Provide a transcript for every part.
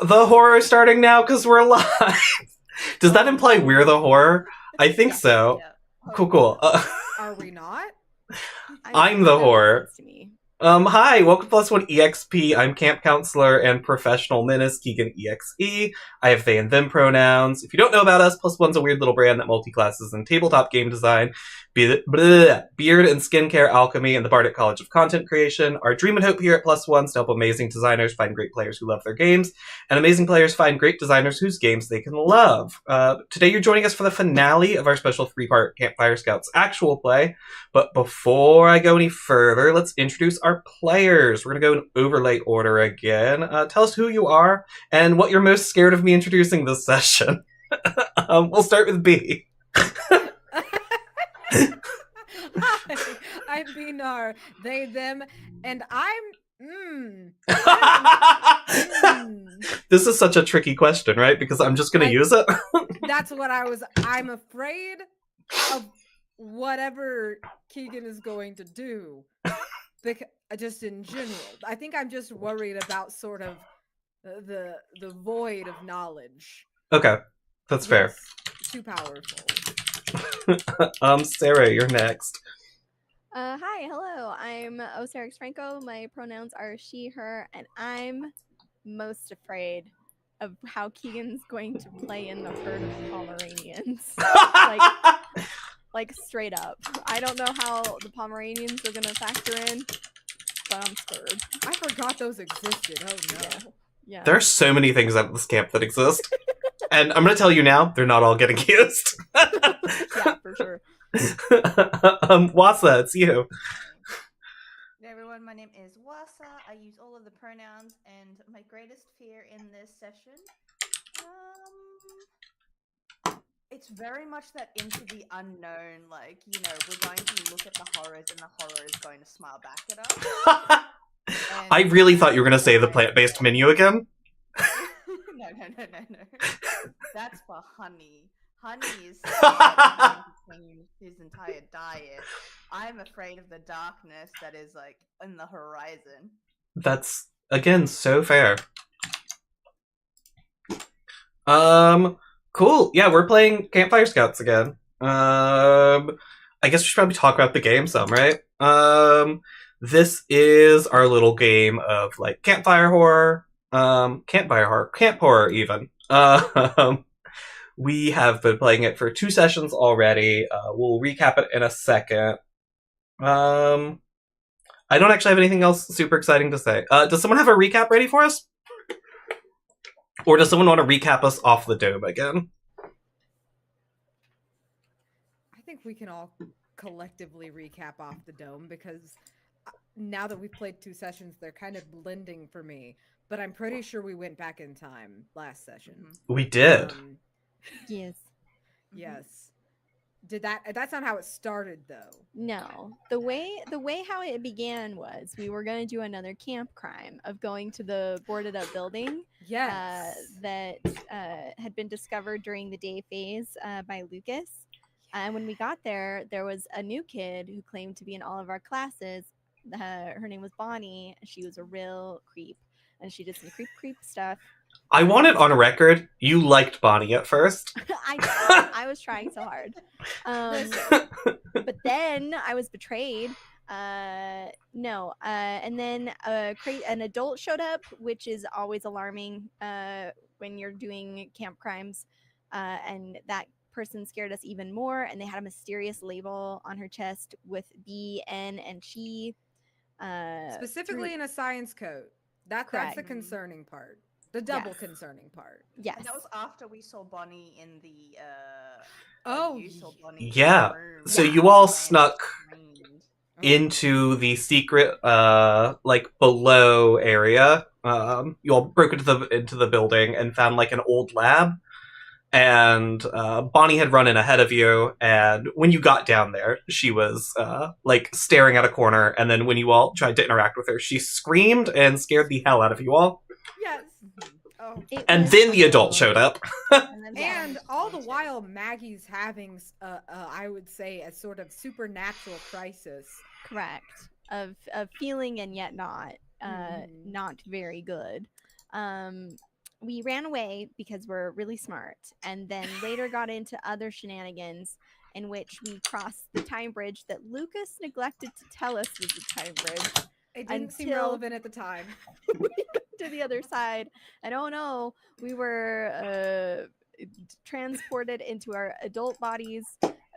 The horror starting now because we're live. Does that imply we're the horror? I think so. Yeah. Cool. Are we not? I'm the horror. Hi, welcome to +1 EXP. I'm camp counselor and professional menace, KeganExe. I have they and them pronouns. If you don't know about us, +1's a weird little brand that multi-classes in tabletop game design, beard and skincare alchemy, and the Bardic College of Content Creation. Our dream and hope here at +1 is to help amazing designers find great players who love their games, and amazing players find great designers whose games they can love. Today you're joining us for the finale of our special 3-part Campfire Scouts actual play. But before I go any further, let's introduce our players. We're going to go in overlay order again. Tell us who you are and what you're most scared of me introducing this session. We'll start with B. Hi, I'm B Narr, they, them, and I'm... This is such a tricky question, right? Because I'm just going to use it. That's what I'm afraid of whatever Kegan is going to do. Just in general. I think I'm just worried about sort of the void of knowledge. Okay, that's fair. Too powerful. Sarah, you're next. Hi, hello. I'm Osarix Franco. My pronouns are she, her, and I'm most afraid of how Kegan's going to play in the herd of Pomeranians. Like straight up. I don't know how the Pomeranians are gonna factor in, but I'm scared. I forgot those existed. Oh no. Yeah. There are so many things at this camp that exist. And I'm going to tell you now, they're not all getting used. Yeah, for sure. Wasa, it's you. Hey everyone, my name is Wasa. I use all of the pronouns, and my greatest fear in this session, it's very much that into the unknown, like, you know, we're going to look at the horrors and the horror is going to smile back at us. I really thought you were going to say the plant-based menu again. No. That's for Honey. Honey is between his entire diet. I'm afraid of the darkness that is, like, in the horizon. That's, again, so fair. Cool. Yeah, we're playing Campfire Scouts again. I guess we should probably talk about the game some, right? This is our little game of, like, campfire horror. Camp horror, even. We have been playing it for 2 sessions already. We'll recap it in a second. I don't actually have anything else super exciting to say. Does someone have a recap ready for us? Or does someone want to recap us off the dome again? I think we can all collectively recap off the dome, because now that we've played 2 sessions, they're kind of blending for me. But I'm pretty sure we went back in time last session. We did. Yes. Yes. That's not how it started, though. No. The way how it began was we were going to do another camp crime of going to the boarded up building. Yes. That had been discovered during the day phase by Lucas. And when we got there, there was a new kid who claimed to be in all of our classes. Her name was Bonnie. She was a real creep, and she did some creep stuff. I want it on record. You liked Bonnie at first. I was trying so hard. But then I was betrayed. And then an adult showed up, which is always alarming when you're doing camp crimes. And that person scared us even more. And they had a mysterious label on her chest with B, N, and she. Specifically in a science coat. That's the concerning part. The double concerning part. Yes. And that was after we saw Bonnie in the Oh, saw Bonnie yeah. in the room. So you all snuck into the secret, like below area. You all broke into the building and found like an old lab. And Bonnie had run in ahead of you, and when you got down there, she was like staring at a corner. And then when you all tried to interact with her, she screamed and scared the hell out of you all. Yes. Oh. And then the adult showed up. And all the while, Maggie's having, I would say, a sort of supernatural crisis. Correct. Of feeling and yet not. not very good. We ran away because we're really smart, and then later got into other shenanigans in which we crossed the time bridge that Lucas neglected to tell us was a time bridge. It didn't seem Until- relevant at the time. We got to the other side, and oh no, we were transported into our adult bodies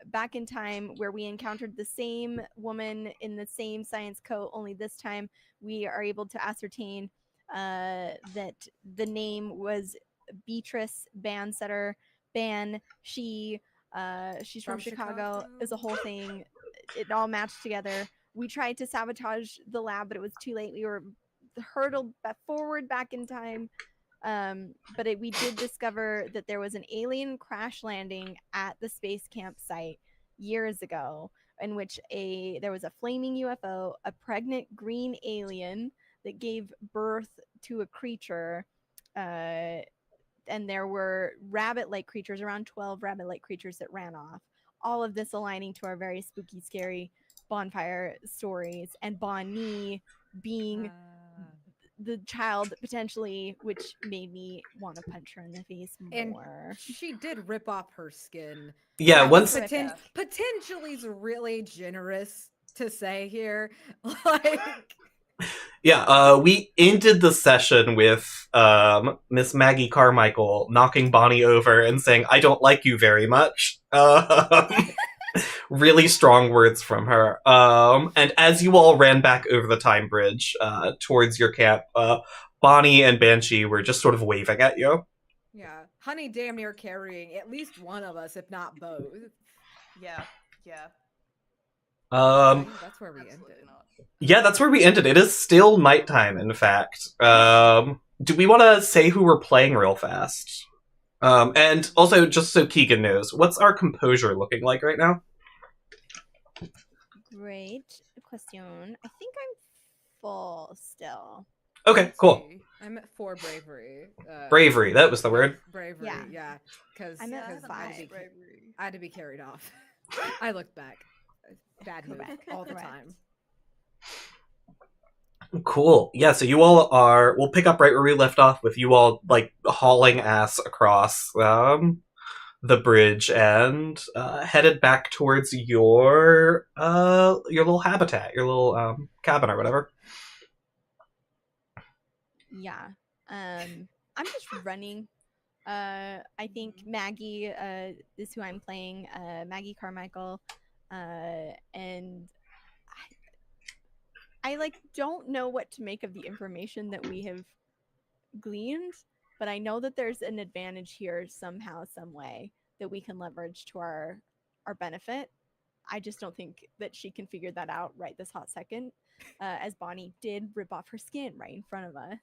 back in time, where we encountered the same woman in the same science coat, only this time we are able to ascertain that the name was Beatrice Bansetter. She's from Chicago. Is a whole thing. It all matched together. We tried to sabotage the lab, but it was too late. We were hurtled forward back in time. But we did discover that there was an alien crash landing at the space campsite years ago, in which there was a flaming UFO, a pregnant green alien that gave birth to a creature, and there were rabbit-like creatures, around 12 rabbit-like creatures that ran off. All of this aligning to our very spooky, scary bonfire stories, and Bonnie being the child potentially, which made me want to punch her in the face more. And she did rip off her skin. Yeah, once potentially is really generous to say here. Like, yeah, we ended the session with Miss Maggie Carmichael knocking Bonnie over and saying, "I don't like you very much." Really strong words from her. And as you all ran back over the time bridge towards your camp, Bonnie and Banshee were just sort of waving at you. Yeah, Honey damn near carrying at least one of us, if not both. Yeah. That's where we ended. Yeah, that's where we ended. It is still nighttime, in fact. Do we want to say who we're playing real fast? And also, just so Keegan knows, what's our composure looking like right now? Great question. I think I'm full still. Okay, cool. I'm at 4 bravery. Bravery, that was the word. Bravery, yeah. Because I'm at 5 I had to be carried off. I looked back. Bad move all the time. Cool. Yeah, so you all are... We'll pick up right where we left off with you all, like, hauling ass across the bridge and headed back towards your little habitat, your little cabin or whatever. Yeah. I'm just running. I think Maggie is who I'm playing, Maggie Carmichael. And I like don't know what to make of the information that we have gleaned, but I know that there's an advantage here somehow, some way that we can leverage to our benefit. I just don't think that she can figure that out right this hot second, as Bonnie did rip off her skin right in front of us.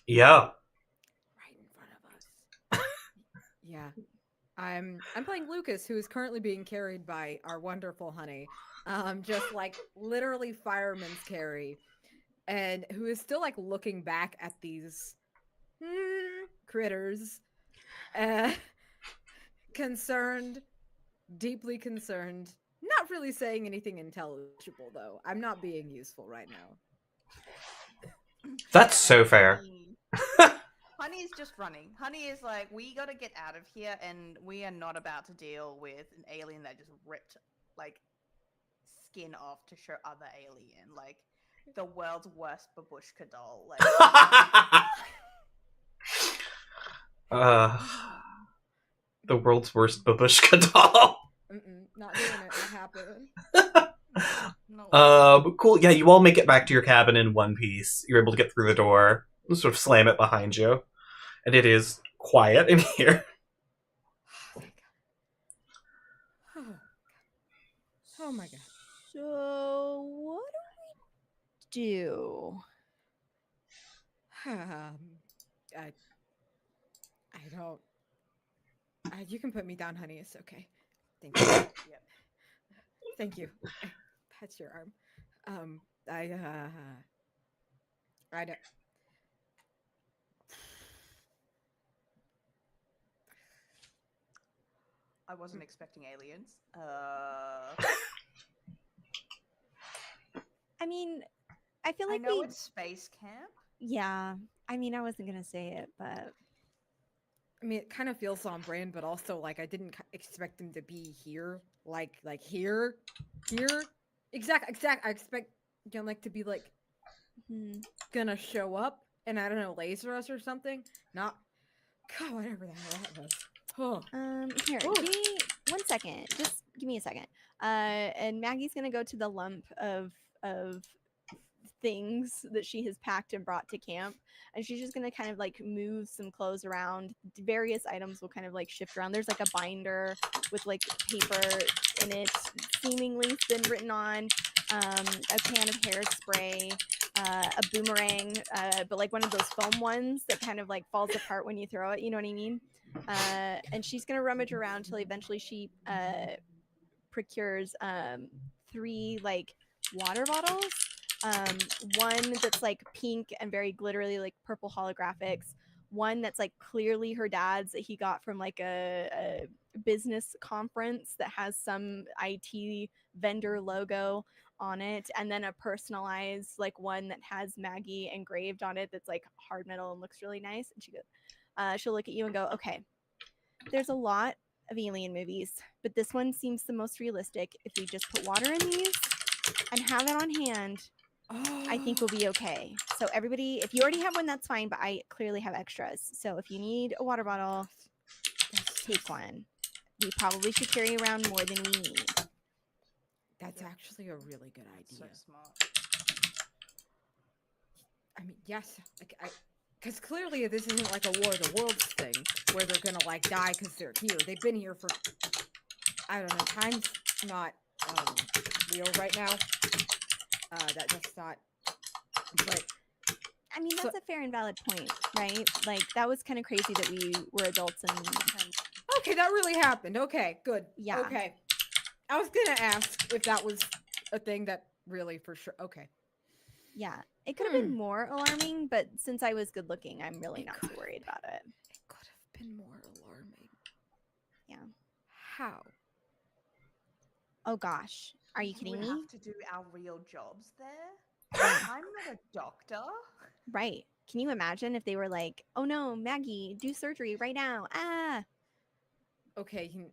Yeah. Right in front of us. Yeah. I'm playing Lucas, who is currently being carried by our wonderful Honey. Just like literally fireman's carry. And who is still like looking back at these critters. Concerned, deeply concerned. Not really saying anything intelligible, though. I'm not being useful right now. That's so fair. Honey is just running. Honey is like, we gotta get out of here, and we are not about to deal with an alien that just ripped, like, skin off to show other alien. Like, the world's worst babushka doll. Like, the world's worst babushka doll. Not doing it. What happened? Cool. Yeah, you all make it back to your cabin in one piece. You're able to get through the door, sort of slam it behind you, and it is quiet in here. Oh my god. So what do we do? I don't. You can put me down, Honey. It's okay. Thank you. yep. Thank you. That's your arm. I don't. I wasn't expecting aliens. I mean, I feel I like know we. it's space camp. Yeah. I mean, I wasn't gonna say it, but I mean, it kind of feels on brand, but also like I didn't expect them to be here, like here. Exact. I expect like to be like gonna show up and I don't know, laser us or something. Not, God, whatever the hell that was. Oh. Here, Ooh. give me 1 second. Just give me a second. And Maggie's gonna go to the lump of things that she has packed and brought to camp, and she's just gonna kind of like move some clothes around. Various items will kind of like shift around. There's like a binder with like paper in it, seemingly been written on. A can of hairspray, a boomerang, but like one of those foam ones that kind of like falls apart when you throw it. You know what I mean? And she's gonna rummage around until eventually she procures 3 like water bottles. One that's like pink and very glittery, like purple holographics. One that's like clearly her dad's that he got from like a business conference that has some IT vendor logo on it, and then a personalized like one that has Maggie engraved on it that's like hard metal and looks really nice. And she'll look at you and go, okay, there's a lot of alien movies, but this one seems the most realistic. If we just put water in these and have it on hand, I think we'll be okay. So everybody, if you already have one, that's fine, but I clearly have extras. So if you need a water bottle, take one. We probably should carry around more than we need. That's actually a really good idea. So smart. I mean, yes, because clearly this isn't like a War of the Worlds thing where they're gonna like die because they're here. They've been here for, I don't know, time's not real right now. That's not. But I mean, that's a fair and valid point, right? Like that was kind of crazy that we were adults and okay, that really happened. Okay, good. Yeah. Okay, I was gonna ask if that was a thing that really for sure. Okay. Yeah, it could have been more alarming, but since I was good looking, I'm really not too worried about it. It could have been more alarming. Yeah. How? Oh gosh, are you kidding me? We have to do our real jobs there. I'm not a doctor. Right. Can you imagine if they were like, "Oh no, Maggie, do surgery right now." Ah. Okay.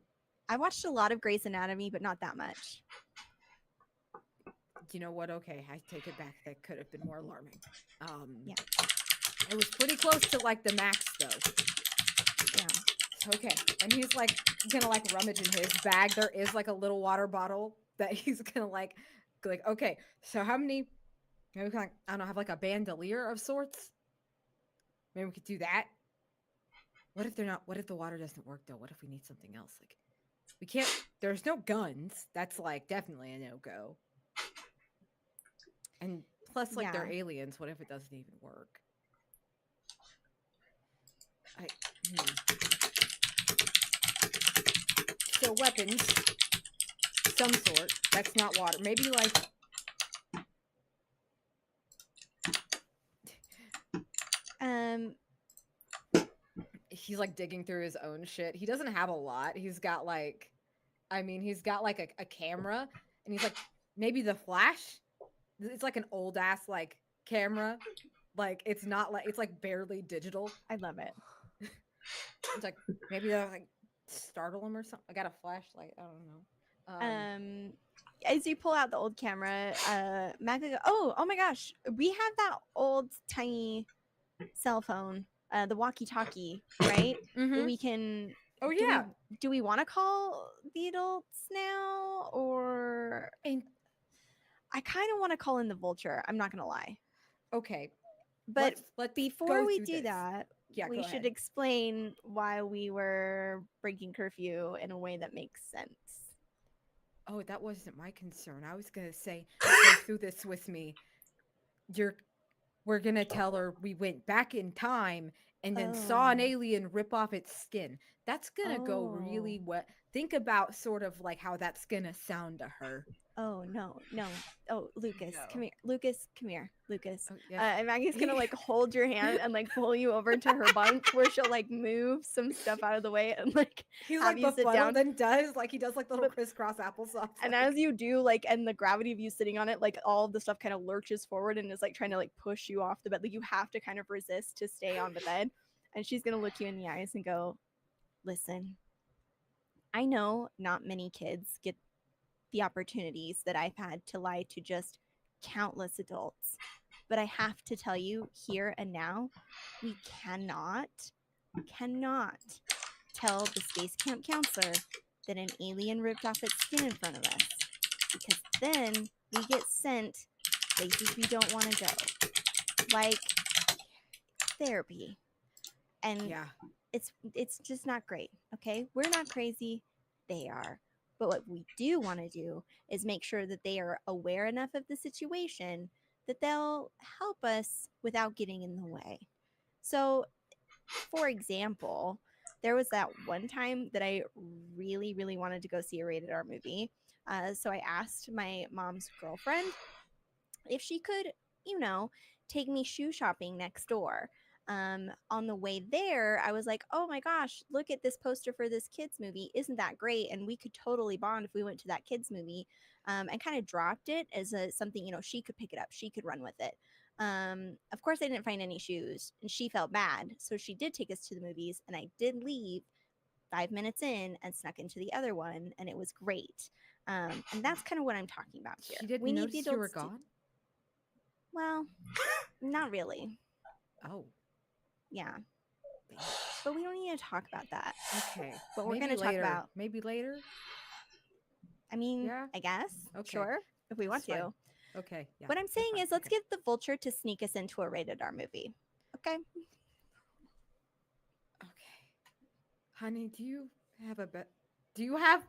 I watched a lot of Grey's Anatomy, but not that much. You know what? Okay, I take it back. That could have been more alarming. Yeah. It was pretty close to like the max though. Yeah. Okay, and he's like gonna like rummage in his bag. There is like a little water bottle that he's gonna like okay. So how many? Maybe we can like, I don't know, have like a bandolier of sorts. Maybe we could do that. What if they're not? What if the water doesn't work though? What if we need something else? Like we can't. There's no guns. That's like definitely a no go. And plus, like they're aliens. What if it doesn't even work? So weapons, some sort. That's not water. Maybe like. He's like digging through his own shit. He doesn't have a lot. He's got like, he's got like a camera, and he's like maybe the flash. It's like an old ass like camera. Like it's not like it's like barely digital. I love it. It's like maybe they'll like startle him or something. I got a flashlight. I don't know. As you pull out the old camera, Matt goes, oh my gosh, we have that old tiny cell phone, the walkie-talkie, right? Mm-hmm. We can. Oh yeah. Do we want to call the adults now, or? I kind of want to call in the vulture. I'm not gonna lie. Okay, but let's before we do that, we should explain why we were breaking curfew in a way that makes sense. Oh, that wasn't my concern. I was gonna say, go through this with me. We're gonna tell her we went back in time and then saw an alien rip off its skin. That's gonna go really well. think about sort of like how that's gonna sound to her. Oh no. Oh, Lucas, No. come here. Lucas, come here. Lucas. Oh, yes. And Maggie's gonna like hold your hand and like pull you over to her bunk where she'll like move some stuff out of the way and like He's have like you the sit funnel down. then does like he does like little But- crisscross applesauce. And like- as you do, like, and the gravity of you sitting on it, like all of the stuff kind of lurches forward and is like trying to like push you off the bed. Like you have to kind of resist to stay on the bed. And she's gonna look you in the eyes and go, "Listen, I know not many kids get the opportunities that I've had to lie to just countless adults. But I have to tell you here and now, we cannot tell the space camp counselor that an alien ripped off its skin in front of us. Because then we get sent places we don't want to go. Like therapy. And yeah. it's just not great, okay? We're not crazy. They are. But what we do want to do is make sure that they are aware enough of the situation that they'll help us without getting in the way. So, for example, there was that one time that I really, really wanted to go see a rated R movie. So I asked my mom's girlfriend if she could, take me shoe shopping next door. On the way there, I was like, oh my gosh, look at this poster for this kids movie. Isn't that great? And we could totally bond if we went to that kids movie. And kind of dropped it as something, she could pick it up. She could run with it. Of course, I didn't find any shoes and she felt bad. So she did take us to the movies and I did leave 5 minutes in and snuck into the other one. And it was great. And that's kind of what I'm talking about here. She didn't we need notice the you were adults to- gone? Well, not really. Oh. Yeah. But we don't need to talk about that. Okay. But we're Maybe going to talk later. about, Maybe later? I mean, Yeah. I guess. Okay. Sure. If we want That's to. fine. Okay. Yeah. What I'm that's saying fine. is let's Okay. get the vulture to sneak us into a rated R movie. Okay? Okay. Honey, do you have a do you have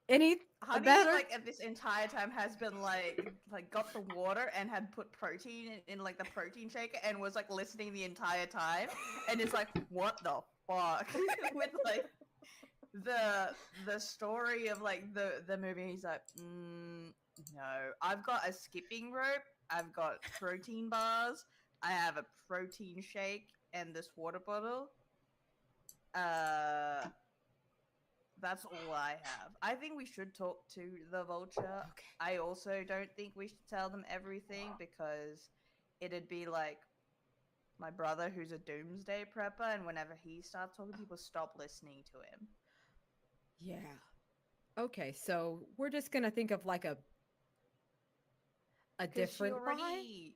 any Honey, better? like at this entire time has been like got the water and had put protein in like the protein shaker and was like listening the entire time and is like, what the fuck? With like the story of like the movie. He's like, no, I've got a skipping rope, I've got protein bars, I have a protein shake and this water bottle. That's all I have. I think we should talk to the vulture. Okay. I also don't think we should tell them everything because it'd be like my brother who's a doomsday prepper, and whenever he starts talking, people stop listening to him. Yeah. Okay, so we're just gonna think of like a 'Cause different she lie? already...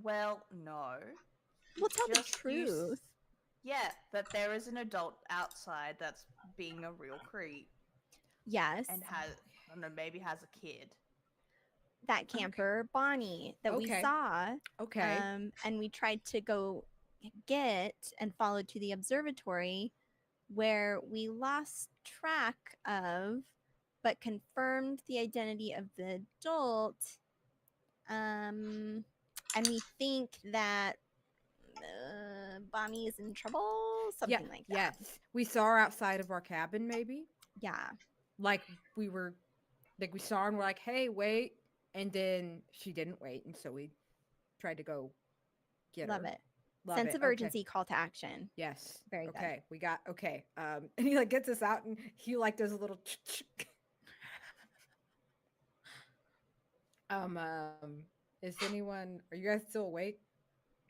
Well, no. We'll tell the Just you truth. Yeah, that there is an adult outside that's being a real creep Yes. and has, I don't know, maybe has a kid. That camper, Bonnie, that we Okay. saw. Okay. And we tried to go get and follow to the observatory where we lost track of but confirmed the identity of the adult. And we think that Bonnie is in trouble, something like that. Yes. We saw her outside of our cabin, maybe. Yeah. Like we saw her and we're like, hey, wait. And then she didn't wait. And so we tried to go get Love her. it. Love Sense it. of Okay. urgency, call to action. Yes. Very good. Okay. We got, okay. And he like gets us out and he like does a little is anyone, are you guys still awake?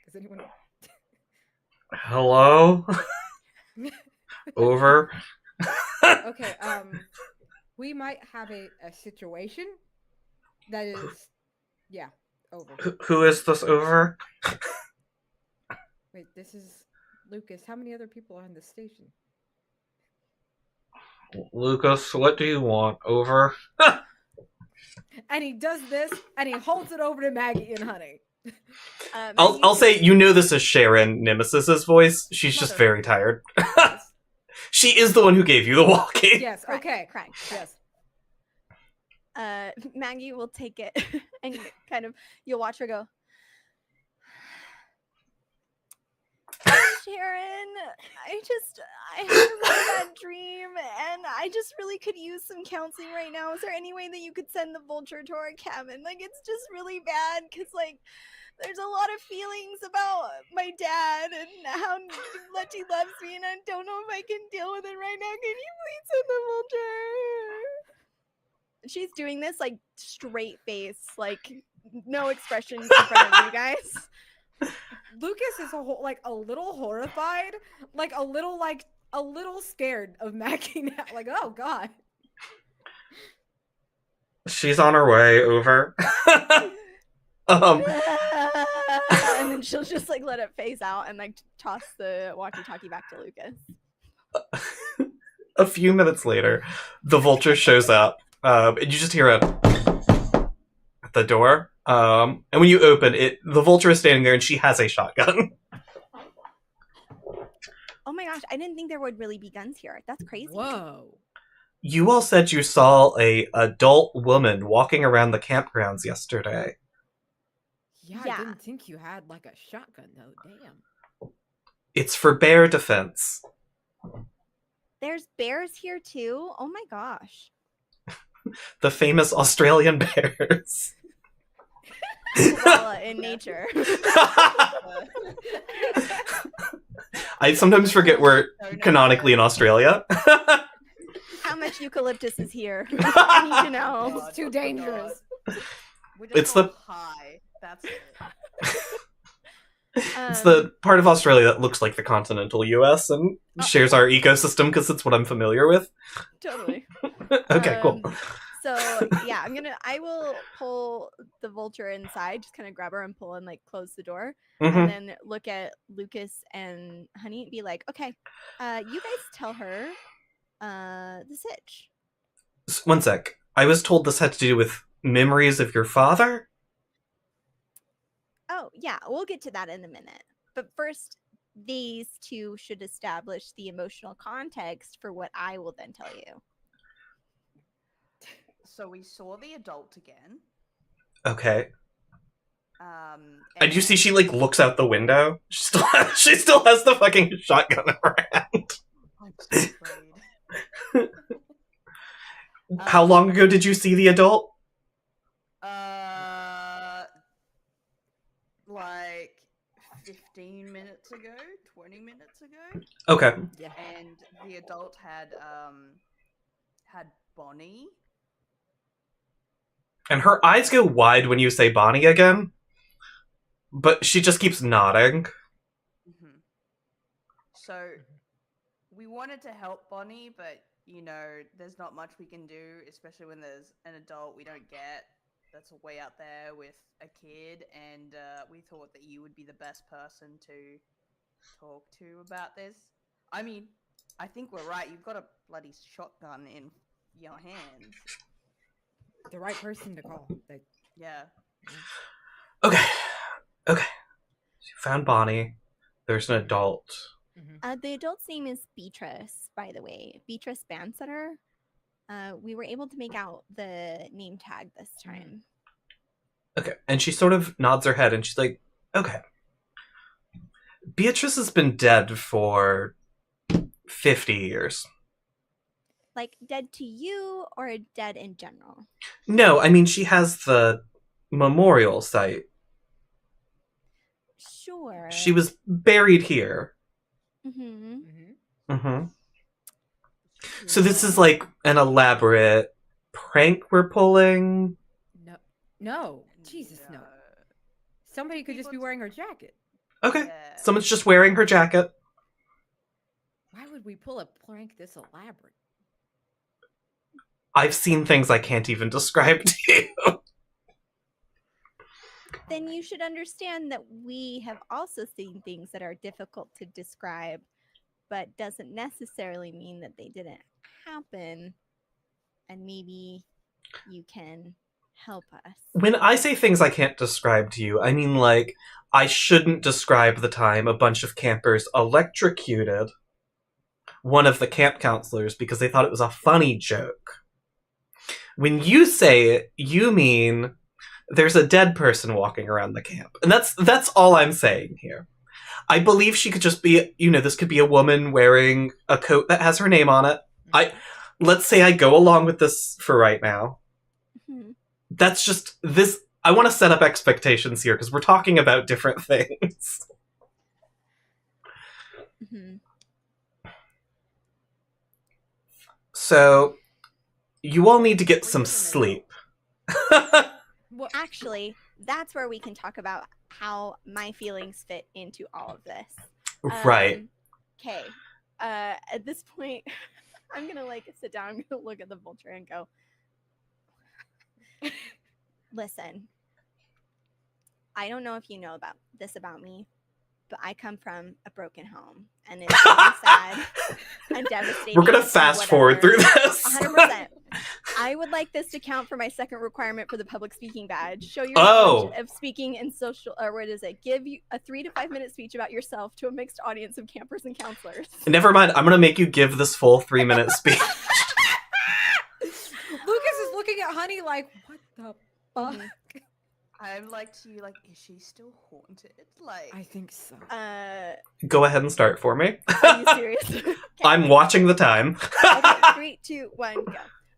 Is anyone Hello? Over? okay? We might have a situation that is, yeah, over. Who is this over? Wait, this is Lucas. How many other people are on the station? Lucas, what do you want? Over? And he does this, and he holds it over to Maggie and Honey. I'll say, this is Sharon Nemesis's voice. She's just very tired. She is the one who gave you the walkie. Yes. Correct, Okay. correct. Yes. Maggie will take it and kind of, you'll watch her go, Sharon, I had a really bad dream, and I just really could use some counseling right now. Is there any way that you could send the vulture to our cabin? Like, it's just really bad, because, like, there's a lot of feelings about my dad and how much he loves me, and I don't know if I can deal with it right now. Can you please send the vulture? She's doing this, like, straight face, like, no expressions in front of you guys. Lucas is a little horrified, a little scared of Mackie now. Like, oh god. She's on her way over. And then she'll just like let it phase out and like toss the walkie-talkie back to Lucas. A few minutes later, the vulture shows up, and you just hear it at the door. And when you open it, the vulture is standing there, and she has a shotgun. Oh my gosh, I didn't think there would really be guns here. That's crazy. Whoa. You all said you saw a adult woman walking around the campgrounds yesterday. Yeah, Yeah. I didn't think you had like a shotgun though. Damn. It's for bear defense. There's bears here too? Oh my gosh. The famous Australian bears. Well, in nature. I sometimes forget we're canonically in Australia. How much eucalyptus is here? I need to know. It's too dangerous. It's the high. That's it. It's the part of Australia that looks like the continental US and shares our ecosystem because it's what I'm familiar with. Totally. Okay, cool. So yeah, I will pull the vulture inside, just kind of grab her and pull and like close the door, and then look at Lucas and Honey and be like, okay, you guys tell her the sitch. One sec. I was told this had to do with memories of your father? Oh yeah, we'll get to that in a minute. But first, these two should establish the emotional context for what I will then tell you. So we saw the adult again. Okay. And you see she like looks out the window? She still has the fucking shotgun in her hand. I'm so afraid. How long ago did you see the adult? Like 15 minutes ago, 20 minutes ago. Okay. Yeah. And the adult had Bonnie. And her eyes go wide when you say Bonnie again, but she just keeps nodding. Mm-hmm. So we wanted to help Bonnie, but you know, there's not much we can do, especially when there's an adult we don't get that's way out there with a kid, and we thought that you would be the best person to talk to about this. I mean, I think we're right. You've got a bloody shotgun in your hands. The right person to call. Yeah. Okay. You found Bonnie. There's an adult. The adult's name is Beatrice, by the way. Beatrice Bansetter. We were able to make out the name tag this time. Okay. And she sort of nods her head and she's like, okay. Beatrice has been dead for 50 years. Like dead to you or dead in general? No, I mean, she has the memorial site. Sure. She was buried here. So this is like an elaborate prank we're pulling? No. Jesus, no. Somebody could just be wearing her jacket. Okay. Yeah. Someone's just wearing her jacket. Why would we pull a prank this elaborate? I've seen things I can't even describe to you. Then you should understand that we have also seen things that are difficult to describe, but doesn't necessarily mean that they didn't happen. And maybe you can help us. When I say things I can't describe to you, I mean like, I shouldn't describe the time a bunch of campers electrocuted one of the camp counselors because they thought it was a funny joke. When you say it, you mean there's a dead person walking around the camp. And that's all I'm saying here. I believe she could just be, this could be a woman wearing a coat that has her name on it. Let's say I go along with this for right now. Mm-hmm. That's just this. I want to set up expectations here because we're talking about different things. Mm-hmm. So, you all need to get some sleep. Well, actually, that's where we can talk about how my feelings fit into all of this. Right. Okay. At this point, I'm gonna sit down. I'm gonna look at the vulture and go, listen. I don't know if you know about me, but I come from a broken home, and it's really sad and devastating. We're gonna fast forward through this. 100%. I would like this to count for my second requirement for the public speaking badge. Show your knowledge of speaking in social, or what is it? Give you a 3 to 5 minute speech about yourself to a mixed audience of campers and counselors. Never mind. I'm gonna make you give this full 3-minute speech. Lucas is looking at Honey like, what the fuck? I'm is she still haunted? I think so. Go ahead and start for me. Are you serious? Okay. I'm watching the time. Okay, 3, 2, 1, go.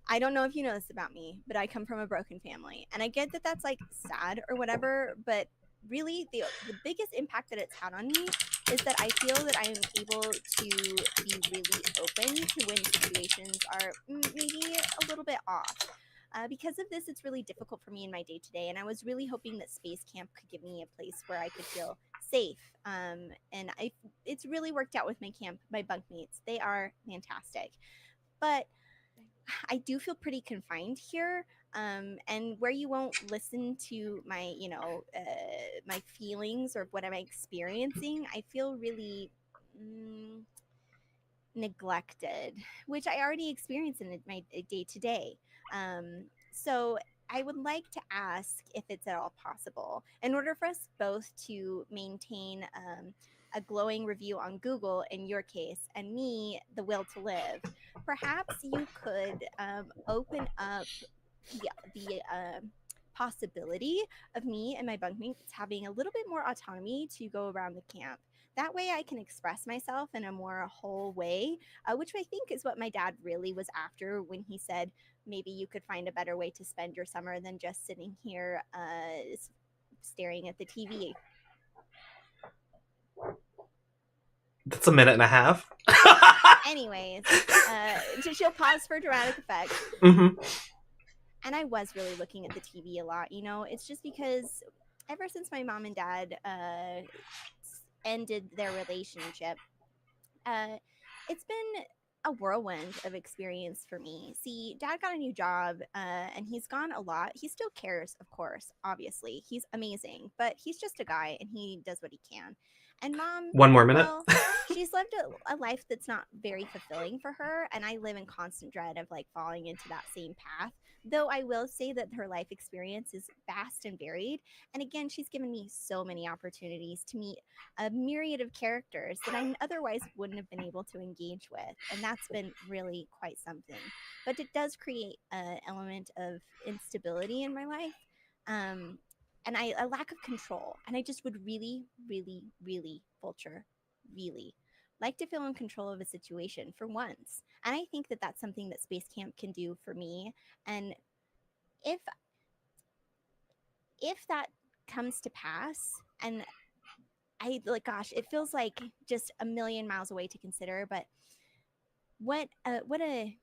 I don't know if you know this about me, but I come from a broken family. And I get that that's sad or whatever, but really the biggest impact that it's had on me is that I feel that I am able to be really open to when situations are maybe a little bit off. Because of this, it's really difficult for me in my day-to-day, and I was really hoping that Space Camp could give me a place where I could feel safe. And it's really worked out with my bunkmates. They are fantastic. But I do feel pretty confined here, and where you won't listen to my, my feelings or what I'm experiencing, I feel really neglected, which I already experience in my day-to-day. So I would like to ask if it's at all possible, in order for us both to maintain a glowing review on Google in your case, and me, the will to live, perhaps you could open up the possibility of me and my bunkmates having a little bit more autonomy to go around the camp. That way I can express myself in a more whole way, which I think is what my dad really was after when he said, maybe you could find a better way to spend your summer than just sitting here staring at the TV. That's a minute and a half. Anyways, she'll pause for dramatic effect. Mm-hmm. And I was really looking at the TV a lot. It's just because ever since my mom and dad ended their relationship, it's been a whirlwind of experience for me. See, Dad got a new job, and he's gone a lot. He still cares, of course, obviously. He's amazing, but he's just a guy, and he does what he can. And Mom, 1 more minute. Well, she's lived a life that's not very fulfilling for her, and I live in constant dread of falling into that same path. Though I will say that her life experience is vast and varied. And again, she's given me so many opportunities to meet a myriad of characters that I otherwise wouldn't have been able to engage with. And that's been really quite something. But it does create an element of instability in my life. And a lack of control. And I just would really, really, really, Vulture, really like to feel in control of a situation for once. And I think that that's something that Space Camp can do for me. And if that comes to pass, and it feels like just a million miles away to consider, but what an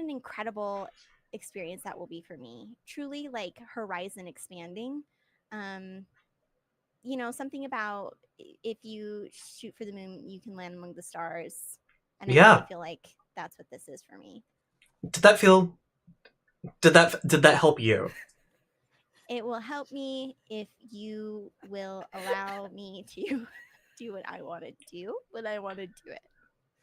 incredible experience that will be for me. Truly horizon expanding. Something about if you shoot for the moon, you can land among the stars. And I really feel like that's what this is for me. Did that help you? It will help me if you will allow me to do what I want to do when I want to do it.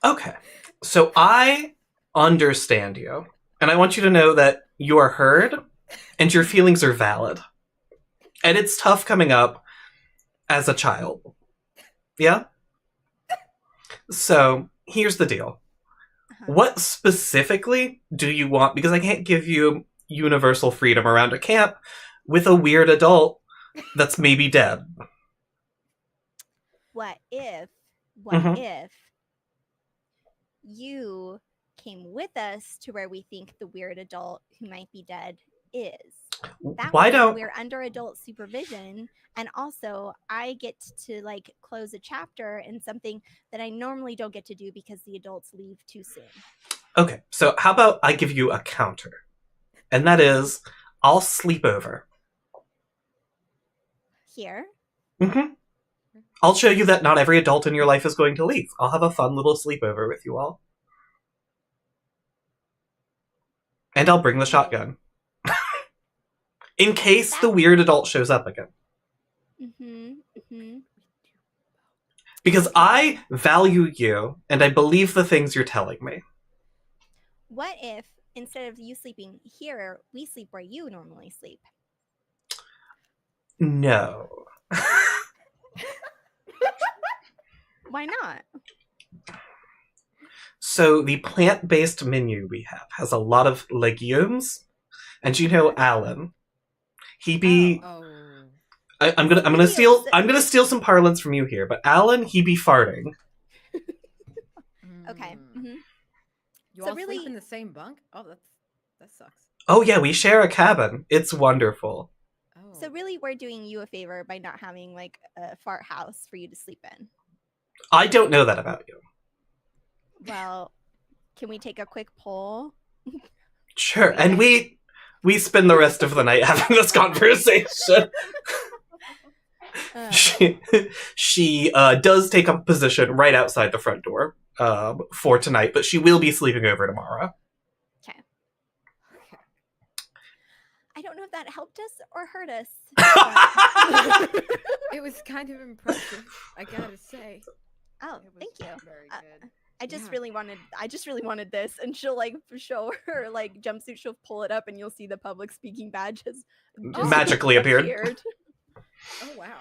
Okay. So I understand you. And I want you to know that you are heard and your feelings are valid. And it's tough coming up as a child. Yeah? So, here's the deal. What specifically do you want? Because I can't give you universal freedom around a camp with a weird adult that's maybe dead. what if you came with us to where we think the weird adult who might be dead is? That Why way don't we're under adult supervision, and also I get to like close a chapter in something that I normally don't get to do because the adults leave too soon. Okay, so how about I give you a counter? And that is, I'll sleep over. Here? Mm-hmm. I'll show you that not every adult in your life is going to leave. I'll have a fun little sleepover with you all. And I'll bring the shotgun. In case the weird adult shows up again. Because I value you, and I believe the things you're telling me. What if, instead of you sleeping here, we sleep where you normally sleep? No. Why not? So the plant-based menu we have has a lot of legumes, and you know Alan. He be. I'm gonna steal some parlance from you here, but Alan, he be farting. Okay. You all sleep in the same bunk? Oh, that sucks. Oh yeah, we share a cabin. It's wonderful. So really, we're doing you a favor by not having like a fart house for you to sleep in. I don't know that about you. Well, can we take a quick poll? Sure, and we spend the rest of the night having this conversation. She does take up a position right outside the front door for tonight, but she will be sleeping over tomorrow. Okay. I don't know if that helped us or hurt us. It was kind of impressive, I gotta say. Oh, thank you. Very good. I just really wanted this, and she'll like show her like jumpsuit. She'll pull it up, and you'll see the public speaking badge has just magically appeared. Oh wow!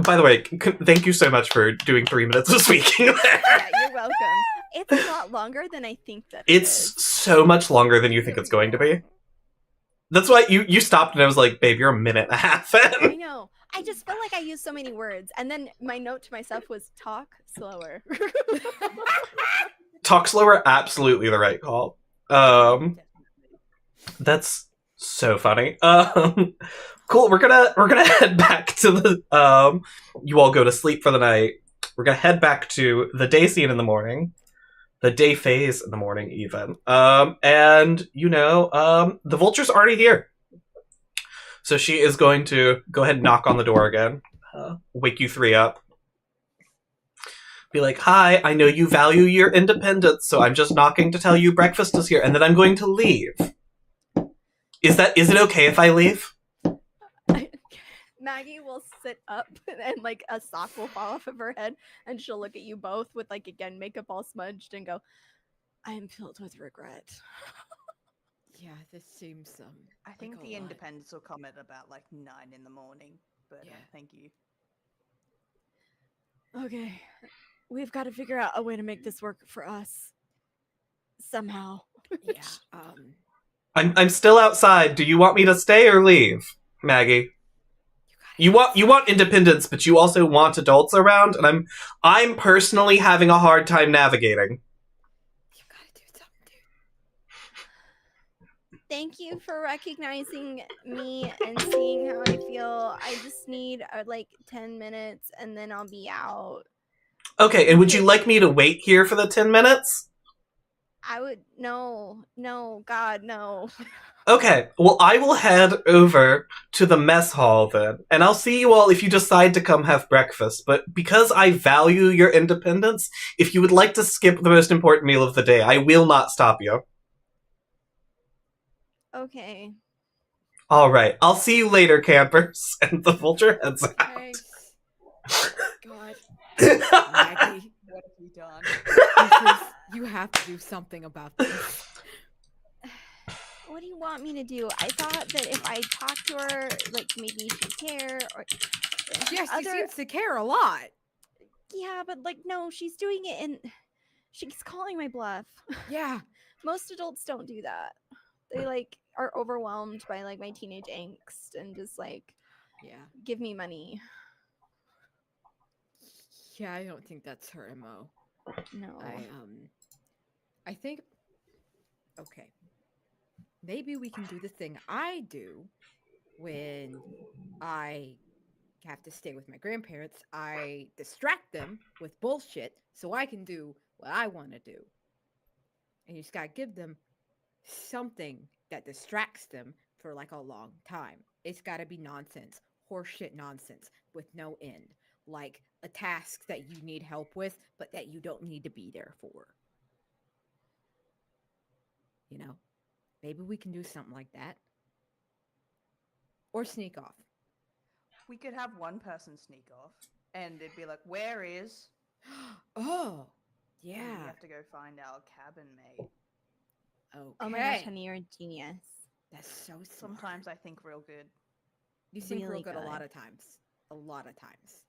By the way, thank you so much for doing 3 minutes of speaking there. Yeah, you're welcome. It's a lot longer than I think that it's so much longer than you think it's going to be. That's why you stopped, and I was like, babe, you're a minute and a half in. I know. I just feel like I used so many words. And then my note to myself was talk slower. Talk slower, absolutely the right call. That's so funny. Cool, we're gonna head back to the you all go to sleep for the night. We're gonna head back to the day scene in the morning. The day phase in the morning, even. And, the vulture's already here. So she is going to go ahead and knock on the door again. Wake you three up. Be like, hi, I know you value your independence, so I'm just knocking to tell you breakfast is here, and then I'm going to leave. Is it okay if I leave? Maggie will sit up and like a sock will fall off of her head, and she'll look at you both with like again makeup all smudged and go, I am filled with regret. Yeah, this seems I think the independence will come at about like 9 in the morning, but thank you. Okay, we've got to figure out a way to make this work for us somehow. Yeah. I'm still outside. Do you want me to stay or leave, Maggie? You want independence, but you also want adults around, and I'm personally having a hard time navigating. You gotta do something, dude. Thank you for recognizing me and seeing how I feel. I just need like 10 minutes, and then I'll be out. Okay, and would you like me to wait here for the 10 minutes? I would no, God, no. Okay, well, I will head over to the mess hall then, and I'll see you all if you decide to come have breakfast. But because I value your independence, if you would like to skip the most important meal of the day, I will not stop you. Okay. All right, I'll see you later, campers. And the vulture heads out. Thanks. God. Maggie, what have you done? You have to do something about this. What do you want me to do? I thought that if I talk to her, like maybe she'd care. Or yes, she seems to care a lot. Yeah, but like no, she's doing it, and she's calling my bluff. Yeah, most adults don't do that. They like are overwhelmed by like my teenage angst and just like Yeah. Give me money. Yeah, I don't think that's her MO. No. I think okay. Maybe we can do the thing I do when I have to stay with my grandparents. I distract them with bullshit so I can do what I want to do. And you just gotta give them something that distracts them for like a long time. It's gotta be nonsense, horseshit nonsense with no end. Like a task that you need help with, but that you don't need to be there for. You know? Maybe we can do something like that. Or sneak off. We could have one person sneak off, and it'd be like, "Where is?" Oh, And yeah. we have to go find our cabin mate. Okay. Oh my gosh, honey, you're a genius. That's so smart. Sometimes I think real good. You think Really real good a lot good. of times. A lot of times.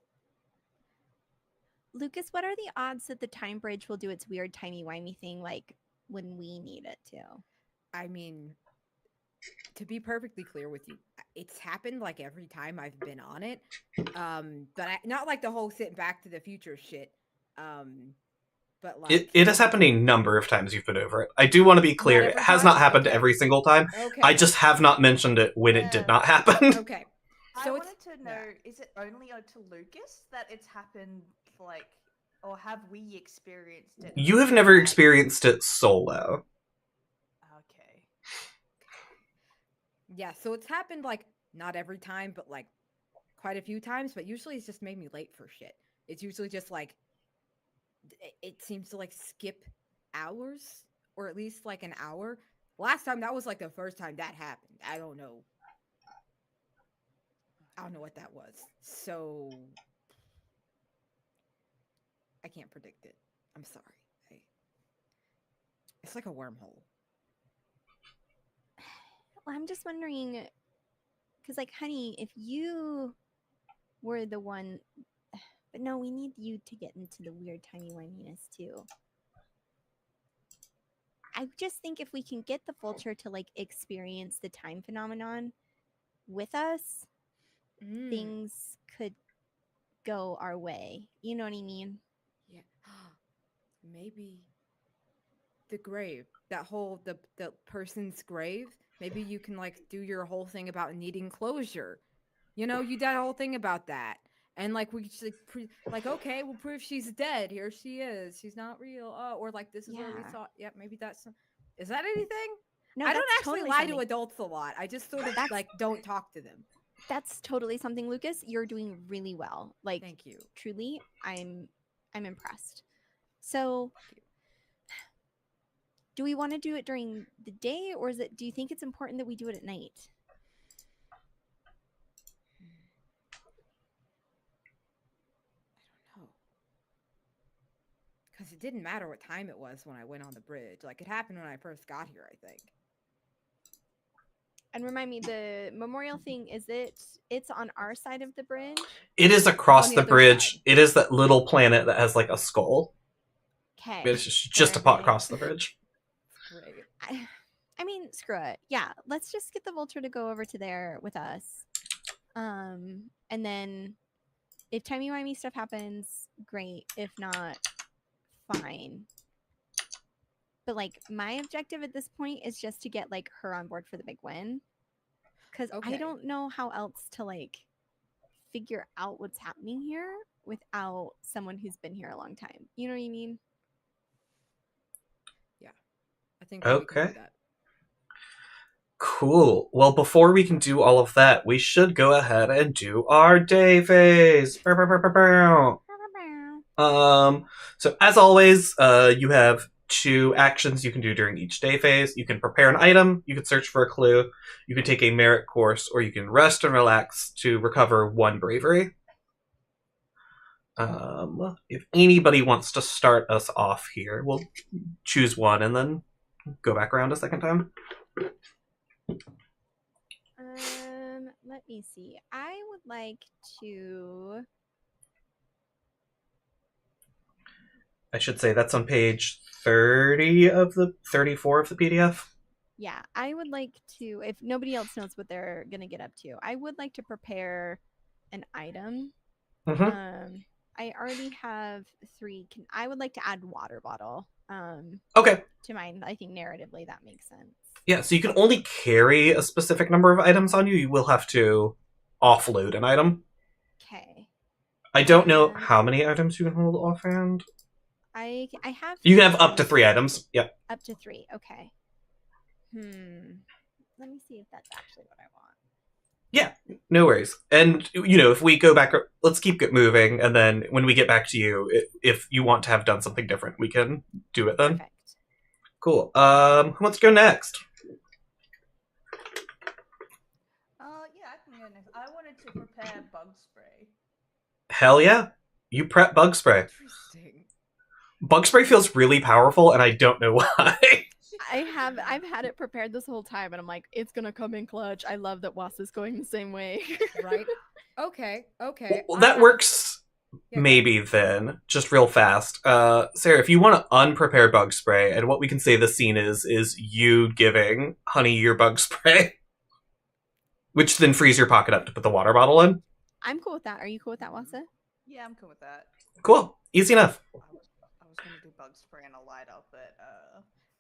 Lucas, what are the odds that the time bridge will do its weird timey-wimey thing like when we need it to? I mean, to be perfectly clear with you, it's happened like every time I've been on it. But not like the whole sitting back to the future shit. But like It has happened a number of times you've been over it. I do want to be clear, Not it every has time? not happened Okay. every single time. Okay. I just have not mentioned it when it did Yeah. not happen. Okay. I So it's wanted to know, is it only to Lucas that it's happened, like, or have we experienced it? You have never experienced it solo. Okay. yeah, so it's happened like not every time, but like quite a few times, but usually it's just made me late for shit. It's usually just like it seems to like skip hours or at least like an hour. Last time that was like the first time that happened. I don't know what that was. So I can't predict it. I'm sorry. It's like a wormhole. Well, I'm just wondering, because like, honey, if you were the one, but no, we need you to get into the weird timey-wiminess too. I just think if we can get the vulture to like experience the time phenomenon with us, things could go our way. You know what I mean? Yeah. Maybe the grave, that whole the person's grave. Maybe you can like do your whole thing about needing closure. You know, you did a whole thing about that. And like we just like okay, we'll prove she's dead. Here she is. She's not real. Oh, or like this is what we thought. Yeah, maybe that's. Is that anything? No, I don't actually totally lie something. to adults a lot. I just sort of like don't talk to them. That's totally something, Lucas. You're doing really well. Like, thank you. Truly, I'm impressed. So, do we want to do it during the day, or is it? Do you think it's important that we do it at night? I don't know. Because it didn't matter what time it was when I went on the bridge. Like, it happened when I first got here, I think. And remind me, the memorial thing, it's on our side of the bridge? It is across the bridge. Side. It is that little planet that has like a skull. Okay. It's just across the bridge. Great. I mean, screw it. Yeah, let's just get the vulture to go over to there with us. And then if timey-wimey stuff happens, great. If not, fine. But like my objective at this point is just to get like her on board for the big win. Because I don't know how else to like figure out what's happening here without someone who's been here a long time. You know what I mean? Yeah. I think okay. We can do that. Cool. Well, before we can do all of that, we should go ahead and do our day phase. So as always, you have 2 actions you can do during each day phase. You can prepare an item, you can search for a clue, you can take a merit course, or you can rest and relax to recover 1 bravery. If anybody wants to start us off here, we'll choose one and then go back around a second time. Let me see. I would like to. I should say that's on page 30 of the 34 of the PDF. Yeah, I would like to, if nobody else knows what they're going to get up to, I would like to prepare an item. I already have 3. I would like to add water bottle. Okay. To mine. I think narratively that makes sense. Yeah, so you can only carry a specific number of items on you. You will have to offload an item. Okay. I don't know how many items you can hold offhand. I have. You can have up to 3 items. Yep. Up to 3. Okay. Let me see if that's actually what I want. Yeah, no worries. And, if we go back, let's keep it moving, and then when we get back to you, if you want to have done something different, we can do it then. Perfect. Cool. Who wants to go next? Yeah, I can go next. I wanted to prepare bug spray. Hell yeah. You prep bug spray. Interesting. Bug spray feels really powerful, and I don't know why. I've had it prepared this whole time, and I'm like, it's gonna come in clutch. I love that Wasa's going the same way. Right? Okay. Well, that works. Yeah, maybe then, just real fast. Sarah, if you want to unprepare bug spray, and what we can say the scene is you giving Honey your bug spray, which then frees your pocket up to put the water bottle in. I'm cool with that. Are you cool with that, Wasa? Yeah, I'm cool with that. Cool. Easy enough. I was gonna do bug spray and a light up, but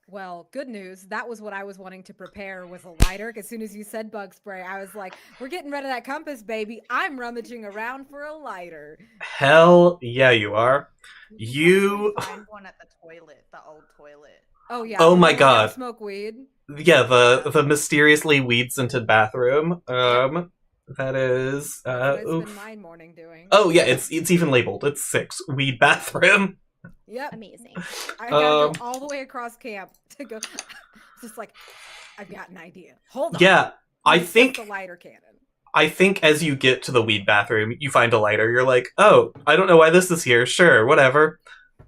Well, good news. That was what I was wanting to prepare, was a lighter. As soon as you said bug spray, I was like, we're getting rid of that compass, baby. I'm rummaging around for a lighter. Hell yeah, you are. You find one at the toilet, the old toilet. Oh yeah. Oh my god. Smoke weed. Yeah, the mysteriously weed-scented bathroom. That is That's what I spend my morning doing. Oh yeah, it's even labeled. It's 6 weed bathroom. Yep. Amazing. I gotta go all the way across camp to go. Just like, I've got an idea. Hold on. Yeah, I think the lighter cannon. I think as you get to the weed bathroom, you find a lighter. You're like, oh, I don't know why this is here. Sure, whatever.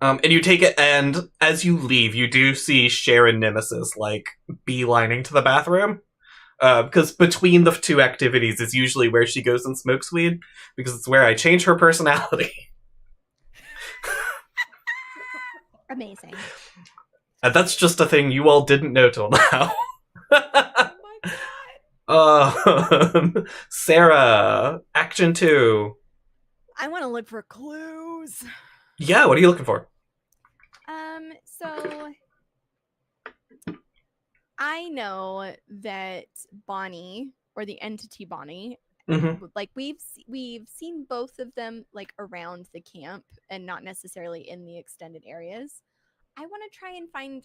And you take it, and as you leave, you do see Sharon Nemesis beelining to the bathroom. Because between the 2 activities is usually where she goes and smokes weed, because it's where I change her personality. Amazing. And that's just a thing you all didn't know till now. Oh my god. Sarah, action 2. I want to look for clues. Yeah, what are you looking for? So I know that Bonnie, or the entity Bonnie, we've seen both of them around the camp and not necessarily in the extended areas. I want to try and find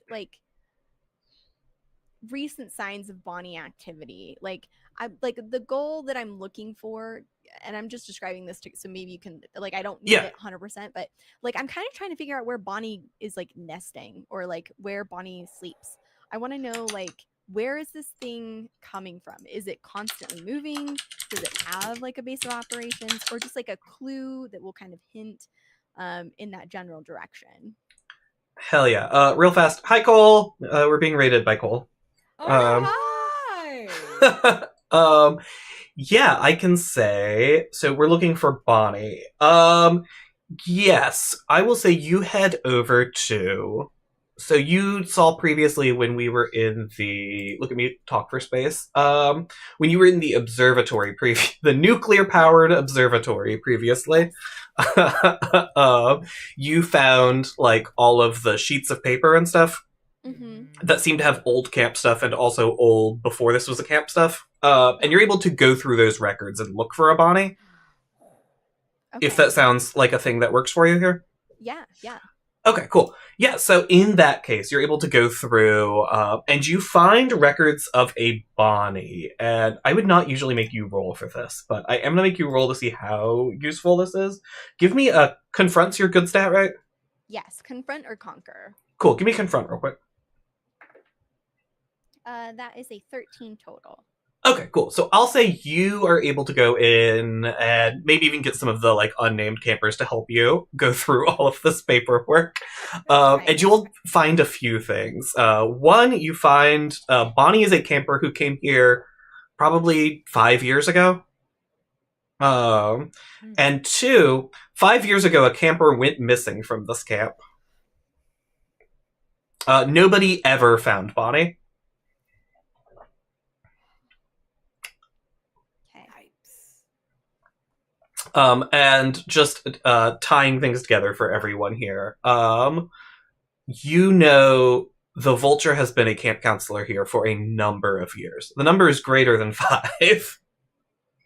recent signs of Bonnie activity. The goal that I'm looking for, and I'm just describing this so maybe you can I don't need it 100%, but I'm kind of trying to figure out where Bonnie is nesting, or where Bonnie sleeps. I want to know where is this thing coming from? Is it constantly moving? Does it have a base of operations, or just a clue that will kind of hint in that general direction? Hell yeah. Real fast. Hi, Cole. We're being raided by Cole. Oh, hi! Yeah, I can say. So we're looking for Bonnie. Yes, I will say you head over to... So you saw previously when we were in the... Look at me talk for space. When you were in the observatory, the nuclear-powered observatory previously, you found all of the sheets of paper and stuff that seem to have old camp stuff and also old before this was a camp stuff. And you're able to go through those records and look for a Bonnie. Okay. If that sounds like a thing that works for you here. Yeah. Okay, cool. Yeah, so in that case, you're able to go through, and you find records of a Bonnie. And I would not usually make you roll for this, but I am going to make you roll to see how useful this is. Give me a confront's your good stat, right? Yes, confront or conquer. Cool, give me confront real quick. That is a 13 total. Okay, cool. So I'll say you are able to go in and maybe even get some of the unnamed campers to help you go through all of this paperwork. And you'll find a few things. One, you find Bonnie is a camper who came here probably 5 years ago. And 2, 5 years ago, a camper went missing from this camp. Nobody ever found Bonnie. And just tying things together for everyone here. You know, the Vulture has been a camp counselor here for a number of years. The number is greater than 5.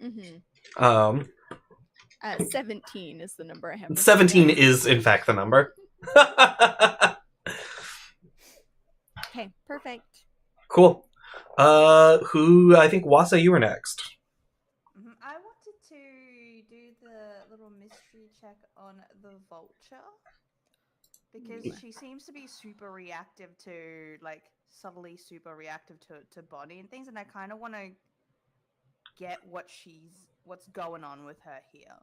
Mm-hmm. 17 is the number I have. 17 is, in fact, the number. Okay, perfect. Cool. Who, I think, Wasa, you were next. I wanted to do the little mystery check on the Vulture. Because she seems to be super reactive to, like, subtly super reactive to Bonnie and things, and I kind of want to get what's going on with her here.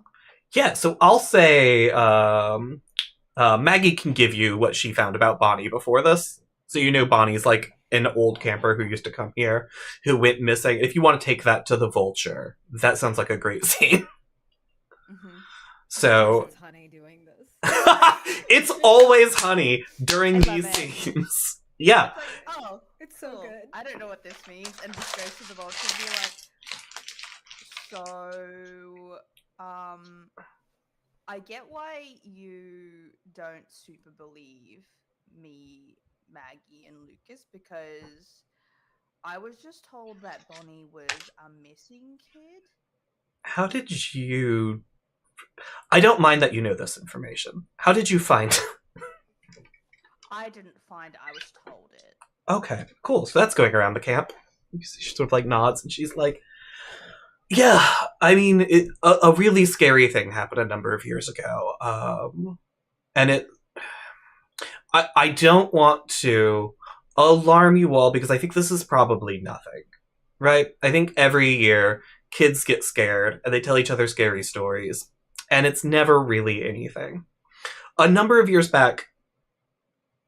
Yeah, so I'll say Maggie can give you what she found about Bonnie before this. So you know Bonnie's, like, an old camper who used to come here, who went missing. If you want to take that to the Vulture, that sounds like a great scene. Mm-hmm. So... It's Honey doing this. It's always Honey during these scenes. Yeah. It's like, oh, It's so good. I don't know what this means, and just goes to the Vulture and be like, so, I get why you don't super believe me, Maggie, and Lucas, because I was just told that Bonnie was a missing kid. How did you... I don't mind that you know this information. How did you find it? I didn't find it, I was told it. Okay, cool. So that's going around the camp. She sort of, like, nods, and she's like, yeah, I mean, a really scary thing happened a number of years ago. And I don't want to alarm you all, because I think this is probably nothing, right? I think every year, kids get scared, and they tell each other scary stories, and it's never really anything. A number of years back,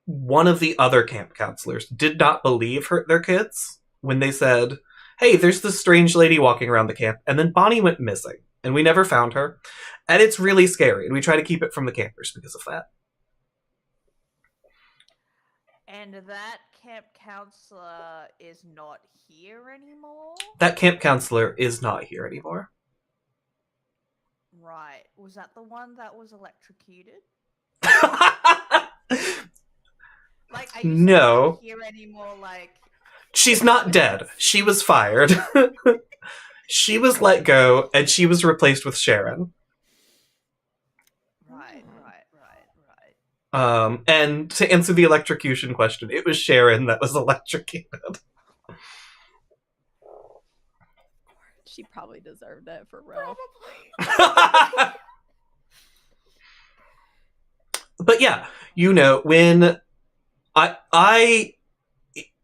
one of the other camp counselors did not believe their kids when they said, hey, there's this strange lady walking around the camp, and then Bonnie went missing, and we never found her, and it's really scary, and we try to keep it from the campers because of that. And that camp counselor is not here anymore? That camp counselor is not here anymore. Right. Was that the one that was electrocuted? Like, are you no. Not here anymore, like... She's not dead. She was fired. She was let go, and she was replaced with Sharon. Right. And to answer the electrocution question, it was Sharon that was electrocuted. She probably deserved it for real. But yeah, you know, when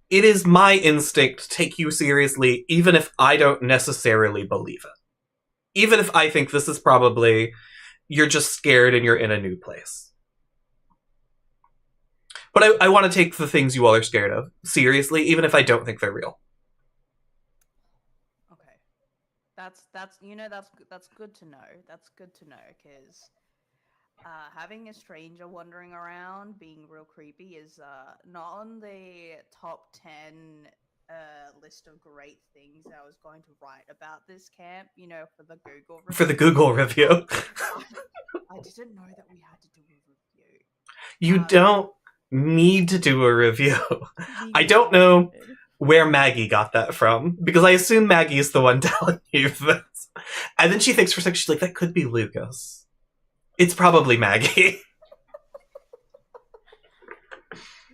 it is my instinct to take you seriously, even if I don't necessarily believe it. Even if I think this is probably, you're just scared and you're in a new place. But I want to take the things you all are scared of seriously, even if I don't think they're real. Okay. That's good to know. That's good to know, because having a stranger wandering around being real creepy is not on the top 10 list of great things I was going to write about this camp, you know, for the Google review. For the Google review. I didn't know that we had to do a review. You don't need to do a review. I don't know where Maggie got that from, because I assume Maggie is the one telling you this. And then she thinks for a second, she's like, that could be Lucas. It's probably Maggie.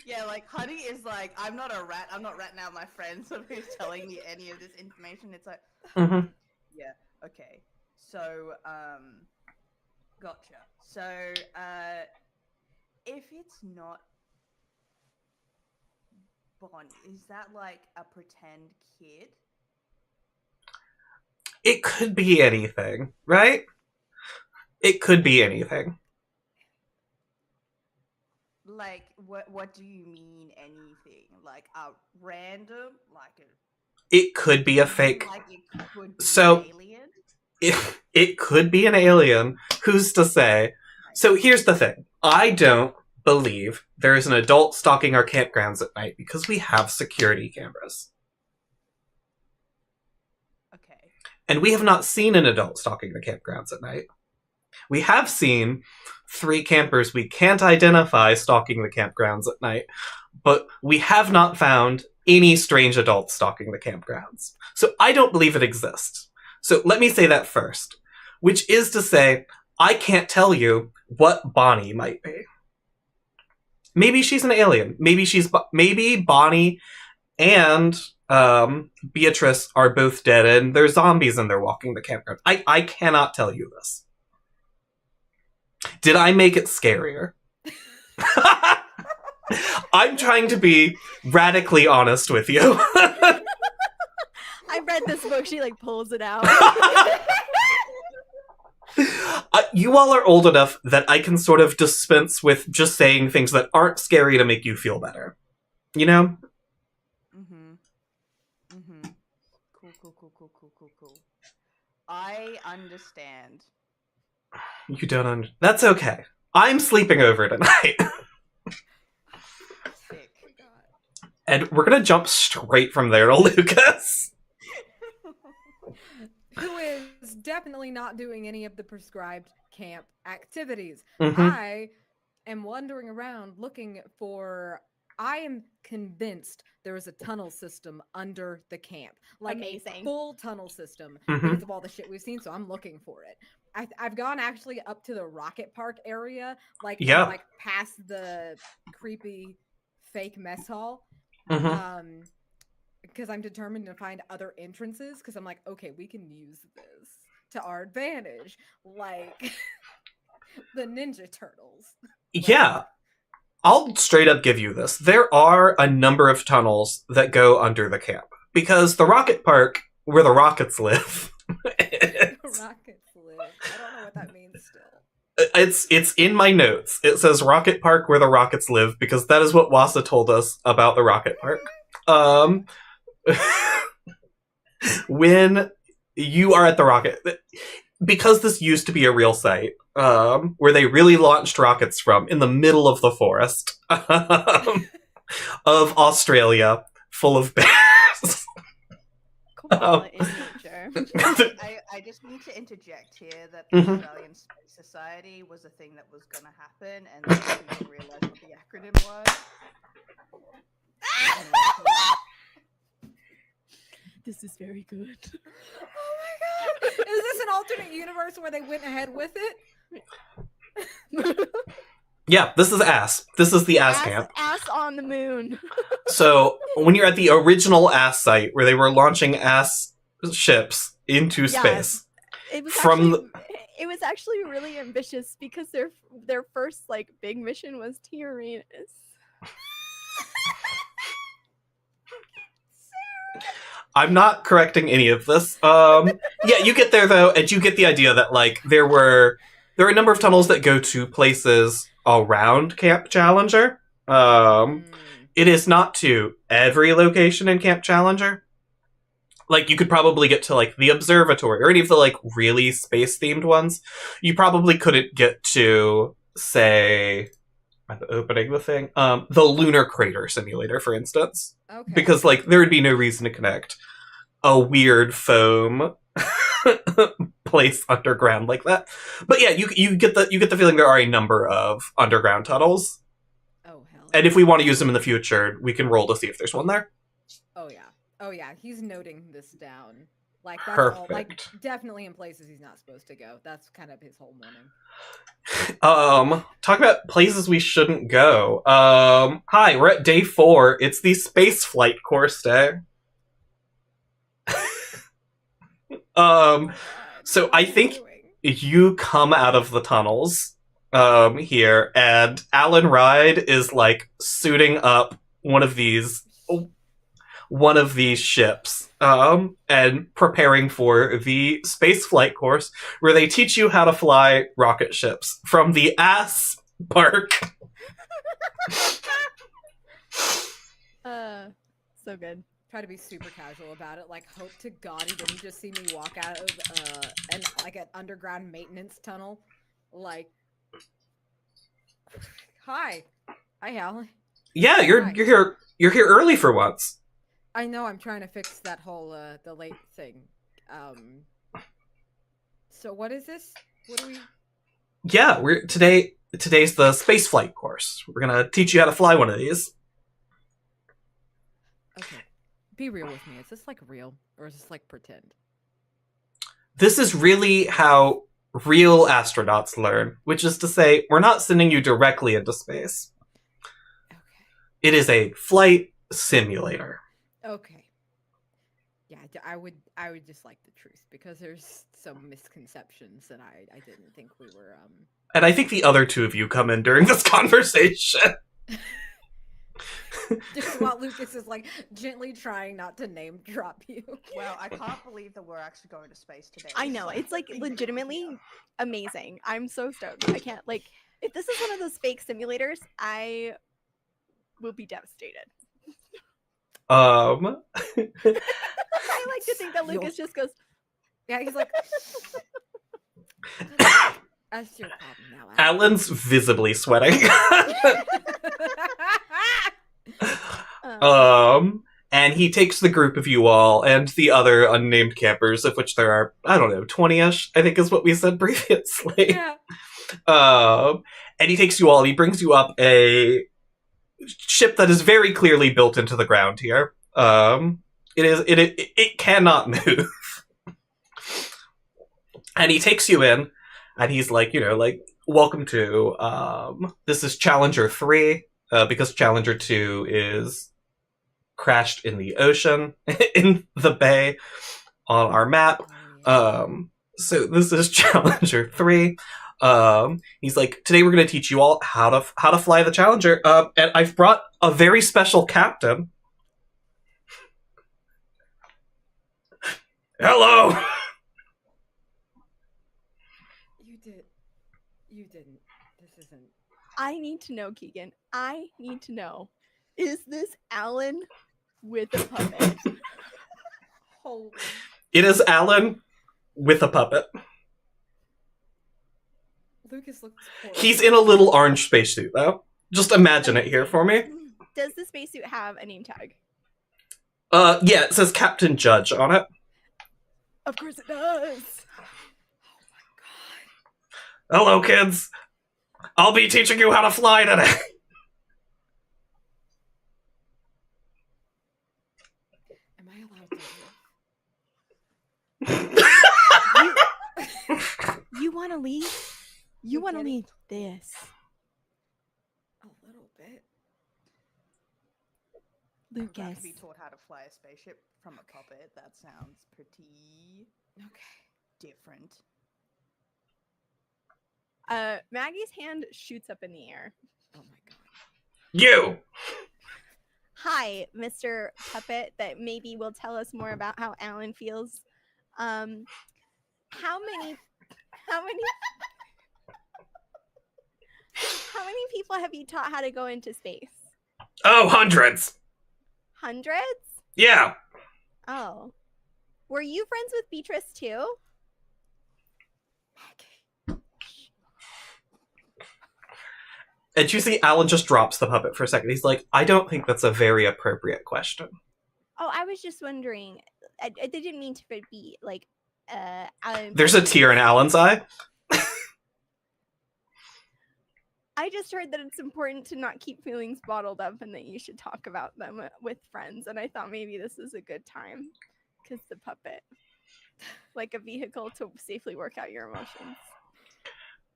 Yeah, like, Honey is like, I'm not a rat. I'm not ratting out my friends, so who's telling me any of this information? It's like, yeah, okay. So, gotcha. So, if it's not Bonnie, is that like a pretend kid? It could be anything, right? It could be anything. Like, what do you mean anything? Like a random, like a... It could be a fake. Like it could be an alien? It could be an alien. Who's to say? So here's the thing. I don't believe there is an adult stalking our campgrounds at night because we have security cameras. Okay. And we have not seen an adult stalking the campgrounds at night. We have seen 3 campers we can't identify stalking the campgrounds at night, but we have not found any strange adults stalking the campgrounds. So I don't believe it exists. So let me say that first, which is to say, I can't tell you what Bonnie might be. Maybe she's an alien. Maybe Bonnie and Beatrice are both dead and they're zombies and they're walking the campground. I cannot tell you this. Did I make it scarier? I'm trying to be radically honest with you. I read this book. She like pulls it out. You all are old enough that I can sort of dispense with just saying things that aren't scary to make you feel better. You know? Cool. I understand. You don't That's okay. I'm sleeping over tonight. Sick. And we're gonna jump straight from there to Lucas. Who is definitely not doing any of the prescribed camp activities. Mm-hmm. I am wandering around looking for... I am convinced there is a tunnel system under the camp. Like Amazing. A full tunnel system Mm-hmm. because of all the shit we've seen, so I'm looking for it. I've gone actually up to the rocket park area, like past the creepy fake mess hall. Mm-hmm. Because I'm determined to find other entrances, because I'm like, okay, we can use this to our advantage. Like the Ninja Turtles. Yeah. I'll straight up give you this. There are a number of tunnels that go under the camp. Because the rocket park, where the rockets live... Rockets live. I don't know what that means still. It's in my notes. It says Rocket Park where the rockets live, because that is what Wasa told us about the rocket park. When you are at the rocket... Because this used to be a real site, where they really launched rockets from, in the middle of the forest of Australia, full of bears. Koala in nature. I just need to interject here that the Australian Space Society was a thing that was going to happen, and then I didn't realize what the acronym was. This is very good. Oh my god! Is this an alternate universe where they went ahead with it? Yeah, this is ass. This is the ass camp. Ass on the moon. So, when you're at the original ass site, where they were launching ass ships into space. It was actually really ambitious, because their first like big mission was to Uranus. I'm not correcting any of this. Yeah, you get there though, and you get the idea that like there are a number of tunnels that go to places around Camp Challenger. It is not to every location in Camp Challenger. Like, you could probably get to like the observatory or any of the like really space themed ones. You probably couldn't get to, say, I'm opening the thing, the lunar crater simulator, for instance. Okay. Because like there would be no reason to connect a weird foam place underground like that. But yeah, you get the feeling there are a number of underground tunnels. Oh hell. And if we want to use them in the future, we can roll to see if there's one there. Oh yeah. He's noting this down. Like that's Perfect. all, like definitely in places he's not supposed to go. That's kind of his whole morning. Talk about places we shouldn't go. Hi, we're at day 4. It's the space flight course day. So I think you come out of the tunnels, here, and Alan Ride is like suiting up one of these ships, and preparing for the space flight course, where they teach you how to fly rocket ships from the ass park. So good. Try to be super casual about it. Like, hope to God he didn't just see me walk out of an underground maintenance tunnel. Like, hi, Alan. Yeah, you're here early for once. I know. I'm trying to fix that whole the late thing. So what is this? What do we? Yeah, today's the space flight course. We're gonna teach you how to fly one of these. Okay. Be real with me. Is this like real or is this like pretend? This is really how real astronauts learn, which is to say, we're not sending you directly into space. Okay. It is a flight simulator. Okay. Yeah, I would just like the truth because there's some misconceptions that I didn't think we were And I think the other two of you come in during this conversation. Just while Lucas is like gently trying not to name drop you. Well, I can't believe that we're actually going to space today. I know, it's like legitimately amazing. I'm so stoked. I can't, like, if this is one of those fake simulators, I will be devastated. I like to think that Lucas just goes, Yeah, he's like, that's your problem now. Alan's visibly sweating. And he takes the group of you all and the other unnamed campers, of which there are, I don't know, 20-ish, I think is what we said previously. Yeah. And he takes you all and he brings you up a ship that is very clearly built into the ground here. It cannot move. And he takes you in and he's like, welcome to, this is Challenger 3, because Challenger 2 is crashed in the ocean, in the bay, on our map. So this is Challenger 3. He's like, today we're going to teach you all how to fly the Challenger. And I've brought a very special captain. Hello! You didn't. This isn't. I need to know, Keegan. I need to know. Is this Alan with a puppet? Holy. It is Alan with a puppet. Lucas looks horrible. He's in a little orange spacesuit, though. Just imagine it here for me. Does the spacesuit have a name tag? Yeah, it says Captain Judge on it. Of course it does. Hello, kids. I'll be teaching you how to fly today. Am I allowed to leave? You want to leave? You want to leave this? A little bit. I'd like Lucas. to be taught how to fly a spaceship from a puppet. That sounds pretty different. Maggie's hand shoots up in the air. Oh my god. You! Hi, Mr. Puppet, that maybe will tell us more about how Alan feels. How many people have you taught how to go into space? Oh, hundreds! Hundreds? Yeah! Oh. Were you friends with Beatrice too? And you see Alan just drops the puppet for a second. He's like, I don't think that's a very appropriate question. Oh, I was just wondering. I didn't mean to be like, Alan. There's a tear in Alan's eye. I just heard that it's important to not keep feelings bottled up and that you should talk about them with friends. And I thought maybe this is a good time because the puppet, like a vehicle to safely work out your emotions.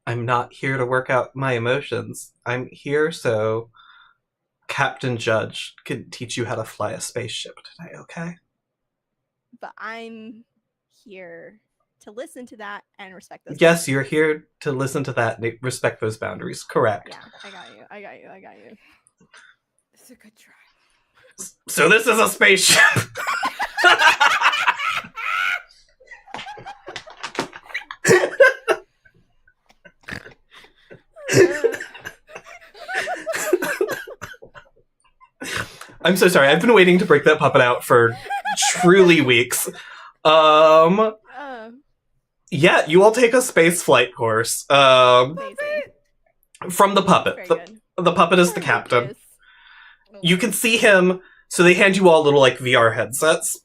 I'm not here to work out my emotions. I'm here so Captain Judge can teach you how to fly a spaceship today, okay? But I'm here to listen to that and respect those. Yes, you're here to listen to that and respect those boundaries. Correct. Yeah, I got you. It's a good try. So this is a spaceship. I'm so sorry. I've been waiting to break that puppet out for truly weeks. Yeah, you all take a space flight course. From the puppet. The puppet is the captain. You can see him, so they hand you all little, like, VR headsets.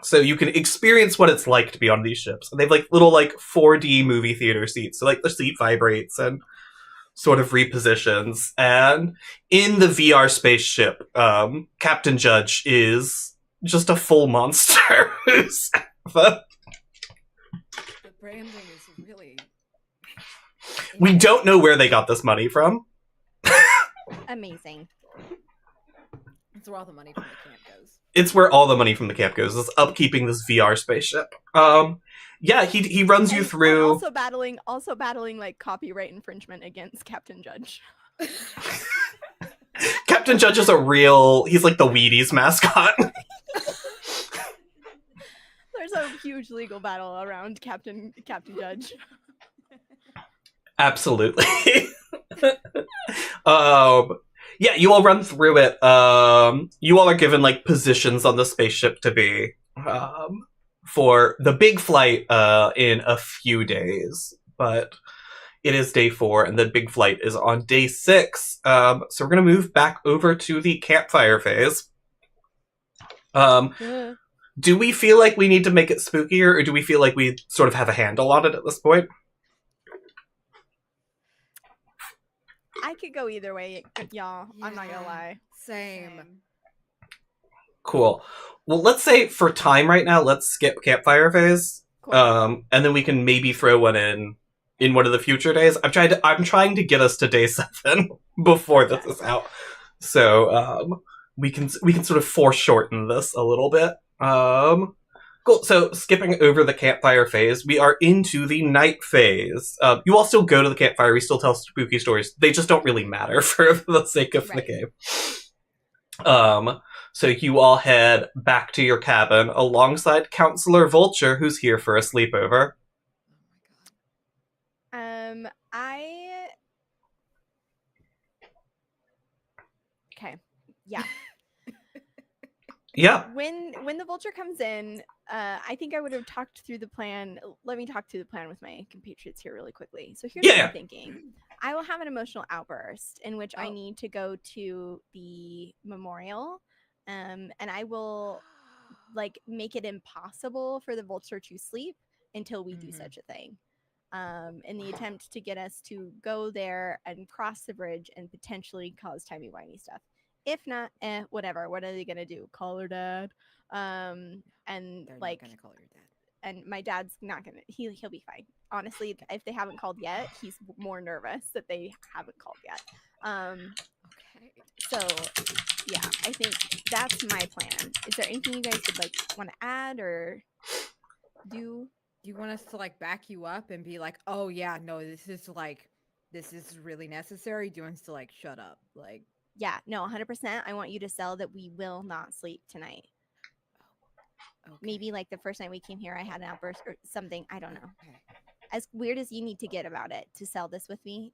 So you can experience what it's like to be on these ships. And they have like little like 4D movie theater seats. So like the seat vibrates and sort of repositions. And in the VR spaceship, Captain Judge is just a full monster. The branding is really... We don't know where they got this money from. Amazing. It's where all the money from the camp goes. It's where all the money from the camp goes, is upkeeping this VR spaceship. Yeah, he runs you through... Also battling like copyright infringement against Captain Judge. Captain Judge is he's like the Wheaties mascot. There's a huge legal battle around Captain Judge. Absolutely. Yeah, you all run through it. You all are given like positions on the spaceship to be for the big flight in a few days, but it is day 4 and the big flight is on day 6. So we're gonna move back over to the campfire phase. Do we feel like we need to make it spookier, or do we feel like we sort of have a handle on it at this point? I could go either way, y'all. I'm not gonna lie. Same. Cool. Well, let's say for time right now, let's skip campfire phase. Cool. And then we can maybe throw one in one of the future days. I'm trying to get us to day 7 before this is out. So we can sort of foreshorten this a little bit. Cool. So skipping over the campfire phase, we are into the night phase. You all still go to the campfire. We still tell spooky stories. They just don't really matter for the sake of the game. So you all head back to your cabin alongside Counselor Vulture, who's here for a sleepover. Okay. Yeah. Yeah. When the Vulture comes in, I think I would have talked through the plan. Let me talk through the plan with my compatriots here really quickly. So here's what I'm thinking. I will have an emotional outburst in which I need to go to the memorial, and I will like make it impossible for the Vulture to sleep until we do such a thing. In the attempt to get us to go there and cross the bridge and potentially cause timey-wimey stuff. If not, whatever. What are they gonna do? Call her dad? And They're like, not gonna call your dad. and my dad's not gonna. He'll be fine. Honestly, if they haven't called yet, he's more nervous that they haven't called yet. Okay. So yeah, I think that's my plan. Is there anything you guys would like want to add or do? Do you want us to like back you up and be like, oh yeah, no, this is really necessary? Do you want us to like shut up? Like, Yeah, no, 100%. I want you to sell that we will not sleep tonight. okay. Maybe like the first night we came here, I had an outburst or something. I don't know. Okay. As weird as you need to get about it to sell this with me,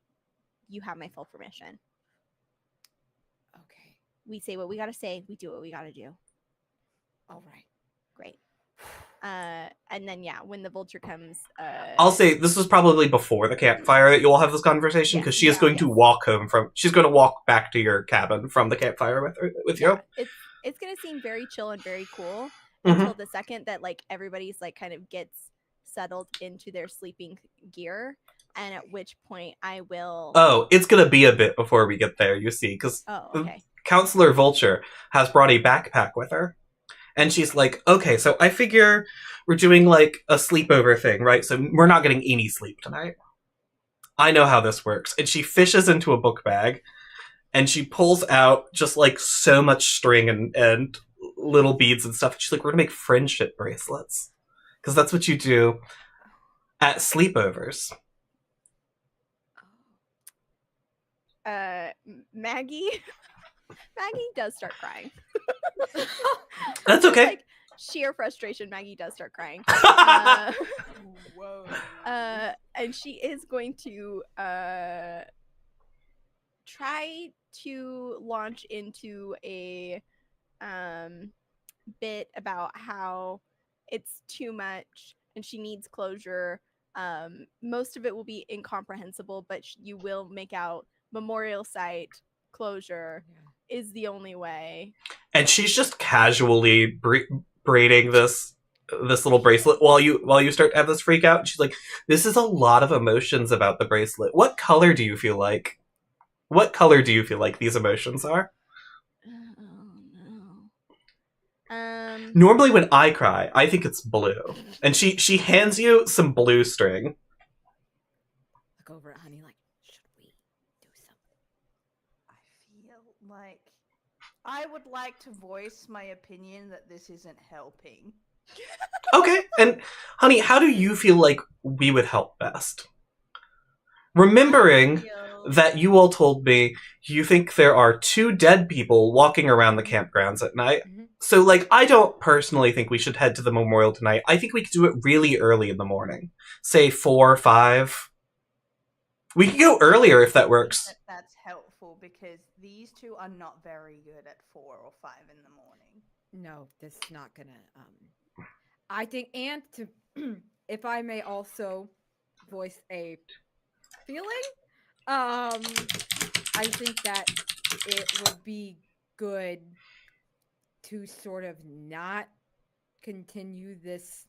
you have my full permission. Okay. We say what we got to say. We do what we got to do. All right. Great. And then, yeah, when the Vulture comes... I'll say this was probably before the campfire that you all have this conversation, because she is going to walk home she's going to walk back to your cabin from the campfire with you. It's going to seem very chill and very cool until the second that, like, everybody's, like, kind of gets settled into their sleeping gear, and at which point I will... Oh, it's going to be a bit before we get there, you see, because Counselor Vulture has brought a backpack with her. And she's like, okay, so I figure we're doing like a sleepover thing, right? So we're not getting any sleep tonight. I know how this works. And she fishes into a book bag and she pulls out just like so much string and little beads and stuff. She's like, we're gonna make friendship bracelets. Because that's what you do at sleepovers. Maggie does start crying. That's okay. Like sheer frustration, Maggie does start crying. Whoa. And she is going to try to launch into a bit about how it's too much and she needs closure. Most of it will be incomprehensible, but you will make out memorial site closure is the only way. And she's just casually braiding this little bracelet while you start to have this freak out. And she's like, "This is a lot of emotions about the bracelet. What color do you feel like? What color do you feel like these emotions are?" Normally when I cry, I think it's blue. And she hands you some blue string. Look over at Honey like, should we do something? I feel like I would like to voice my opinion that this isn't helping. Okay, and Honey, how do you feel like we would help best? Remembering that you all told me you think there are 2 dead people walking around the campgrounds at night. Mm-hmm. So, like, I don't personally think we should head to the memorial tonight. I think we could do it really early in the morning. Say 4 or 5. We could go earlier if that works. That's helpful because these 2 are not very good at 4 or 5 in the morning. No, this is not gonna. I think, and to, if I may also voice a feeling, I think that it would be good to sort of not continue this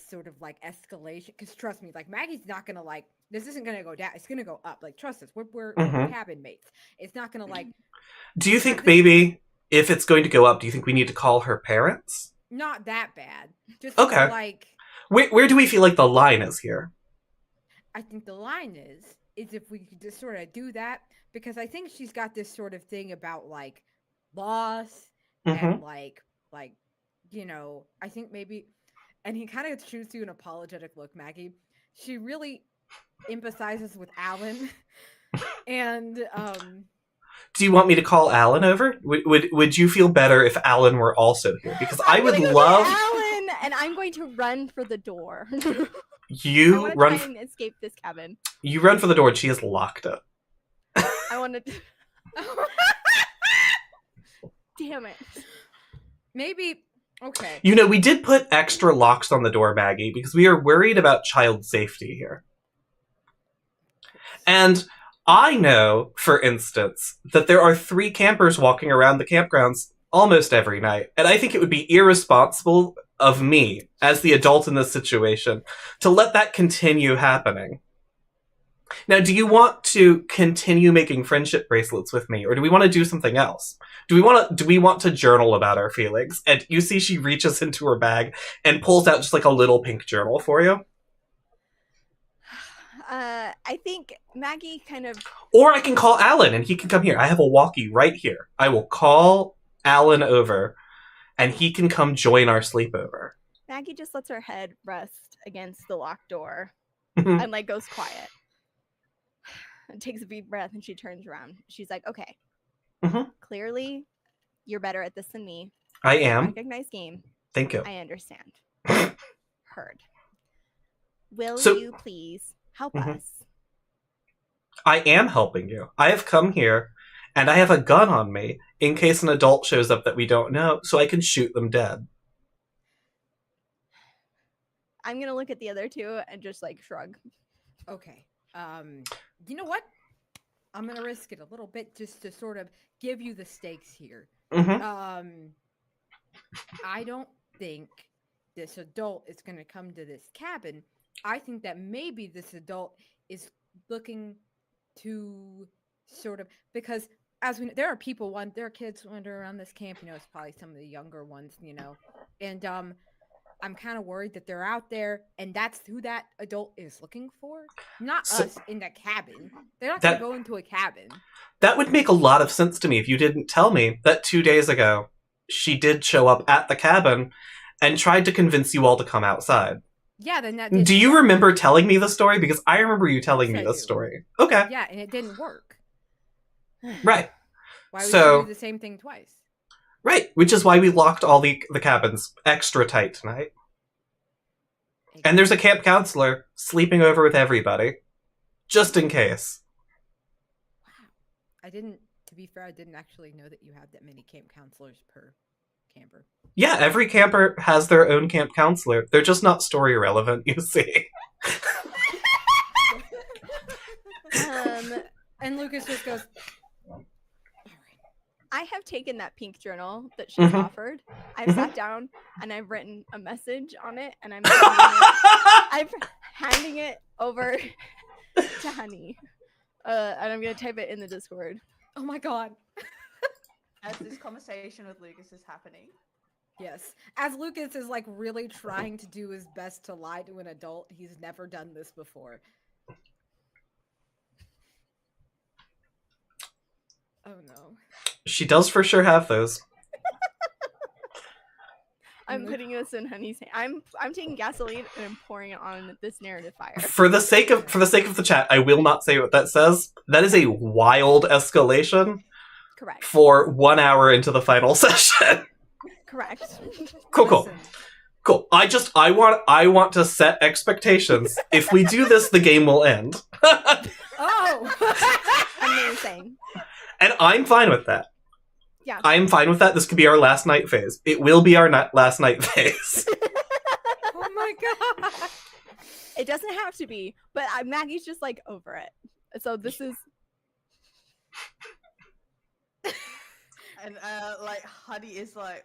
sort of like escalation. Because trust me, like Maggie's not gonna like. This isn't gonna go down. It's gonna go up. Like trust us, we're cabin mates. It's not gonna like. Do you think maybe if it's going to go up, do you think we need to call her parents? Not that bad. Just okay. Like. Where do we feel like the line is here? I think the line is if we could just sort of do that, because I think she's got this sort of thing about like loss and like you know, I think maybe, and he kind of shoots you an apologetic look, Maggie. She really empathizes with Alan, and do you want me to call Alan over? Would you feel better if Alan were also here? Because I would love Alan, and I'm going to run for the door. You I run try and escape this cabin. You run for the door and she has locked it. I want to. Damn it. Maybe. Okay. You know, we did put extra locks on the door, Maggie, because we are worried about child safety here. And I know, for instance, that there are 3 campers walking around the campgrounds almost every night. And I think it would be irresponsible of me, as the adult in this situation, to let that continue happening. Now, do you want to continue making friendship bracelets with me, or do we want to do something else? Do we want to journal about our feelings? And you see she reaches into her bag and pulls out just like a little pink journal for you. I think Maggie kind of... Or I can call Alan and he can come here. I have a walkie right here. I will call Alan over and he can come join our sleepover. Maggie just lets her head rest against the locked door and like goes quiet. And takes a deep breath and she turns around. She's like, okay, clearly you're better at this than me. I am. Recognize game. Thank you. I understand. Heard. Will you please help us? I am helping you. I have come here and I have a gun on me in case an adult shows up that we don't know, so I can shoot them dead. I'm going to look at the other 2 and just like shrug. Okay. You know what? I'm gonna risk it a little bit just to sort of give you the stakes here. I don't think this adult is gonna come to this cabin. I think that maybe this adult is looking to sort of, because as we know, there are people, there are kids wander around this camp. You know, it's probably some of the younger ones. You know, and I'm kind of worried that they're out there and that's who that adult is looking for. Not us in the cabin. They're not going to go into a cabin. That would make a lot of sense to me if you didn't tell me that 2 days ago she did show up at the cabin and tried to convince you all to come outside. Yeah, then that didn't Do you remember telling me the story? Because I remember you telling me the story. Okay. Yeah, and it didn't work. Right. Why would you do the same thing twice? Right, which is why we locked all the cabins extra tight tonight. And there's a camp counselor sleeping over with everybody, just in case. Wow. To be fair, I didn't actually know that you have that many camp counselors per camper. Yeah, every camper has their own camp counselor. They're just not story relevant, you see. And Lucas just goes, all right, I have taken that pink journal that she's offered. I've sat down and I've written a message on it, and I'm handing it over to Honey. And I'm gonna type it in the Discord. Oh my god. As this conversation with Lucas is happening. Yes. As Lucas is like really trying to do his best to lie to an adult, he's never done this before. Oh no. She does for sure have those. I'm putting this in Honey's hand. I'm taking gasoline and I'm pouring it on this narrative fire. For the sake of the chat, I will not say what that says. That is a wild escalation. Correct. For 1 hour into the final session. Correct. Cool. I want to set expectations. If we do this, the game will end. Oh. Amazing. And I'm fine with that. Yeah. I'm fine with that. This could be our last night phase. It will be our last night phase. Oh my god. It doesn't have to be, but Maggie's just like over it. So this is. And like Honey is like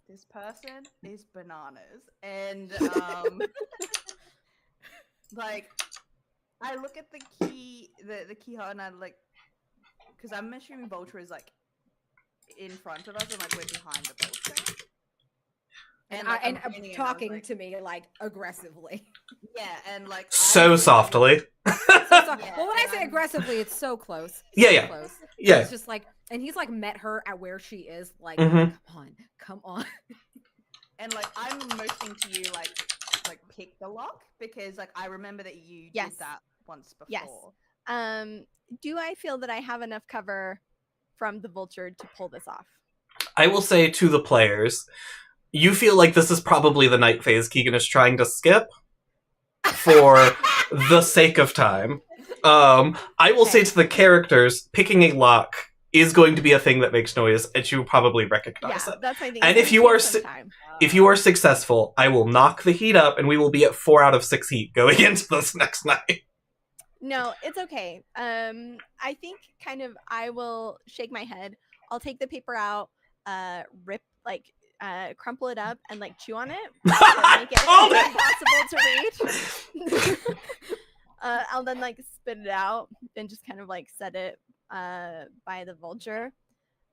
this person is bananas, and like I look at the keyhole and I like, because I'm assuming Vulture is like in front of us and like we're behind the Vulture. And like, I'm pointing and talking like, to me like aggressively. Yeah, and like So softly. Yeah, well, when I say aggressively, it's so close. Yeah. Close. Yeah. It's just like, and he's like met her at where she is. Like, come on. And like I'm motioning to you like pick the lock, because like I remember that you did that once before. Yes. Do I feel that I have enough cover from the Vulture to pull this off? I will say to the players, you feel like this is probably the night phase Keegan is trying to skip for the sake of time. I will say to the characters, picking a lock is going to be a thing that makes noise, and you will probably recognize it. That's my thing. And if you are successful, I will knock the heat up, and we will be at 4 out of 6 heat going into this next night. No, it's okay. I think I will shake my head. I'll take the paper out, crumple it up and like chew on it to make it impossible to read. I'll then like spit it out and just kind of like set it by the Vulture.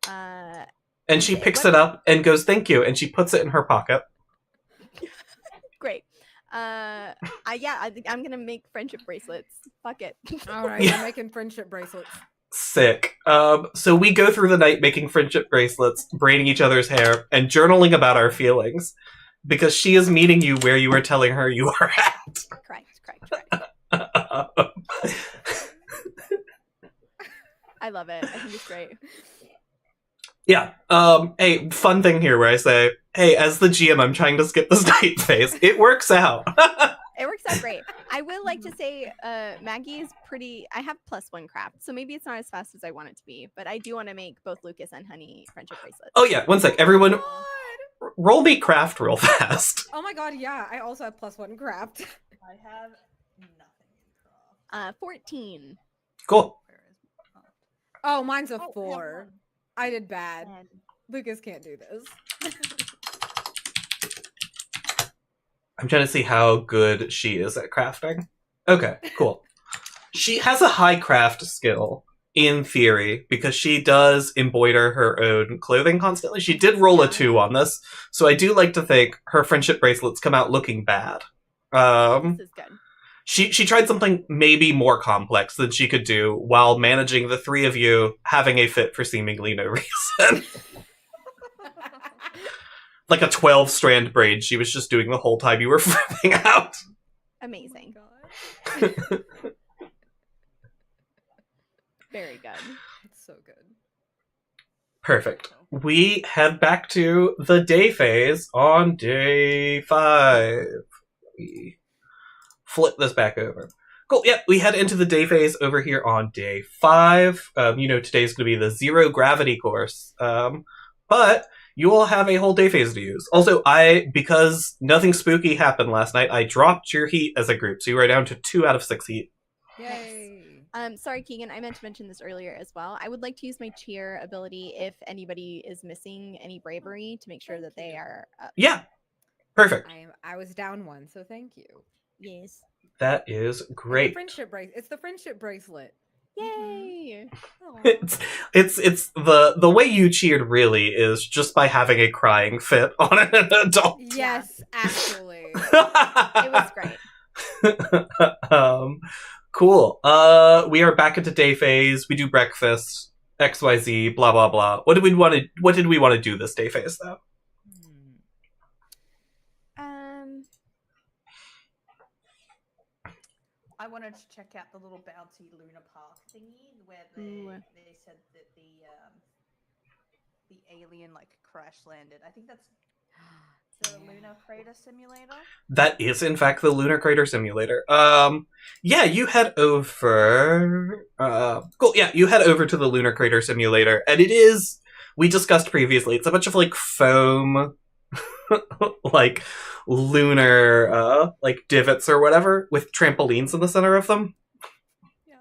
And she picks it up and goes, "Thank you," and she puts it in her pocket. Great. I think I'm gonna make friendship bracelets. Fuck it. All right, we're making friendship bracelets. Sick. So we go through the night making friendship bracelets, braiding each other's hair, and journaling about our feelings. Because she is meeting you where you are telling her you are at. Correct. I love it. I think it's great. Yeah. Hey, fun thing here where I say, hey, as the GM, I'm trying to skip this night phase. It works out. It works out great. I will like to say Maggie is pretty... I have +1 craft, so maybe it's not as fast as I want it to be, but I do want to make both Lucas and Honey friendship bracelets. Oh yeah, one sec. Everyone, roll me craft real fast. Oh my god, yeah. I also have +1 craft. I have nothing in craft. 14. Cool. Oh, mine's a 4. I did bad. Lucas can't do this. I'm trying to see how good she is at crafting. Okay, cool. She has a high craft skill, in theory, because she does embroider her own clothing constantly. She did roll a 2 on this, so I do like to think her friendship bracelets come out looking bad. This is good. She tried something maybe more complex than she could do while managing the 3 of you having a fit for seemingly no reason. Like a 12-strand braid she was just doing the whole time you were flipping out. Amazing. Oh Very good. it's so good. Perfect. We head back to the day phase on day 5. We flip this back over. Cool. Yep, we head into the day phase over here on day 5. Today's going to be the 0 gravity course. But you will have a whole day phase to use. Also, because nothing spooky happened last night, I dropped your heat as a group, so you are down to 2 out of 6 heat. Yay. Sorry, Keegan, I meant to mention this earlier as well. I would like to use my cheer ability if anybody is missing any bravery to make sure that they are up. Yeah. Perfect. I was down one, so thank you. Yes. That is great. It's the friendship bracelet. Yay! It's the way you cheered really is just by having a crying fit on an adult. Yes, actually. It was great. Cool. We are back into day phase. We do breakfast, XYZ, blah blah blah. What did we want to do this day phase though? I wanted to check out the little bouncy Luna Park thingy where they said that the alien like crash landed. I think that's the Lunar Crater Simulator. That is in fact the Lunar Crater Simulator. Yeah, you head over. Cool. Yeah, you head over to the Lunar Crater Simulator, and it is. We discussed previously. It's a bunch of like foam, like lunar like divots or whatever with trampolines in the center of them. Yeah.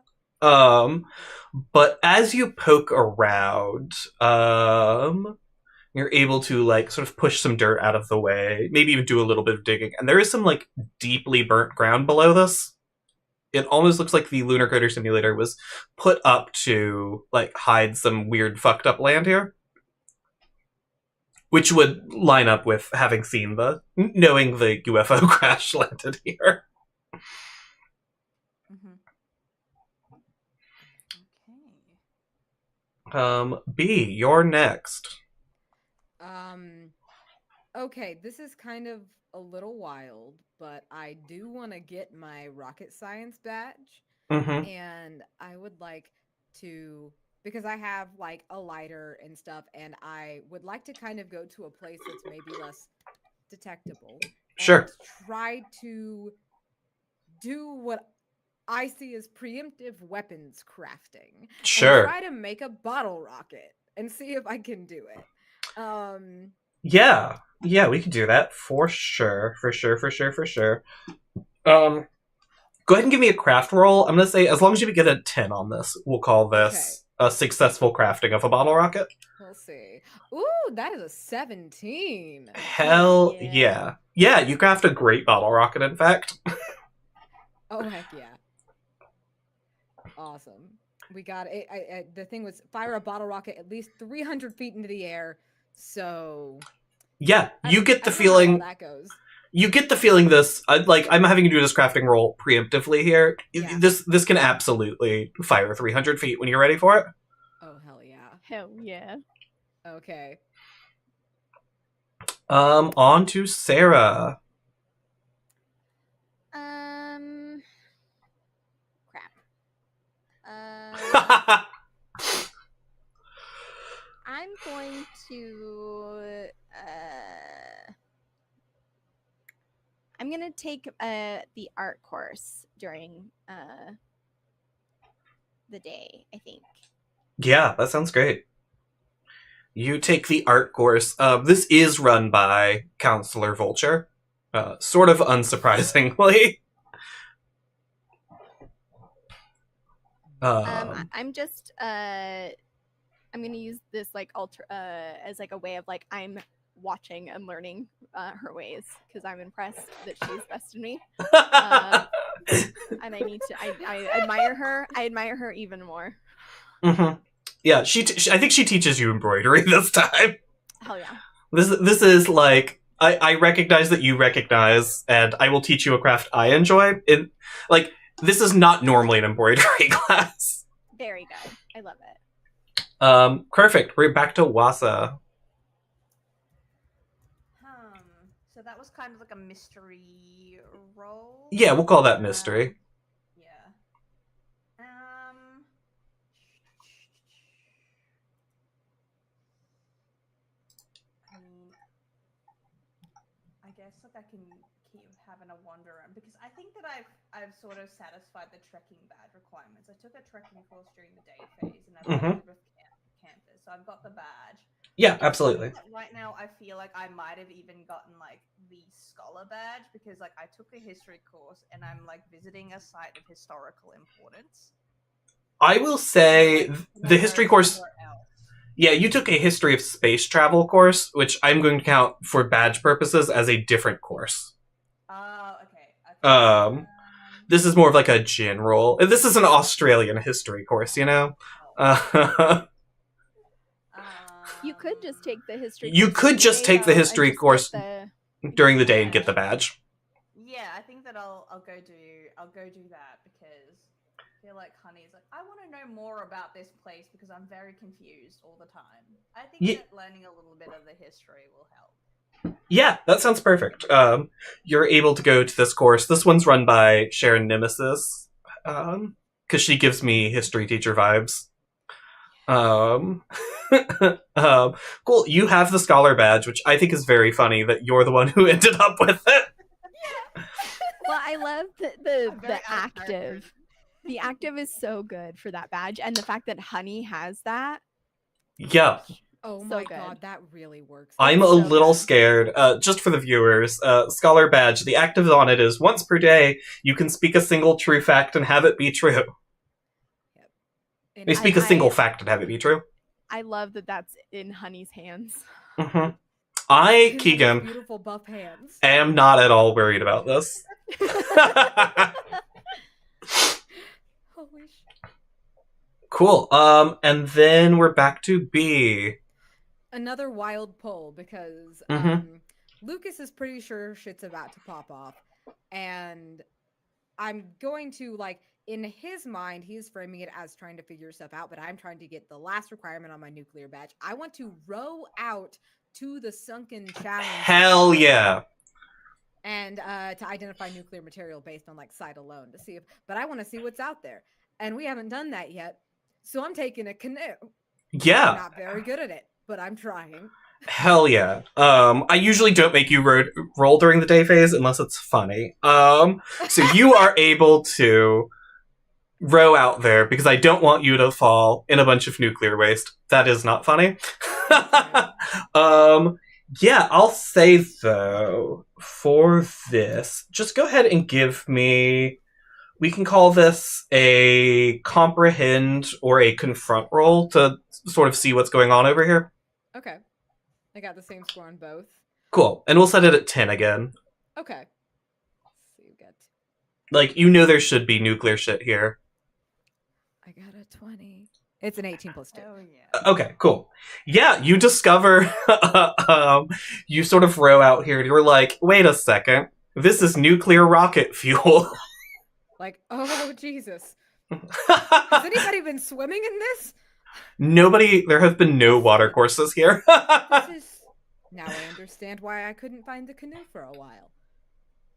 But as you poke around, you're able to like sort of push some dirt out of the way, maybe even do a little bit of digging, and there is some like deeply burnt ground below this. It almost looks like the Lunar Crater Simulator was put up to like hide some weird fucked up land here. Which would line up with having seen knowing the UFO crash landed here. Okay. B, you're next. Okay, this is kind of a little wild, but I do want to get my rocket science badge. And I would like to, because I have like a lighter and stuff, and I would like to kind of go to a place that's maybe less detectable. Sure. Try to do what I see as preemptive weapons crafting. Sure. And try to make a bottle rocket and see if I can do it. Yeah, we can do that for sure. Go ahead and give me a craft roll. I'm gonna say as long as you get a 10 on this, we'll call this a successful crafting of a bottle rocket. We'll see. Ooh, that is a 17. Hell yeah. Yeah, you craft a great bottle rocket, in fact. Oh, heck yeah. Awesome. We got it. The thing was fire a bottle rocket at least 300 feet into the air. So... Yeah, you get the feeling... how that goes. You get the feeling this... I'm having to do this crafting roll preemptively here. Yeah. This can absolutely fire 300 feet when you're ready for it. Oh, hell yeah. Hell yeah. Okay. On to Sarah. Crap. I'm going to I'm going to take the art course during the day, I think. Yeah, that sounds great. You take the art course. This is run by Counselor Vulture, sort of unsurprisingly. I'm just I'm gonna use this like as like a way of like I'm watching and learning her ways because I'm impressed that she's bested me, and I need to. I admire her. I admire her even more. Mm-hmm. Yeah, I think she teaches you embroidery this time. Hell yeah. This is like I recognize that you recognize, and I will teach you a craft I enjoy. This is not normally an embroidery class. Very good. I love it. Perfect. We're back to Wasa. So that was kind of like a mystery role. Yeah, we'll call that mystery. Yeah. I guess like I can keep having a wander around because I think that I've sort of satisfied the trekking badge requirements. I took a trekking course during the day phase and I've got a group of campers, so I've got the badge. Yeah, absolutely. Right now, I feel like I might have even gotten like the scholar badge because like I took a history course and I'm like visiting a site of historical importance. I will say the history course. Somewhere else. Yeah, you took a history of space travel course, which I'm going to count for badge purposes as a different course. Oh, okay. This is more of like a general. This is an Australian history course, you know. You could just take the history. You course could just today, take the though, history and just course get during the day and get the badge. Yeah, I think that I'll go do that because I feel like Honey's like, I want to know more about this place because I'm very confused all the time. I think that learning a little bit of the history will help. Yeah, that sounds perfect. You're able to go to this course. This one's run by Sharon Nemesis, because she gives me history teacher vibes. Cool. You have the scholar badge, which I think is very funny that you're the one who ended up with it. Well, I love the active. The active is so good for that badge, and the fact that Honey has that. Yeah. Oh So my good. god, that really works. I'm a so little good. scared. Just for the viewers, scholar badge. The active on it is once per day. You can speak a single true fact and have it be true. And You speak a single fact and have it be true. I love that that's in Honey's hands. Mm-hmm. She has Keegan, beautiful buff hands. am not at all worried about this. Holy shit. Cool. And then we're back to B. Another wild pull because Lucas is pretty sure shit's about to pop off, and I'm going to, like, in his mind, he's framing it as trying to figure stuff out, but I'm trying to get the last requirement on my nuclear badge. I want to row out to the sunken challenge. Hell yeah. And to identify nuclear material based on, like, sight alone to see if, but I want to see what's out there, and we haven't done that yet, so I'm taking a canoe. Yeah. I'm not very good at it, but I'm trying. Hell yeah. I usually don't make you roll during the day phase unless it's funny. So you are able to row out there because I don't want you to fall in a bunch of nuclear waste. That is not funny. Yeah, I'll say though, for this, just go ahead and give me, we can call this a comprehend or a confront roll to sort of see what's going on over here. Okay. I got the same score on both. Cool. And we'll set it at 10 again. Okay. So you get. Like, you know there should be nuclear shit here. I got a 20. It's an 18 plus 2. Oh yeah. Okay, cool. Yeah, you discover, you sort of row out here and you're like, wait a second, this is nuclear rocket fuel. Like, oh, Jesus. Has anybody been swimming in this? There have been no water courses here. Now I understand why I couldn't find the canoe for a while.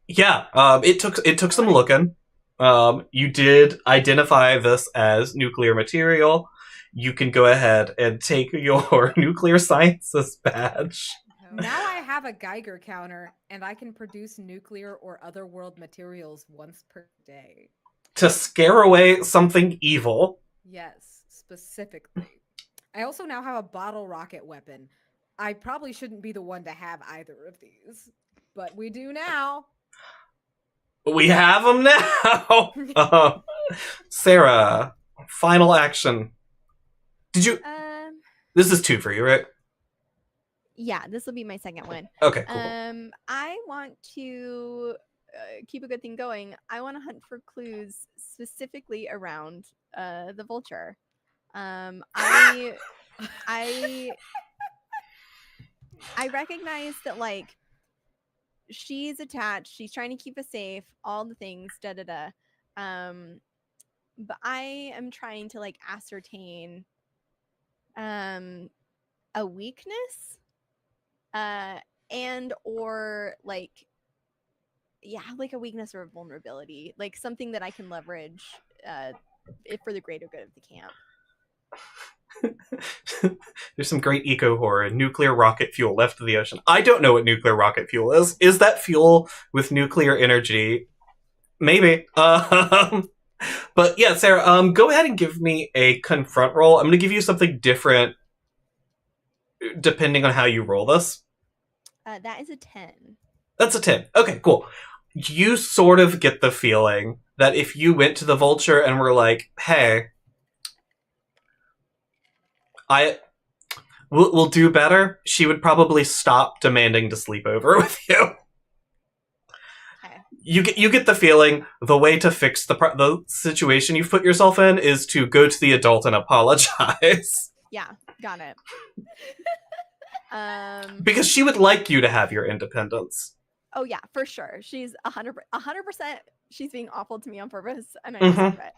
Yeah, it took some looking. You did identify this as nuclear material. You can go ahead and take your nuclear sciences badge. Now I have a Geiger counter, and I can produce nuclear or other world materials once per day. To scare away something evil. Yes, specifically. I also now have a bottle rocket weapon. I probably shouldn't be the one to have either of these, but we do now. We have them now! Sarah, final action. Did you... This is 2 for you, right? Yeah, this will be my second one. Okay, cool. I want to keep a good thing going. I want to hunt for clues specifically around the vulture. I recognize that, like, she's attached, she's trying to keep us safe, all the things, da-da-da. But I am trying to, like, ascertain a weakness and or, like, yeah, like a weakness or a vulnerability, like something that I can leverage for the greater good of the camp. There's some great eco horror. Nuclear rocket fuel left of the ocean. I don't know what nuclear rocket fuel is. Is that fuel with nuclear energy? Maybe. But yeah, Sarah, go ahead and give me a confront roll. I'm going to give you something different depending on how you roll this. That is a 10. That's a 10. Okay, cool. You sort of get the feeling that if you went to the vulture and were like, hey, We'll do better. She would probably stop demanding to sleep over with you. Okay. You get the feeling the way to fix the situation you've put yourself in is to go to the adult and apologize. Yeah, got it. Because she would like you to have your independence. Oh yeah, for sure. She's 100%. She's being awful to me on purpose, and I deserve it.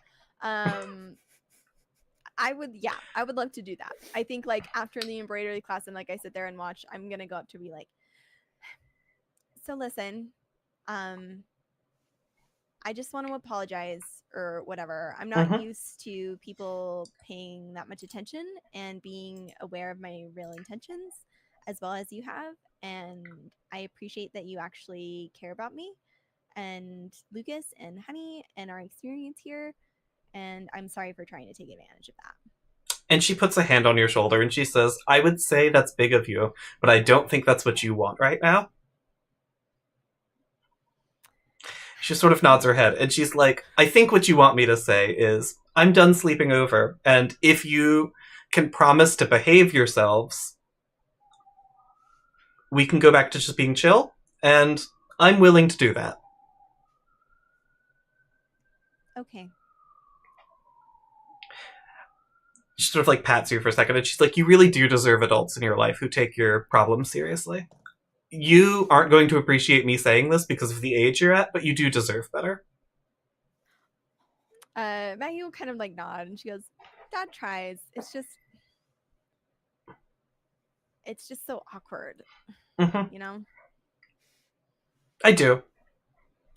I would love to do that. I think like after the embroidery class and like I sit there and watch, I'm gonna go up to be like, so listen, I just want to apologize or whatever. I'm not used to people paying that much attention and being aware of my real intentions as well as you have. And I appreciate that you actually care about me and Lucas and Honey and our experience here. And I'm sorry for trying to take advantage of that. And she puts a hand on your shoulder and she says, I would say that's big of you, but I don't think that's what you want right now. She sort of nods her head, and she's like, I think what you want me to say is, I'm done sleeping over, and if you can promise to behave yourselves, we can go back to just being chill, and I'm willing to do that. Okay. She sort of like pats you for a second, and she's like, you really do deserve adults in your life who take your problems seriously. You aren't going to appreciate me saying this because of the age you're at, but you do deserve better. Maggie will kind of like nod, and she goes, Dad tries. It's just so awkward. You know? I do.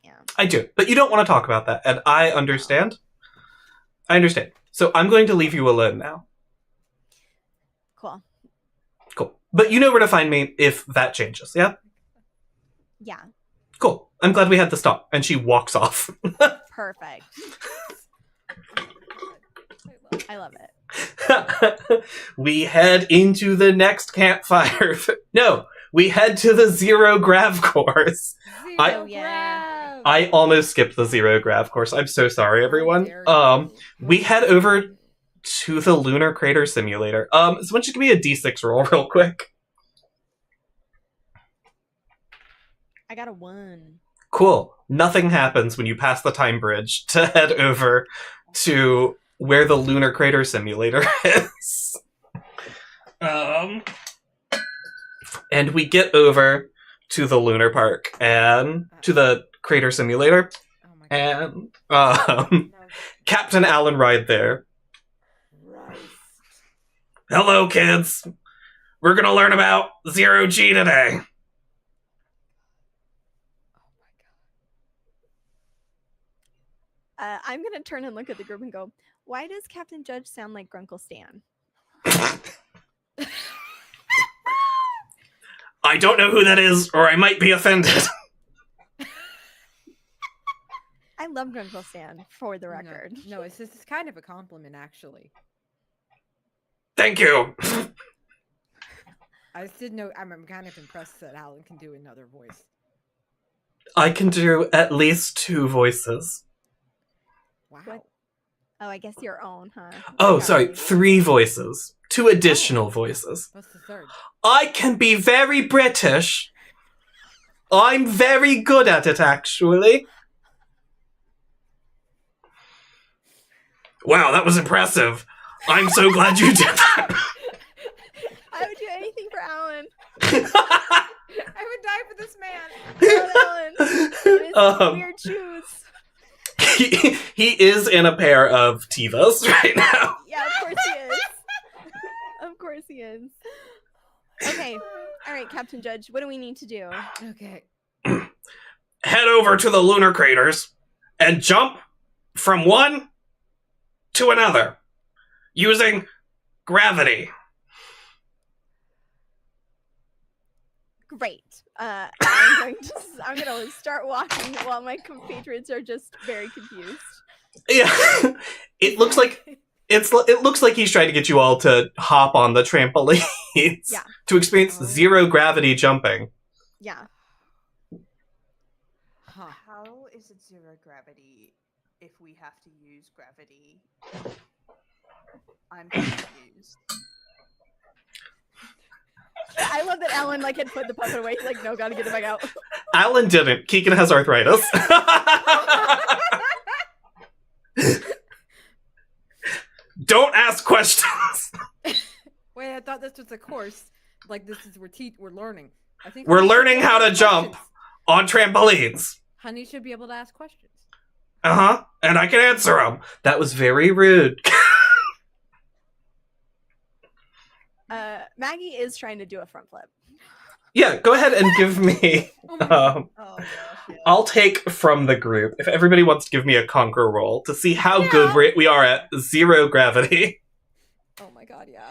Yeah. I do. But you don't want to talk about that, and I understand. I understand. So I'm going to leave you alone now. Cool. But you know where to find me if that changes, yeah? Yeah. Cool. I'm glad we had this talk. And she walks off. Perfect. I love it. We head into the next campfire. No, we head to the Zero Grav course. I almost skipped the Zero Grav course. I'm so sorry, everyone. We head over to the Lunar Crater Simulator. So why don't you give me a D6 roll real quick? I got a 1. Cool. Nothing happens when you pass the time bridge to head over to where the Lunar Crater Simulator is. And we get over to the Lunar Park and to the Crater Simulator. Oh my God. And Captain Alan Ride there. Hello, kids. We're gonna learn about Zero G today. I'm gonna turn and look at the group and go, why does Captain Judge sound like Grunkle Stan? I don't know who that is, or I might be offended. I love Grunkle Stan, for the record. No, it's kind of a compliment, actually. Thank you. I just didn't know. I'm kind of impressed that Alan can do another voice. I can do at least 2 voices. Wow. What? Oh, I guess your own, huh? Oh, sorry, 3 voices. 2 additional voices. What's the third? I can be very British. I'm very good at it, actually. Wow, that was impressive. I'm so glad you did that. I would do anything for Alan. I would die for this man. Alan. Weird shoes. He is in a pair of Tevas right now. Yeah, of course he is. Of course he is. Okay. All right, Captain Judge, what do we need to do? Okay. Head over to the lunar craters and jump from one to another using gravity. Great. I'm going to start walking while my compatriots are just very confused. Yeah, it looks like he's trying to get you all to hop on the trampolines to experience zero gravity jumping. Yeah. How is it zero gravity if we have to use gravity? I'm confused. I love that Alan like had put the puppet away. He's like, no, gotta get it back out. Alan didn't. Keegan has arthritis. Don't ask questions. Wait, I thought this was a course. Like this is we're learning. I think We're learning how to jump on trampolines. Honey should be able to ask questions. Uh-huh. And I can answer them. That was very rude. Maggie is trying to do a front flip. Yeah, go ahead and give me... Oh gosh, yeah. I'll take from the group, if everybody wants to give me a conquer roll, to see how good we are at 0 gravity. Oh my god, yeah.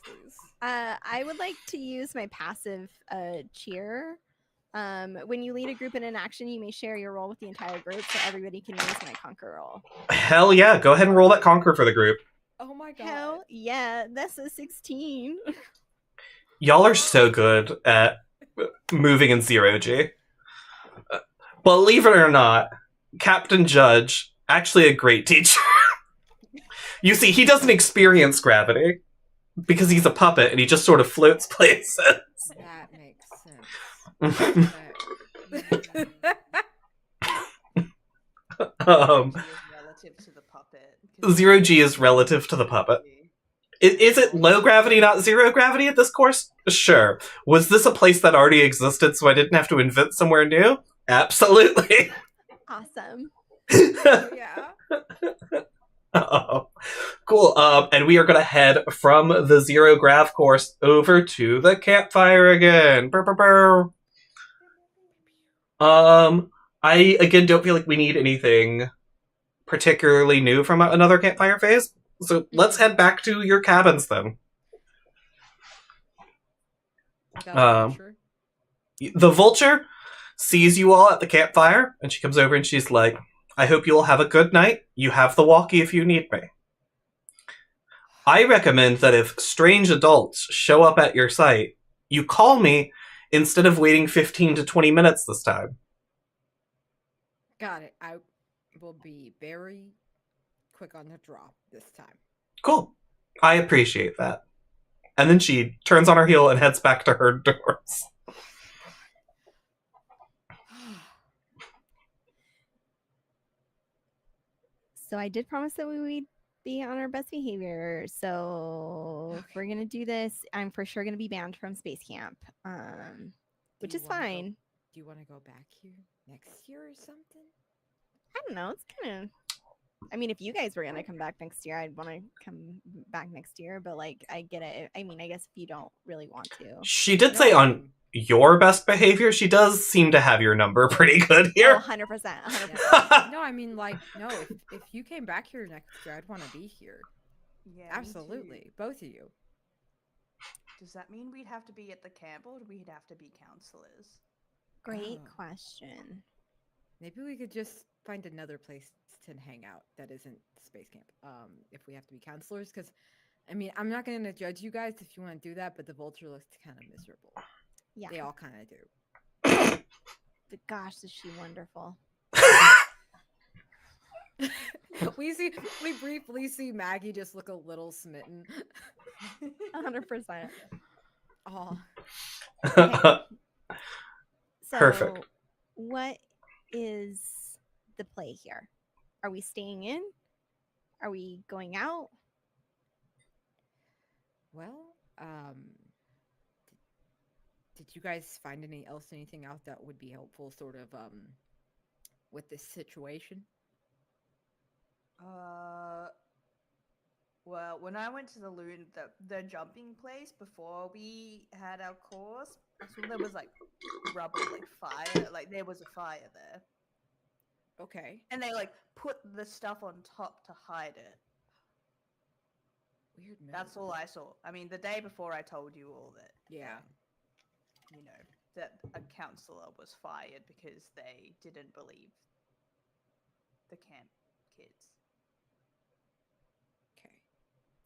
Please. I would like to use my passive cheer. When you lead a group in an action, you may share your roll with the entire group, so everybody can use my conquer roll. Hell yeah, go ahead and roll that conquer for the group. Oh my god. Hell yeah, that's a 16. Y'all are so good at moving in 0G. Believe it or not, Captain Judge, actually a great teacher. You see, he doesn't experience gravity because he's a puppet and he just sort of floats places. That makes sense. Relative to the puppet. 0G is relative to the puppet. Is it low gravity, not 0 gravity at this course? Sure. Was this a place that already existed so I didn't have to invent somewhere new? Absolutely. Awesome. Yeah. Oh, cool. And we are going to head from the 0 grav course over to the campfire again. Brr, brr, brr. I again don't feel like we need anything particularly new from another campfire phase. So let's head back to your cabins then. The vulture sees you all at the campfire, and she comes over and she's like, I hope you all have a good night. You have the walkie if you need me. I recommend that if strange adults show up at your site, you call me instead of waiting 15 to 20 minutes this time. Got it. I will be very quick on the draw this time. Cool. I appreciate that. And then she turns on her heel and heads back to her doors. So I did promise that we would be on our best behavior. So if we're gonna do this, I'm for sure gonna be banned from space camp, which is fine. Do you want to go back here next year or something? I don't know. It's kind of. I mean, if you guys were gonna come back next year, I'd want to come back next year. But like, I get it. I mean, I guess if you don't really want to. She did say on your best behavior, she does seem to have your number pretty good here. 100%. 100%. No, I mean, like, no. If you came back here next year, I'd want to be here. Yeah, absolutely, both of you. Does that mean we'd have to be at the camp, or we'd have to be counselors? Great question. Maybe we could just find another place to hang out that isn't space camp. If we have to be counselors, because I mean, I'm not going to judge you guys if you want to do that, but the vulture looks kind of miserable. Yeah, they all kind of do. But gosh, is she wonderful? We briefly see Maggie just look a little smitten. 100%. Oh. Okay. So, perfect. What is the play here? Are we staying in? Are we going out? Well, did you guys find anything out that would be helpful, sort of, with this situation? Well, when I went to the jumping place before we had our course, I saw there was like rubble, like fire, like there was a fire there. Okay. And they like put the stuff on top to hide it. Weird. That's all I saw. I mean, the day before I told you all that. Yeah. You know, that a counselor was fired because they didn't believe the camp kids. Okay.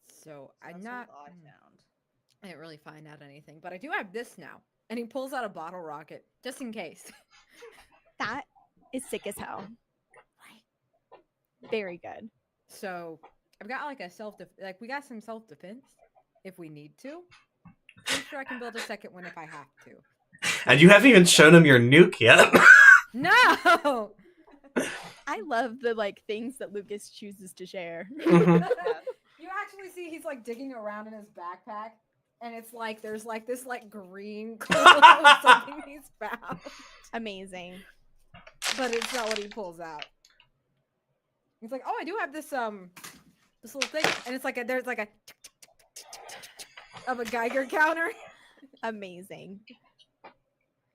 So that's I'm not. All I found. I didn't really find out anything, but I do have this now. And he pulls out a bottle rocket just in case. That is sick as hell. Very good. So I've got like we got some self-defense if we need to. sure I can build a second one if I have to. And you haven't even shown him your nuke yet. No! I love the like things that Lucas chooses to share. Mhm. You actually see he's like digging around in his backpack, and it's like there's like this like green clue of something he's found, Amazing. but it's not what he pulls out. He's like, oh, I do have this this little thing, and it's like there's like a of a Geiger counter, Amazing.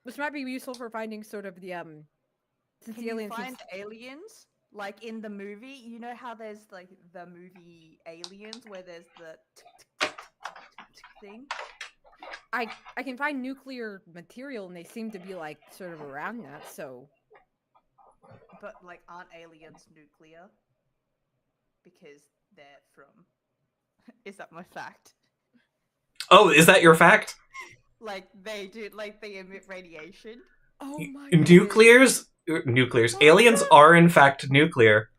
which might be useful for finding sort of the since Can the you aliens find aliens? Like in the movie, you know how there's like the movie Aliens where there's the thing? I can find nuclear material, and they seem to be like sort of around that. So, But like aren't aliens nuclear? Because they're from. Is that my fact? Oh, is that your fact? Like they do, like they emit radiation. oh my Nuclears. Aliens are in fact nuclear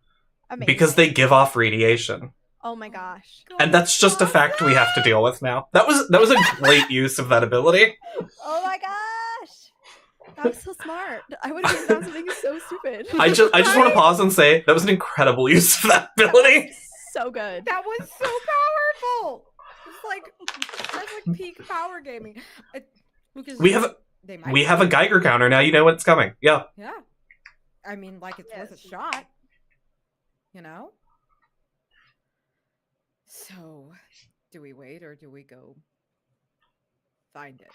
Amazing. because they give off radiation. Oh my gosh. And that's just a fact we have to deal with now. That was a great use of that ability. Oh my gosh. That was so smart. I would have done something so stupid. I just want to pause and say that was an incredible use of that ability. So good. That was so powerful. It's like that's like peak power gaming. Lucas, We have a Geiger counter now. You know what's coming. Yeah. Yeah, I mean, like it's worth a Yes. shot. You know. So, do we wait or do we go find it?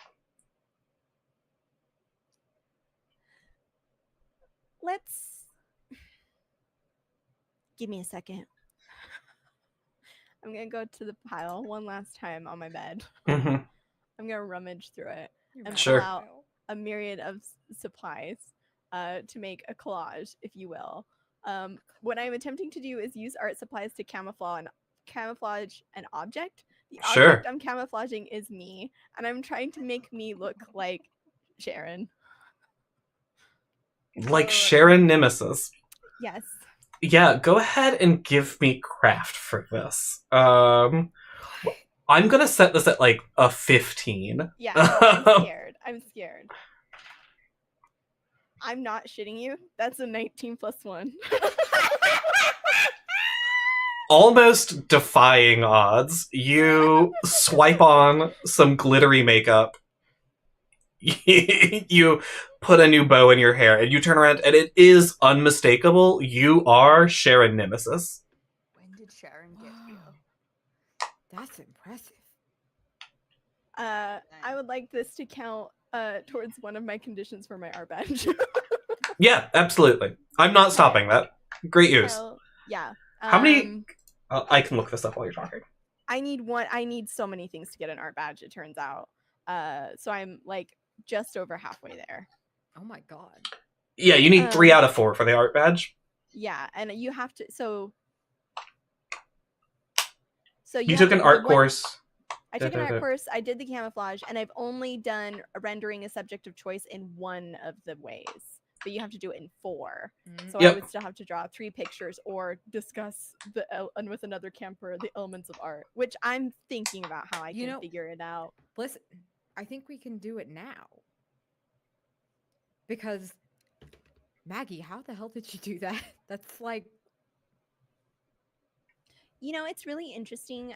Let's give me a second. I'm gonna go to the pile one last time on my bed. hmm I'm gonna rummage through it and Sure. pull out a myriad of supplies to make a collage, if you will. What I'm attempting to do is use art supplies to camouflage an object. The Sure. object I'm camouflaging is me, and I'm trying to make me look like Sharon. Like Sharon Nemesis. Yes. Yeah, go ahead and give me craft for this. I'm gonna set this at like a 15. Yeah, no, I'm scared. I'm scared. I'm not shitting you. That's a 19 plus 1. Almost defying odds. You swipe on some glittery makeup. You put a new bow in your hair, and you turn around, and it is unmistakable. You are Sharon Nemesis. When did Sharon get here? That's impressive. I would like this to count towards one of my conditions for my art badge. Yeah, absolutely. I'm not stopping that. Great use. So, yeah. How many? I can look this up while you're talking. I need so many things to get an art badge, it turns out. So I'm like just over halfway there. Oh my god. Yeah, you need 3 out of 4 for the art badge. Yeah, and you have to so You have took an to- art the one- course. I took an art course, I did the camouflage, and I've only done rendering a subject of choice in one of the ways. But you have to do it in 4. So Yep. I would still have to draw 3 pictures or discuss and with another camper the elements of art, which I'm thinking about how I can figure it out. Listen, I think we can do it now. Because Maggie, how the hell did you do that? That's like It's really interesting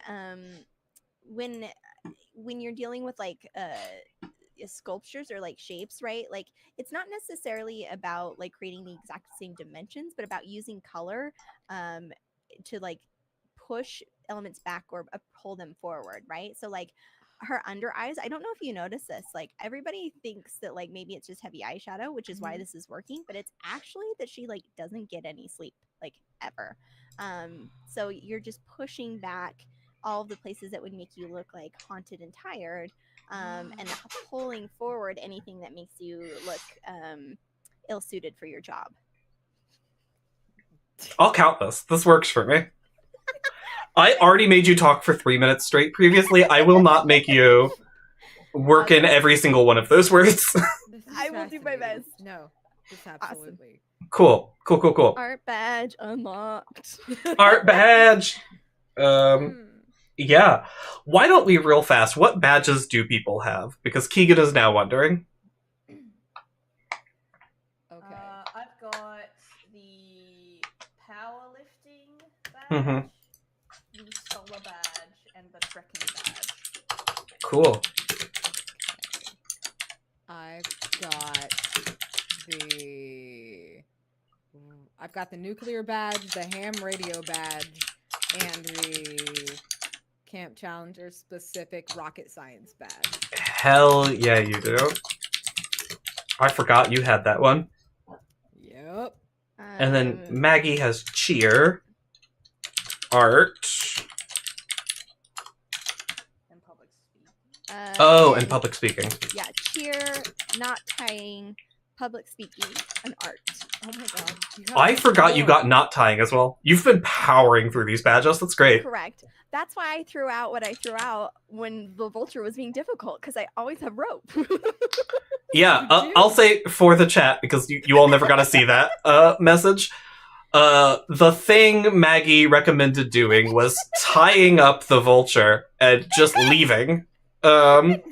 when you're dealing with like sculptures or like shapes, right? Like it's not necessarily about like creating the exact same dimensions, but about using color to like push elements back or pull them forward, right? So like her under eyes, I don't know if you notice this, like everybody thinks that like maybe it's just heavy eyeshadow, which is why this is working, but it's actually that she like doesn't get any sleep like ever. So you're just pushing back all of the places that would make you look like haunted and tired, and pulling forward anything that makes you look ill-suited for your job. I'll count this. This works for me. I already made you talk for 3 minutes straight previously. I will not make you work in every single one of those words. I will do my best. No, just absolutely. Cool. Cool. Art badge unlocked. Art badge. Yeah. Why don't we real fast? What badges do people have? Because Keegan is now wondering. Okay. I've got the powerlifting badge, Mhm. the solar badge, and the trekking badge. Cool. I've got the nuclear badge, the ham radio badge, and the Camp Challenger specific rocket science badge. Hell yeah, you do. I forgot you had that one. Yep. And then Maggie has cheer, art. And public speaking. And public speaking. Yeah, cheer, not tying, public speaking, and art. Oh my god. I forgot you got knot tying as well. You've been powering through these badges. That's great. Correct. That's why I threw out what I threw out when the vulture was being difficult, because I always have rope. Yeah, I'll say for the chat, because you all never got to see that message. The thing Maggie recommended doing was tying up the vulture and just leaving. Taking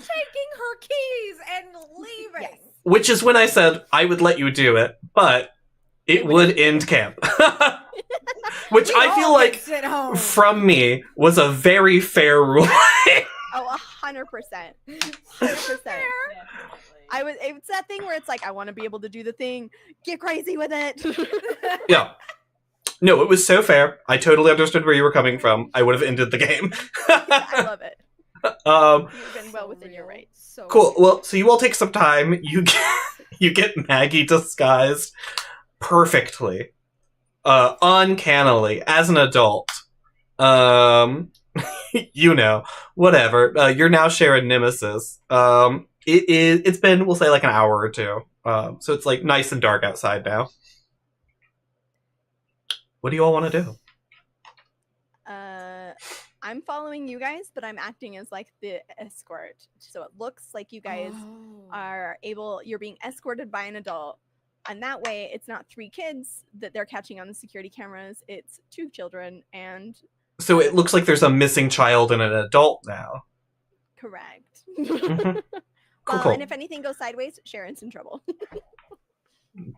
her keys and leaving. Yes. Which is when I said I would let you do it, but it would end camp. Which I feel like, from me, was a very fair ruling. Oh, 100%. 100%. It's that thing where it's like, I want to be able to do the thing. Get crazy with it. Yeah. No, it was so fair. I totally understood where you were coming from. I would have ended the game. I love it. You've been well within your rights. So Cool. Well, so you all take some time. You get Maggie disguised perfectly, uncannily as an adult. You know, whatever. You're now sharing nemesis. It's been, we'll say, like an hour or two. So it's like nice and dark outside now. What do you all want to do? I'm following you guys, but I'm acting as like the escort. So it looks like you guys you're being escorted by an adult. And that way it's not 3 kids that they're catching on the security cameras. It's 2 children and... So it looks like there's a missing child and an adult now. Correct. Mm-hmm. Well, Cool. and if anything goes sideways, Sharon's in trouble.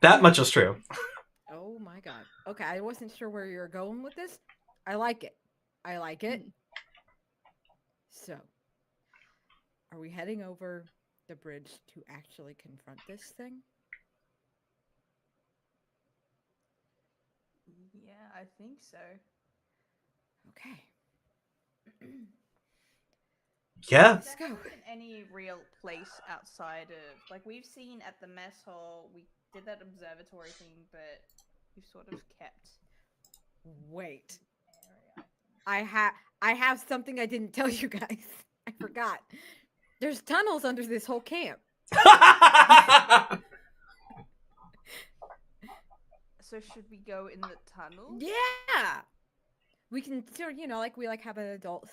That much is true. Oh my god. Okay, I wasn't sure where you were going with this. I like it. I like it. So, are we heading over the bridge to actually confront this thing? Yeah, I think so. Okay. Yeah. Let's go. There hasn't been any real place outside of, like, we've seen at the mess hall, we did that observatory thing, but we've sort of kept... Wait. Area. I have something I didn't tell you guys. I forgot. There's tunnels under this whole camp. So should we go in the tunnel? Yeah. We can, like we have an adult,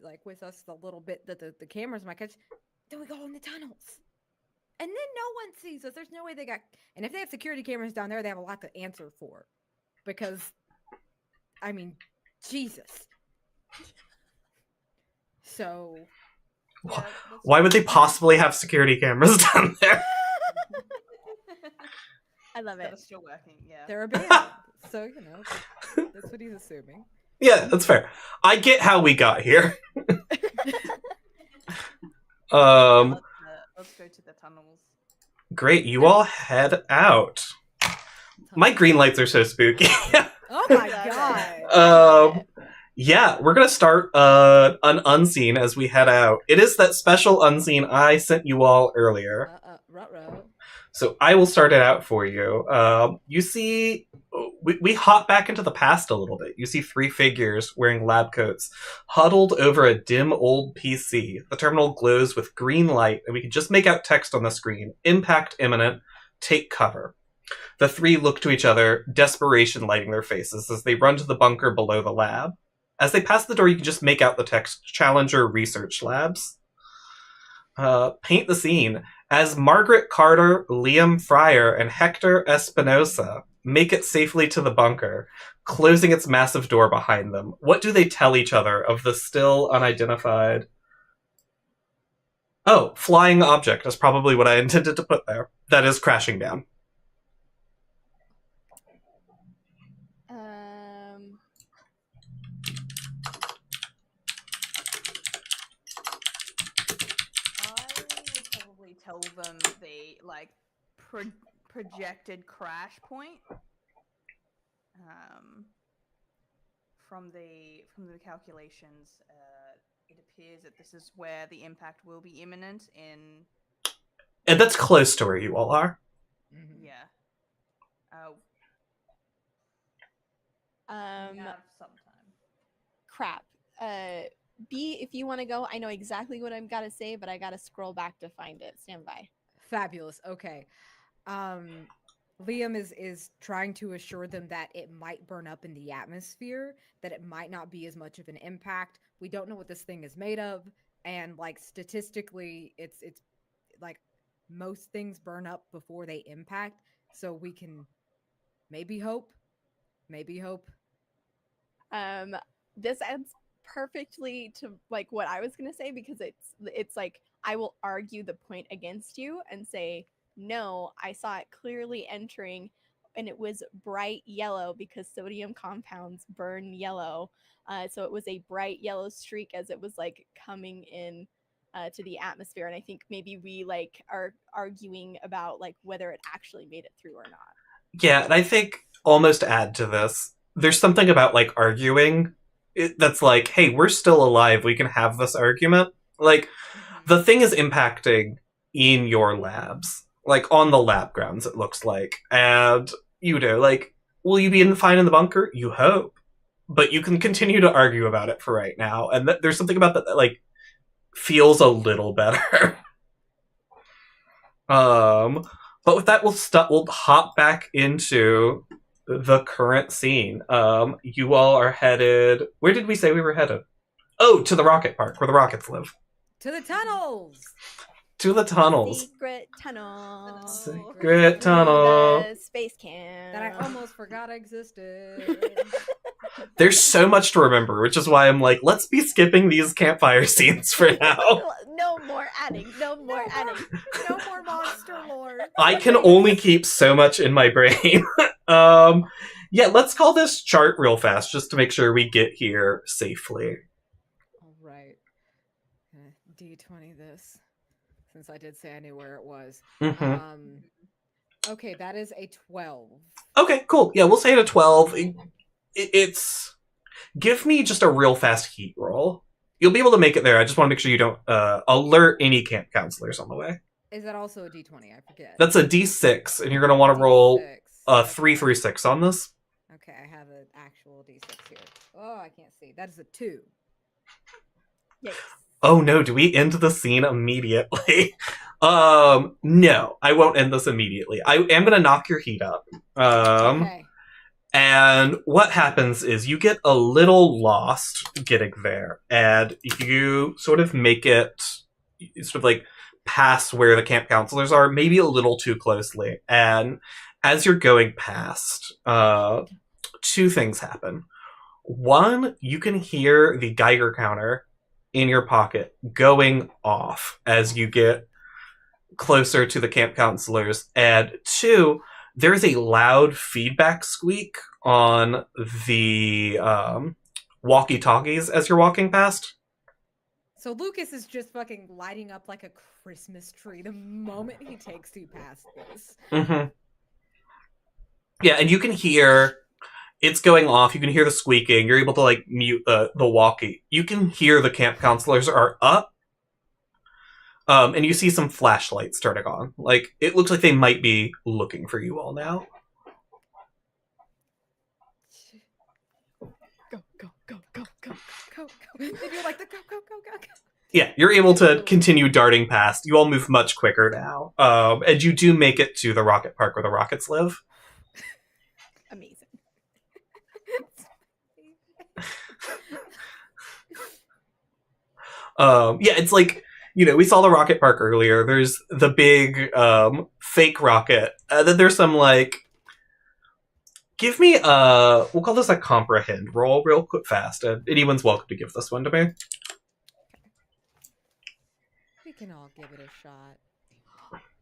like with us the little bit that the cameras might catch. Then we go in the tunnels. And then no one sees us. There's no way and if they have security cameras down there, they have a lot to answer for. Because, I mean, Jesus. So. Yeah, Why would they possibly have security cameras down there? I love That it. is still working, yeah. They're abandoned. So, that's what he's assuming. Yeah, that's fair. I get how we got here. Let's go to the tunnels. Great, you all head out. My green lights are so spooky. Oh my god. Yeah, we're gonna start an unseen as we head out. It is that special unseen I sent you all earlier. Ruh-roh. So I will start it out for you. You see, we hop back into the past a little bit. You see 3 figures wearing lab coats huddled over a dim old PC. The terminal glows with green light, and we can just make out text on the screen. Impact imminent. Take cover. The 3 look to each other, desperation lighting their faces as they run to the bunker below the lab. As they pass the door, you can just make out the text, Challenger Research Labs. Paint the scene. As Margaret Carter, Liam Fryer, and Hector Espinosa make it safely to the bunker, closing its massive door behind them. What do they tell each other of the still unidentified... Oh, flying object is probably what I intended to put there. That is crashing down. Tell them the projected crash point from the calculations. It appears that this is where the impact will be imminent in, and that's close to where you all are. Mm-hmm. Yeah. Have some time. Crap. B, if you want to go, I know exactly what I've got to say, but I got to scroll back to find it. Stand by. Fabulous. Okay. Liam is trying to assure them that it might burn up in the atmosphere, that it might not be as much of an impact. We don't know what this thing is made of, and like statistically, it's like most things burn up before they impact, so we can maybe hope. This adds perfectly to like what I was gonna say, because it's like I will argue the point against you and say, no, I saw it clearly entering and it was bright yellow because sodium compounds burn yellow. So it was a bright yellow streak as it was like coming in to the atmosphere. And I think maybe we like are arguing about like whether it actually made it through or not. Yeah, and I think almost add to this, there's something about like arguing that's like, hey, we're still alive, we can have this argument. Like, the thing is impacting in your labs. Like, on the lab grounds, it looks like. And, you know, like, will you be fine in the bunker? You hope. But you can continue to argue about it for right now. And there's something about that like, feels a little better. But with that, we'll hop back into the current scene. You all are headed... Where did we say we were headed? Oh, to the rocket park, where the rockets live. To the tunnels! To the tunnels. Secret tunnel. Secret tunnel. The space camp. That I almost forgot existed. There's so much to remember, which is why I'm like, let's be skipping these campfire scenes for now. No more adding. No more adding. No more monster lore. I can only keep so much in my brain. Yeah, let's call this chart real fast, just to make sure we get here safely. All right. D20 this, since I did say I knew where it was. Mm-hmm. Okay, that is a 12. Okay, cool. Yeah, we'll say it a 12. It's... Give me just a real fast heat roll. You'll be able to make it there. I just want to make sure you don't alert any camp counselors on the way. Is that also a D20? I forget. That's a D6, and you're going to want to roll a 3 through 6 on this. Okay, I have an actual D6 here. Oh, I can't see. That is a 2. Yikes. Oh no, do we end the scene immediately? No, I won't end this immediately. I am going to knock your heat up. Okay. And what happens is you get a little lost getting there, and you sort of make it sort of like past where the camp counselors are, maybe a little too closely. And as you're going past, 2 things happen. One, you can hear the Geiger counter in your pocket going off as you get closer to the camp counselors. And 2, there's a loud feedback squeak on the walkie-talkies as you're walking past. So Lucas is just fucking lighting up like a Christmas tree the moment he takes you past this. Mm-hmm. Yeah, and you can hear it's going off. You can hear the squeaking. You're able to like mute the walkie. You can hear the camp counselors are up. And you see some flashlights turning on. Like, it looks like they might be looking for you all now. Go. And you're like, go. Yeah, you're able to continue darting past. You all move much quicker now. And you do make it to the rocket park where the rockets live. Amazing. Yeah, it's like, you know, we saw the rocket park earlier. There's the big fake rocket. Then there's some like Give me we'll call this a comprehend roll real quick fast. Anyone's welcome to give this one to me. We can all give it a shot.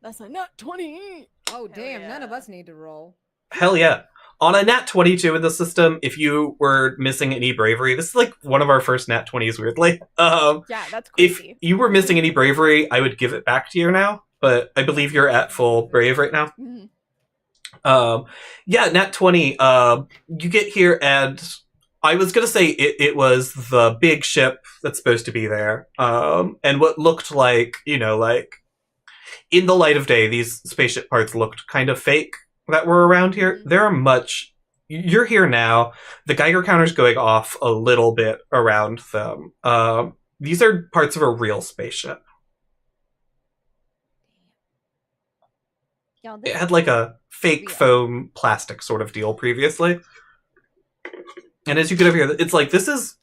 That's a nat 20. Oh, damn. yeah. None of us need to roll. Hell yeah. On a nat 22 in the system, if you were missing any bravery, this is like one of our first nat 20s, weirdly. Yeah, that's If crazy. you were missing any bravery, I would give it back to you now, but I believe you're at full brave right now. Yeah, nat 20. You get here, and I was gonna say it was the big ship that's supposed to be there, and what looked like, like in the light of day, these spaceship parts looked kind of fake that were around here. There are much. You're here now. The Geiger counter's going off a little bit around them. These are parts of a real spaceship. Yeah, It had like a fake foam plastic sort of deal previously. And as you get over here, it's like this is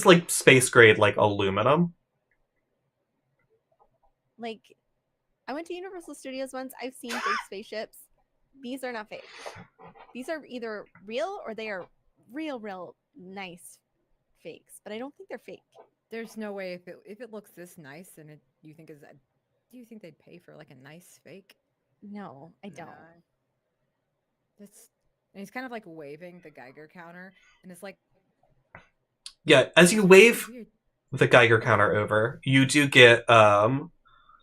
like space grade, like aluminum. Like, I went to Universal Studios once. I've seen fake spaceships. These are not fake. These are either real or they are real nice fakes. But I don't think they're fake. There's no way if it looks this nice and do you think they'd pay for like a nice fake? No, I don't. And he's kind of like waving the Geiger counter, and it's like, yeah. As you wave the Geiger counter over, you do get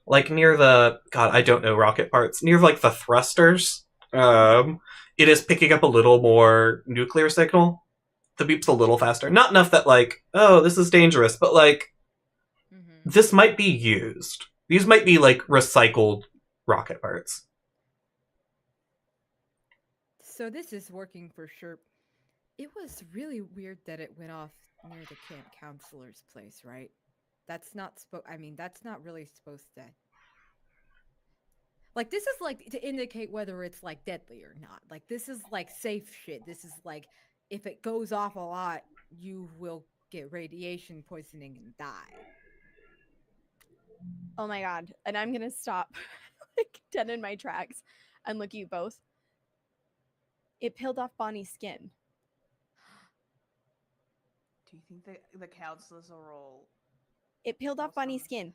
like near the I don't know rocket parts, near like the thrusters. It is picking up a little more nuclear signal. The beep's a little faster, not enough that like, oh, this is dangerous, but like, this might be used. These might be like recycled rocket parts. So this is working for sure. It was really weird that it went off near the camp counselor's place, right? That's not that's not really supposed to. Like, this is like to indicate whether it's like deadly or not. Like, this is like safe shit. This is like, if it goes off a lot, you will get radiation poisoning and die. Oh my god. And I'm gonna stop like dead in my tracks and look at you both. It peeled off Bonnie's skin. Do you think the counselors will roll? It peeled off Bonnie's skin.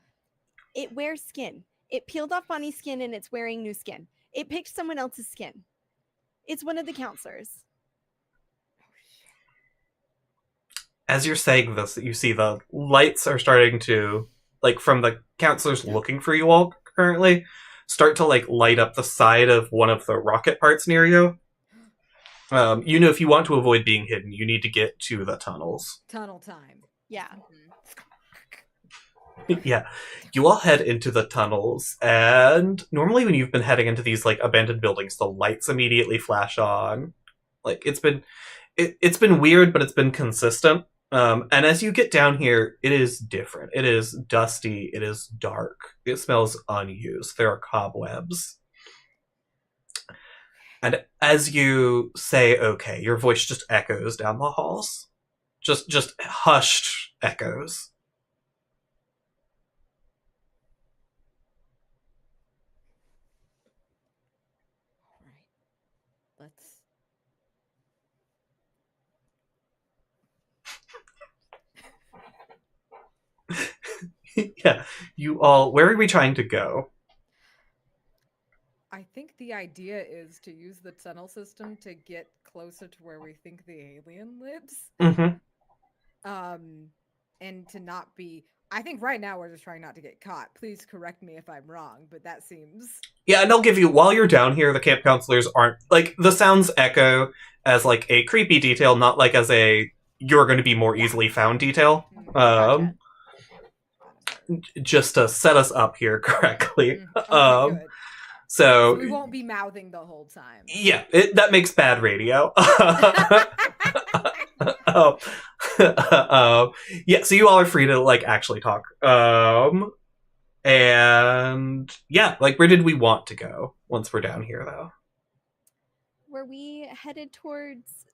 It wears skin. It peeled off Bonnie's skin and it's wearing new skin. It picked someone else's skin. It's one of the counselors. As you're saying this, you see the lights are starting to, like, from the counselors looking for you all currently, start to like light up the side of one of the rocket parts near you. If you want to avoid being hidden, you need to get to the tunnels. Tunnel time. Yeah. Yeah. You all head into the tunnels, and normally when you've been heading into these like abandoned buildings, the lights immediately flash on. Like, it's been weird, but it's been consistent. And as you get down here, it is different. It is dusty. It is dark. It smells unused. There are cobwebs. And as you say, okay, your voice just echoes down the halls. Just hushed echoes. All right. Let's... Yeah, you all, where are we trying to go? I think the idea is to use the tunnel system to get closer to where we think the alien lives. And to not be... I think right now we're just trying not to get caught. Please correct me if I'm wrong, but that seems... Yeah, and I'll give you, while you're down here, the camp counselors aren't, like, the sounds echo as, like, a creepy detail, not like as a, you're going to be more easily found detail. Gotcha. Just to set us up here correctly. Okay, good. So we won't be mouthing the whole time. Yeah, that makes bad radio. Yeah, so you all are free to like actually talk. And yeah, like, where did we want to go once we're down here, though? Were we headed towards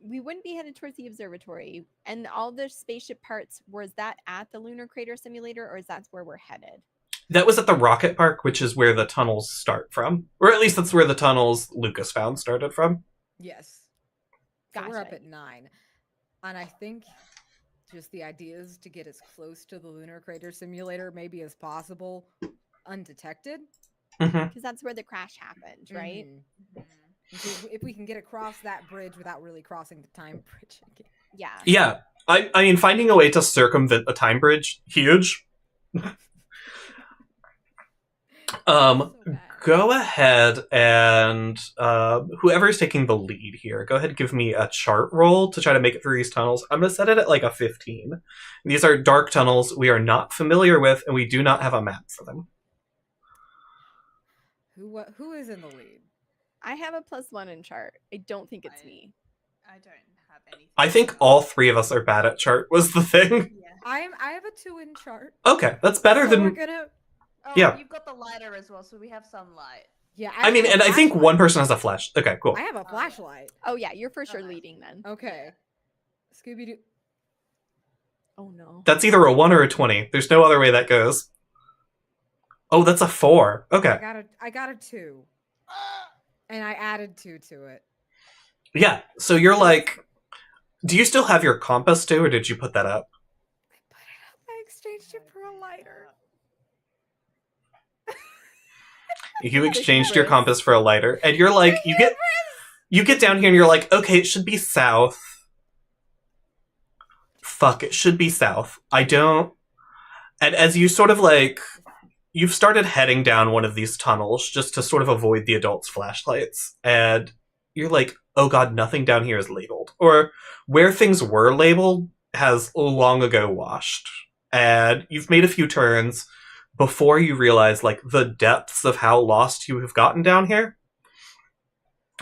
we wouldn't be headed towards the observatory, and all the spaceship parts, was that at the lunar crater simulator, or is that where we're headed? That was at the Rocket Park, which is where the tunnels start from. Or at least that's where the tunnels Lucas found started from. Yes. So we're up Gotcha. at 9. And I think just the idea is to get as close to the lunar crater simulator maybe as possible, undetected. Because that's where the crash happened, right? So if we can get across that bridge without really crossing the time bridge again. Yeah. Yeah. I mean, finding a way to circumvent the time bridge, huge. So bad. Go ahead and whoever's taking the lead here, go ahead and give me a chart roll to try to make it through these tunnels. I'm going to set it at like a 15. These are dark tunnels we are not familiar with, and we do not have a map for them. Who is in the lead? I have a +1 in chart. I don't think it's me. I don't have anything. I think all three of us are bad at chart was the thing. Yeah. I have a 2 in chart. Okay, that's better So than... we're gonna... Oh, Yeah. You've got the lighter as well, so we have some light. Yeah. I mean, have and a I think flashlight. one person has a flash. Okay, cool. I have a flashlight. Oh yeah, you're for sure Okay. leading then. Okay. Scooby-Doo. Oh no. That's either a 1 or a 20. There's no other way that goes. Oh, that's a 4. Okay. I got a 2. And I added 2 to it. Yeah, so you're like... Do you still have your compass too, or did you put that up? I exchanged it for a lighter. You exchanged your compass for a lighter, and you're like, you get down here and you're like, okay, it should be south. Fuck, it should be south. I don't... And as you sort of like... You've started heading down one of these tunnels just to sort of avoid the adults' flashlights, and you're like, oh god, nothing down here is labeled. Or where things were labeled has long ago washed. And you've made a few turns before you realize, like, the depths of how lost you have gotten down here.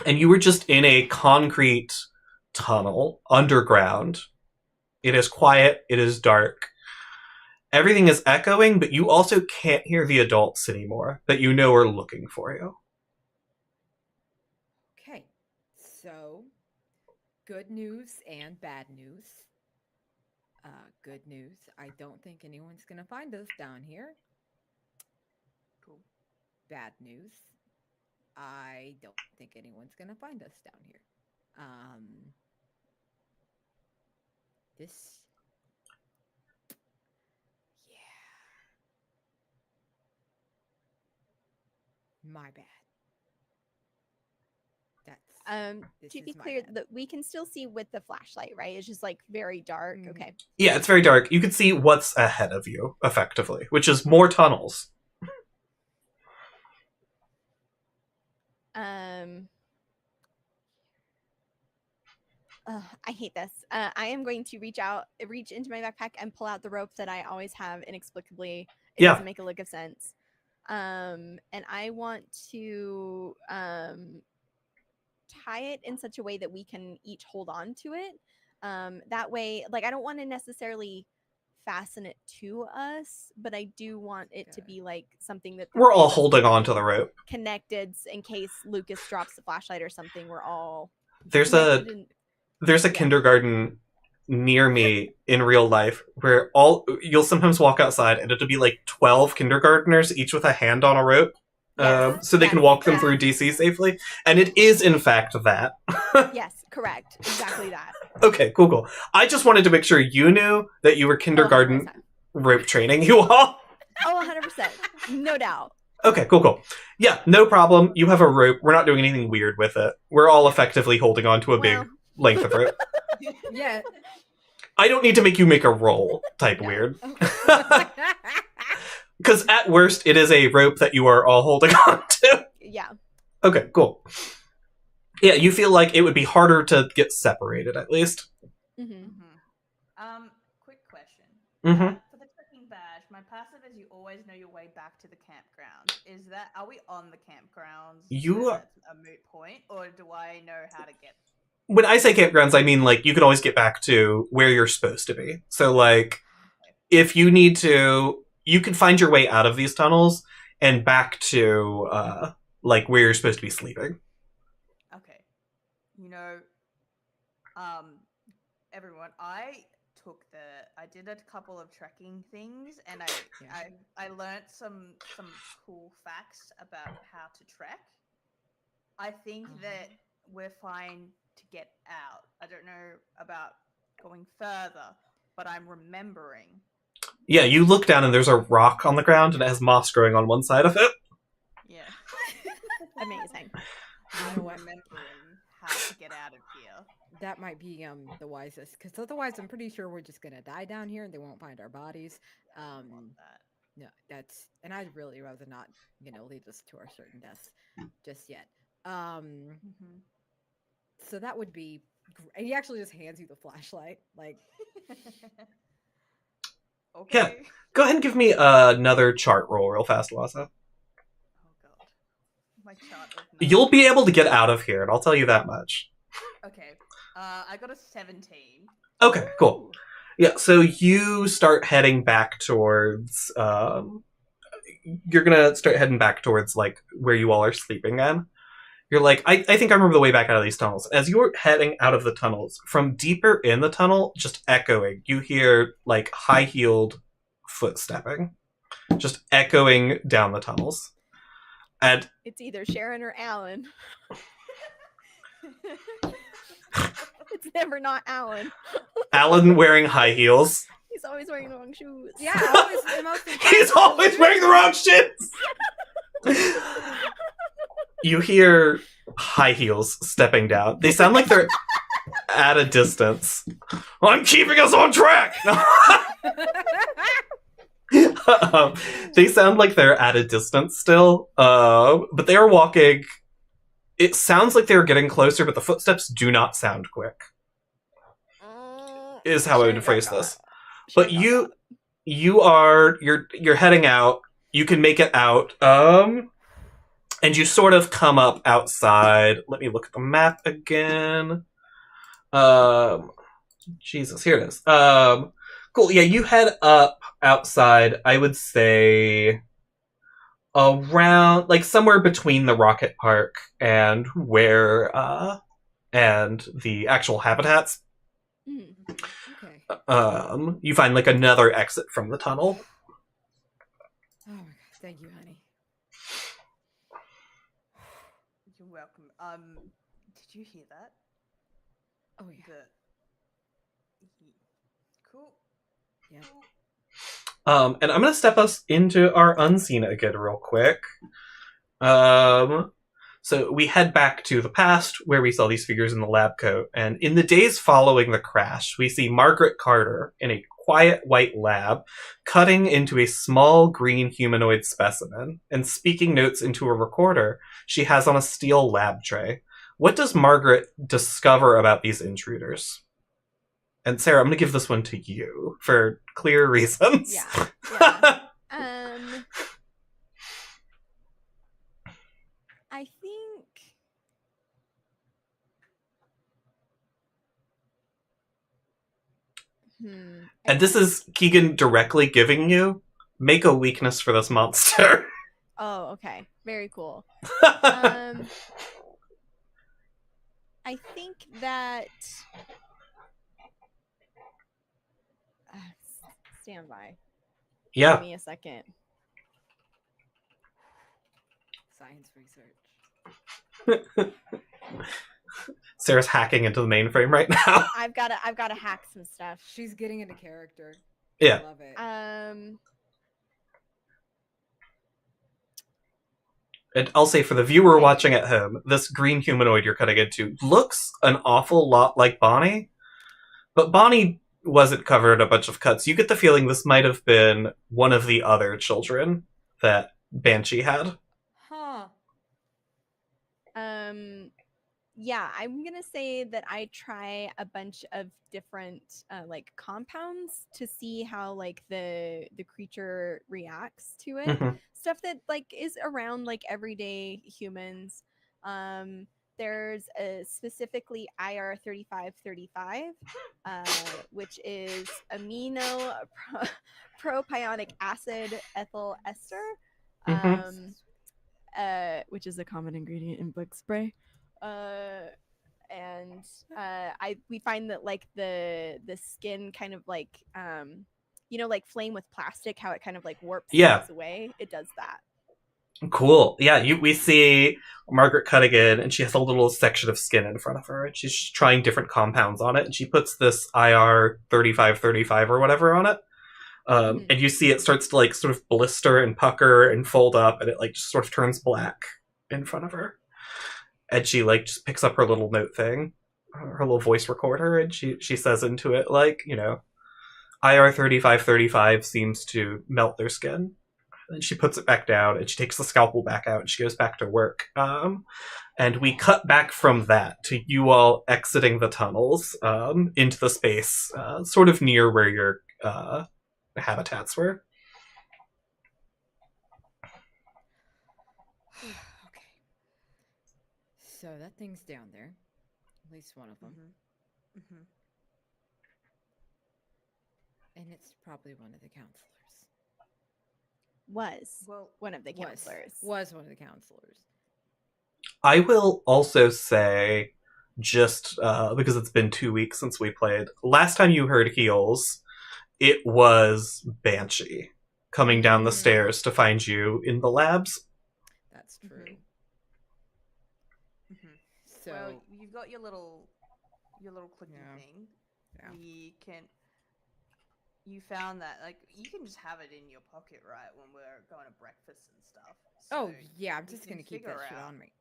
And you were just in a concrete tunnel, underground. It is quiet, it is dark. Everything is echoing, but you also can't hear the adults anymore that you know are looking for you. Okay. So, good news and bad news. Good news. I don't think anyone's going to find us down here. Cool. Bad news. I don't think anyone's going to find us down here. This... My bad. This To be is my clear, bad. that we can still see with the flashlight, right? It's just like very dark. Mhm. Okay. Yeah, it's very dark. You can see what's ahead of you, effectively, which is more tunnels. I hate this. I am going to reach into my backpack and pull out the rope that I always have inexplicably. It Yeah. doesn't make a lick of sense. And I want to tie it in such a way that we can each hold on to it. That way, like, I don't want to necessarily fasten it to us, but I do want it to be like something that We're all holding on to the rope. connected in case Lucas drops the flashlight or something. We're all There's a Yeah. kindergarten near me in real life where you'll sometimes walk outside and it'll be like 12 kindergartners, each with a hand on a rope, Yes, so they can yes, walk them yeah. through DC safely. And it is, in fact, that. Yes, correct. Exactly that. Okay, cool. I just wanted to make sure you knew that you were kindergarten 100%. rope training you all. Oh, 100%. No doubt. Okay, cool. Yeah, no problem. You have a rope. We're not doing anything weird with it. We're all effectively holding on to a big Well. length of rope. Yeah. I don't need to make you make a roll type No. weird. Because at worst, it is a rope that you are all holding on to. Yeah. Okay, cool. Yeah, you feel like it would be harder to get separated, at least. Mm-hmm. Quick question. Mm-hmm. For the trekking badge, my passive is you always know your way back to the campground. Are we on the campgrounds? You are- That's a moot point, or do I know how to get? When I say campgrounds, I mean, like, you can always get back to where you're supposed to be. So, like, if you need to, you can find your way out of these tunnels and back to, like, where you're supposed to be sleeping. Okay. Everyone, I I did a couple of trekking things, and I learned some cool facts about how to trek. I think that we're fine to get out. I don't know about going further, but I'm remembering. Yeah, you look down and there's a rock on the ground and it has moss growing on one side of it. Yeah. Amazing. You know what? Remembering how to get out of here. That might be the wisest, because otherwise I'm pretty sure we're just gonna die down here and they won't find our bodies. I don't want that. No, and I'd really rather not, lead us to our certain deaths just yet. So that would be great. He actually just hands you the flashlight, like. Okay. Yeah. Go ahead and give me another chart roll real fast, Wasa. Oh god. My chart of You'll be able to get out of here, and I'll tell you that much. Okay. I got a 17. Okay, cool. Yeah, so you start heading back towards you're gonna start heading back towards like where you all are sleeping in. You're like, I think I remember the way back out of these tunnels. As you're heading out of the tunnels, from deeper in the tunnel, just echoing, you hear like high-heeled footstepping. Just echoing down the tunnels. And it's either Sharon or Alan. It's never not Alan. Alan wearing high heels. He's always wearing the wrong shoes. Yeah, always the most He's always wearing the wrong shoes! You hear high heels stepping down. They sound like they're at a distance. I'm keeping us on track! They sound like they're at a distance still, but they are walking. It sounds like they're getting closer, but the footsteps do not sound quick. Is how I would phrase this. But you're heading out. You can make it out. And you sort of come up outside. Let me look at the map again. Jesus, here it is. Cool. Yeah, you head up outside. I would say around, like, somewhere between the rocket park and where and the actual habitats. Okay. You find like another exit from the tunnel. Oh my god! Thank you, honey. You're welcome. Did you hear that? Oh yeah. Cool. Yeah. And I'm gonna step us into our unseen again real quick. So we head back to the past where we saw these figures in the lab coat, and in the days following the crash, we see Margaret Carter in a quiet white lab cutting into a small green humanoid specimen and speaking notes into a recorder she has on a steel lab tray. What does Margaret discover about these intruders? And Sarah, I'm going to give this one to you for clear reasons. Yeah. I think... And this is Keegan directly giving you, make a weakness for this monster. Oh, okay. Very cool. I think that... stand by. Yeah. Give me a second. Science research. Sarah's hacking into the mainframe right now. I've got to hack some stuff. She's getting into character. Yeah. I love it. And I'll say for the viewer watching at home, this green humanoid you're cutting into looks an awful lot like Bonnie, but Bonnie wasn't covered in a bunch of cuts. You get the feeling this might have been one of the other children that Banshee had. Huh. Yeah, I'm gonna say that I try a bunch of different like compounds to see how like the creature reacts to it. Mm-hmm. Stuff that like is around like everyday humans. There's a specifically IR 3535, which is amino propionic acid ethyl ester, which is a common ingredient in bug spray. and we find that like the skin kind of like like flame with plastic, how it kind of like warps things away. It does that. Cool. Yeah, we see Margaret Cuttigan, and she has a little section of skin in front of her, and she's trying different compounds on it, and she puts this IR 3535 or whatever on it. And you see it starts to like sort of blister and pucker and fold up, and it like just sort of turns black in front of her. And she like just picks up her little note thing, her little voice recorder, and she says into it like, IR 3535 seems to melt their skin. And she puts it back down, and she takes the scalpel back out, and she goes back to work. And we cut back from that to you all exiting the tunnels into the space, sort of near where your habitats were. Okay. So that thing's down there. At least one of them. And it's probably one of the counselors. Was one of the counselors. Was one of the counselors. I will also say, just because it's been 2 weeks since we played, last time you heard heels, it was Banshee coming down the stairs to find you in the labs. That's true. So well, you've got your little clicky thing. Yeah. You found that like you can just have it in your pocket, right, when we're going to breakfast and stuff. So I'm just gonna keep that shit on me.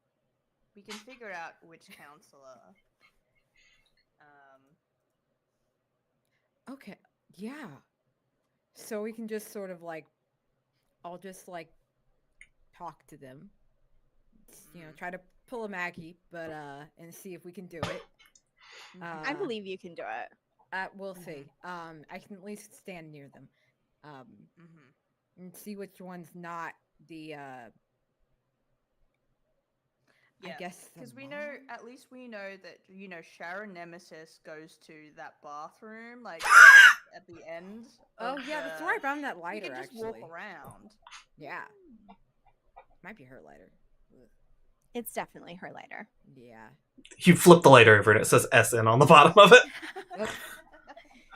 We can figure out which counselor. Okay. Yeah. So we can just sort of like, I'll just like talk to them. Try to pull a Maggie, but and see if we can do it. I believe you can do it. We'll see. I can at least stand near them, and see which one's not the. I guess because we know, at least we know that Sharon Nemesis goes to that bathroom like at the end. That's where I found that lighter. You can just actually walk around. Yeah, might be her lighter. It's definitely her lighter. Yeah. You flip the lighter over and it says SN on the bottom of it.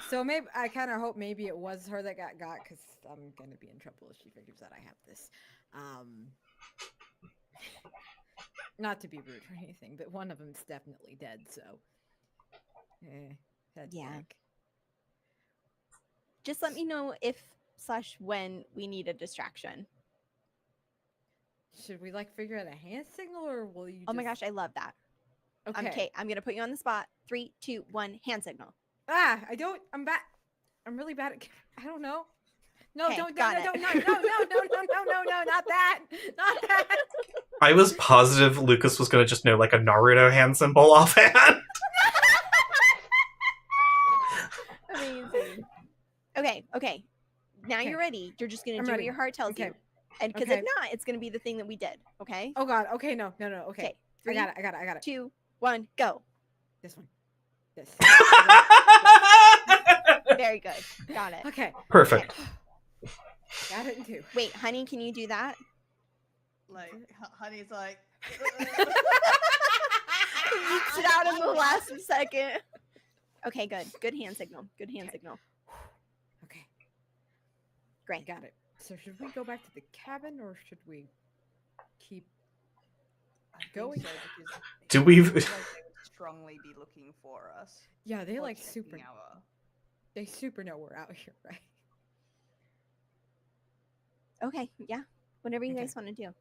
So maybe I kind of hope maybe it was her that got because I'm gonna be in trouble if she figures out I have this. Not to be rude or anything, but one of them's definitely dead. So, back. Just let me know if/when we need a distraction. Should we like figure out a hand signal, or will you? Oh my gosh, I love that. Okay, I'm gonna put you on the spot. 3, 2, 1, hand signal. I don't. I'm bad. I'm really bad at. I don't know. No, okay, don't. No, not that. Not that. I was positive Lucas was gonna just know like a Naruto hand symbol offhand. Amazing. Okay. Now you're ready. You're just gonna do what your heart tells you. And because if not, it's gonna be the thing that we did. Okay. Oh God. Okay. No. Okay. 3, I got it. 2, 1, go. This one. This. Very good. Got it. Okay. Perfect. Okay. Got it in 2. Wait, honey, can you do that? Like, honey's like. Reached it out in the last second. Okay, good. Good hand signal. Okay. Great. Got it. So should we go back to the cabin or should we keep going? So, Do we? Like they would strongly be looking for us. Yeah, they like super. They super know we're out here, right? Okay. Yeah. Whatever you guys want to do.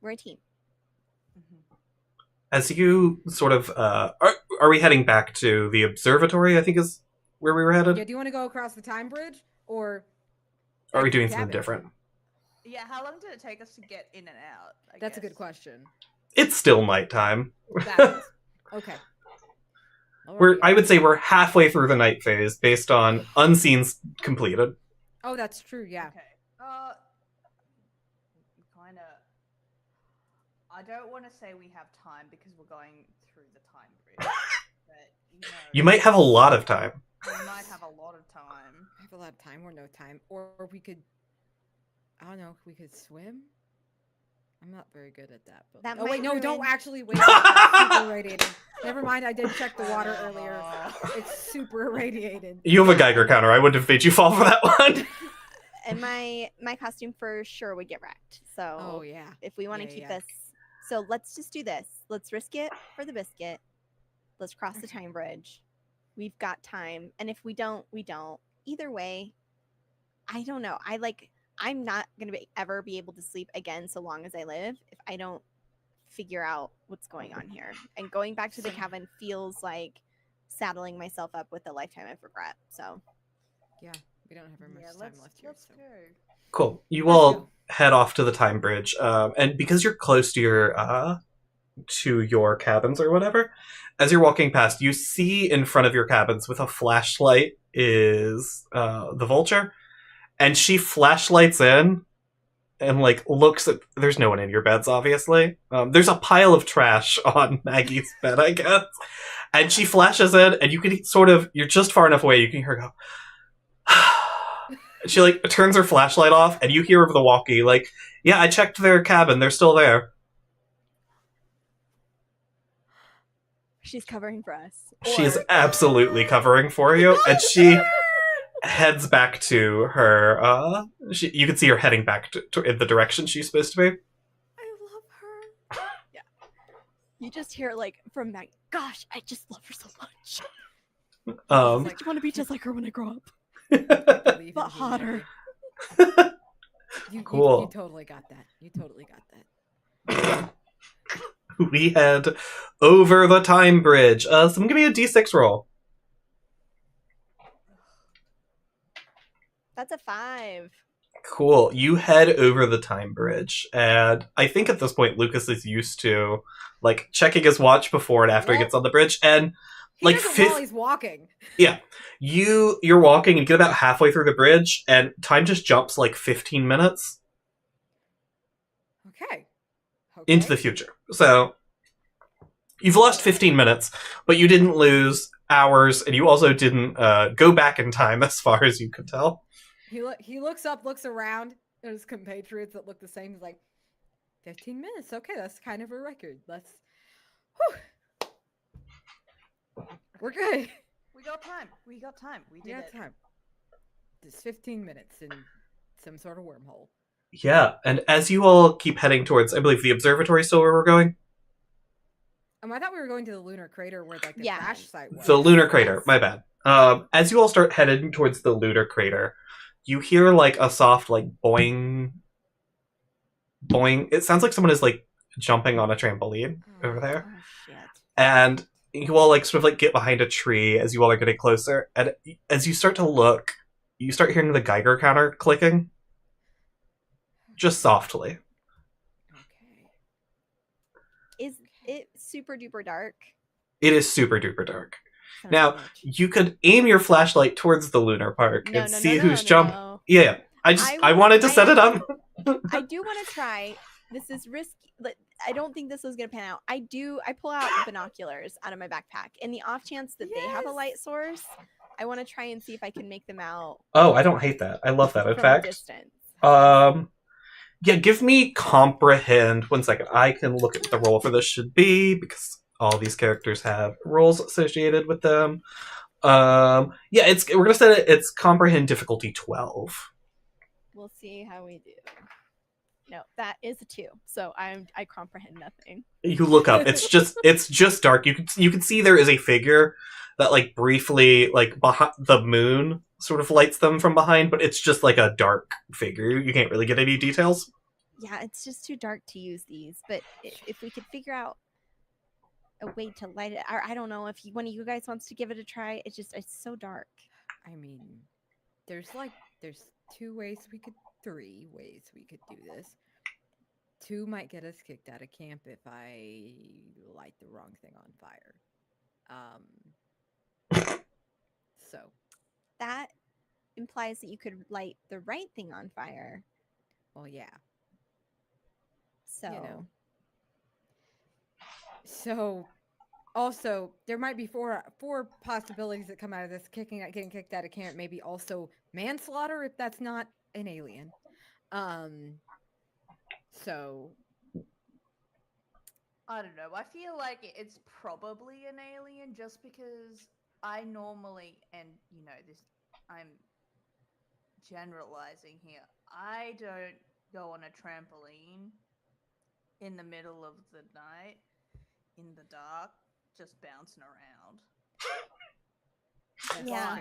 We're a team. As you sort of are we heading back to the observatory? I think is where we were headed. Yeah. Do you want to go across the time bridge or? Are we doing something different? Yeah, how long did it take us to get in and out? That's a good question. It's still nighttime. Okay. I would say we're halfway through the night phase based on unseens completed. Oh, that's true, yeah. Okay. Kind of. I don't want to say we have time because we're going through the time bridge. But, you might have a lot of time. We might have a lot of time. I have a lot of time or no time. Or we could, I don't know, we could swim? I'm not very good at that. But... That oh wait, might no, don't ruin- actually wait. It's super irradiated. Never mind, I did check the water earlier. It's super irradiated. You have a Geiger counter. I wouldn't have made you fall for that one. And my costume for sure would get wrecked. So Oh yeah. if we want to keep this, so let's just do this. Let's risk it for the biscuit. Let's cross the time bridge. We've got time, and if we don't, we don't. Either way, I don't know. I'm not gonna ever be able to sleep again so long as I live if I don't figure out what's going on here. And going back to the cabin feels like saddling myself up with a lifetime of regret. So yeah, we don't have very much time left here. Let's go. Cool. You all head off to the time bridge, and because you're close to your cabins or whatever, as you're walking past, you see in front of your cabins with a flashlight is the vulture, and she flashlights in and looks at. There's no one in your beds, obviously. There's a pile of trash on Maggie's bed, I guess, and she flashes in, and you can you're just far enough away, you can hear her go. She turns her flashlight off, and you hear over the walkie yeah, I checked their cabin, they're still there. she's covering for us. She is absolutely covering for you, and she heads back to her. You can see her heading back to in the direction she's supposed to be. I love her. Yeah. You just hear from Maggie, gosh, I just love her so much. I just want to be just like her when I grow up. But hotter. Cool. You totally got that. You totally got that. We head over the time bridge. Someone give me a D6 roll. That's a 5. Cool. You head over the time bridge, and I think at this point Lucas is used to checking his watch before and after he gets on the bridge, and he does it while he's walking. Yeah, you're walking and get about halfway through the bridge, and time just jumps 15 minutes. Okay. Into the future. So you've lost 15 minutes, but you didn't lose hours, and you also didn't go back in time as far as you could tell. He looks up, looks around at his compatriots that look the same. He's like, 15 minutes. Okay, that's kind of a record. Let's. Whew. We're good. We got time. We got time. We did it. Time. Just 15 minutes in some sort of wormhole. Yeah, and as you all keep heading towards, I believe, the observatory still where we're going? I thought we were going to the lunar crater where the crash site was. The lunar crater, my bad. As you all start heading towards the lunar crater, you hear a soft boing, boing. It sounds like someone is jumping on a trampoline over there. Oh, shit. And you all sort of get behind a tree as you all are getting closer. And as you start to look, you start hearing the Geiger counter clicking. Just softly. Okay. Is it super duper dark? It is super duper dark. Now, you could aim your flashlight towards the lunar park and see who's jumping. Yeah, I wanted to set it up. I do want to try. This is risky. I don't think this is going to pan out. I pull out binoculars out of my backpack. In the off chance that they have a light source, I want to try and see if I can make them out. Oh, I don't hate that. I love that. In from fact, a distance. Yeah, give me comprehend. 1 second. I can look at what the roll for this should be, because all these characters have roles associated with them. Yeah, we're gonna set it's comprehend difficulty 12. We'll see how we do. No, that is a 2. So I comprehend nothing. You look up. It's just dark. You can see there is a figure that briefly behind the moon sort of lights them from behind, but it's just a dark figure. You can't really get any details. Yeah, it's just too dark to use these. But if we could figure out a way to light it, I don't know if one of you guys wants to give it a try. It's so dark. I mean, there's 3 ways we could do this. 2 might get us kicked out of camp if I light the wrong thing on fire. So that implies that you could light the right thing on fire. Well, yeah. So So also there might be four possibilities that come out of this: getting kicked out of camp, maybe also manslaughter if that's not an alien. So I don't know. I feel like it's probably an alien just because I normally, and you know, I'm generalizing here. I don't go on a trampoline in the middle of the night, in the dark, just bouncing around. Yeah.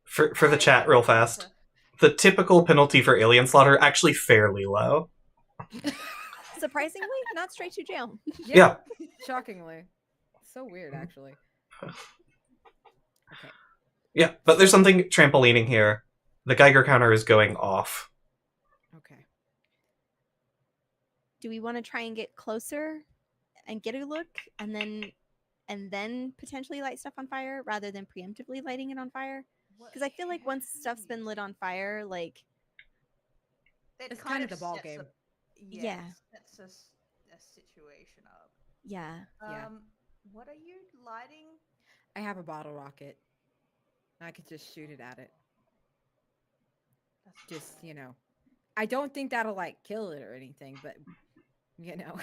For the chat, real fast. The typical penalty for alien slaughter actually fairly low. Surprisingly, not straight to jail. Yeah. Shockingly. So weird, actually. Okay. Yeah, but there's something trampolining here. The Geiger counter is going off. Okay. Do we want to try and get closer and get a look and then potentially light stuff on fire rather than preemptively lighting it on fire? Because I feel like once stuff's been lit on fire, like it's kind of the ball game. Yeah. That's a situation up. Yeah. What are you lighting? I have a bottle rocket. I could just shoot it at it. That's just, you know. I don't think that'll, like, kill it or anything, but, you know.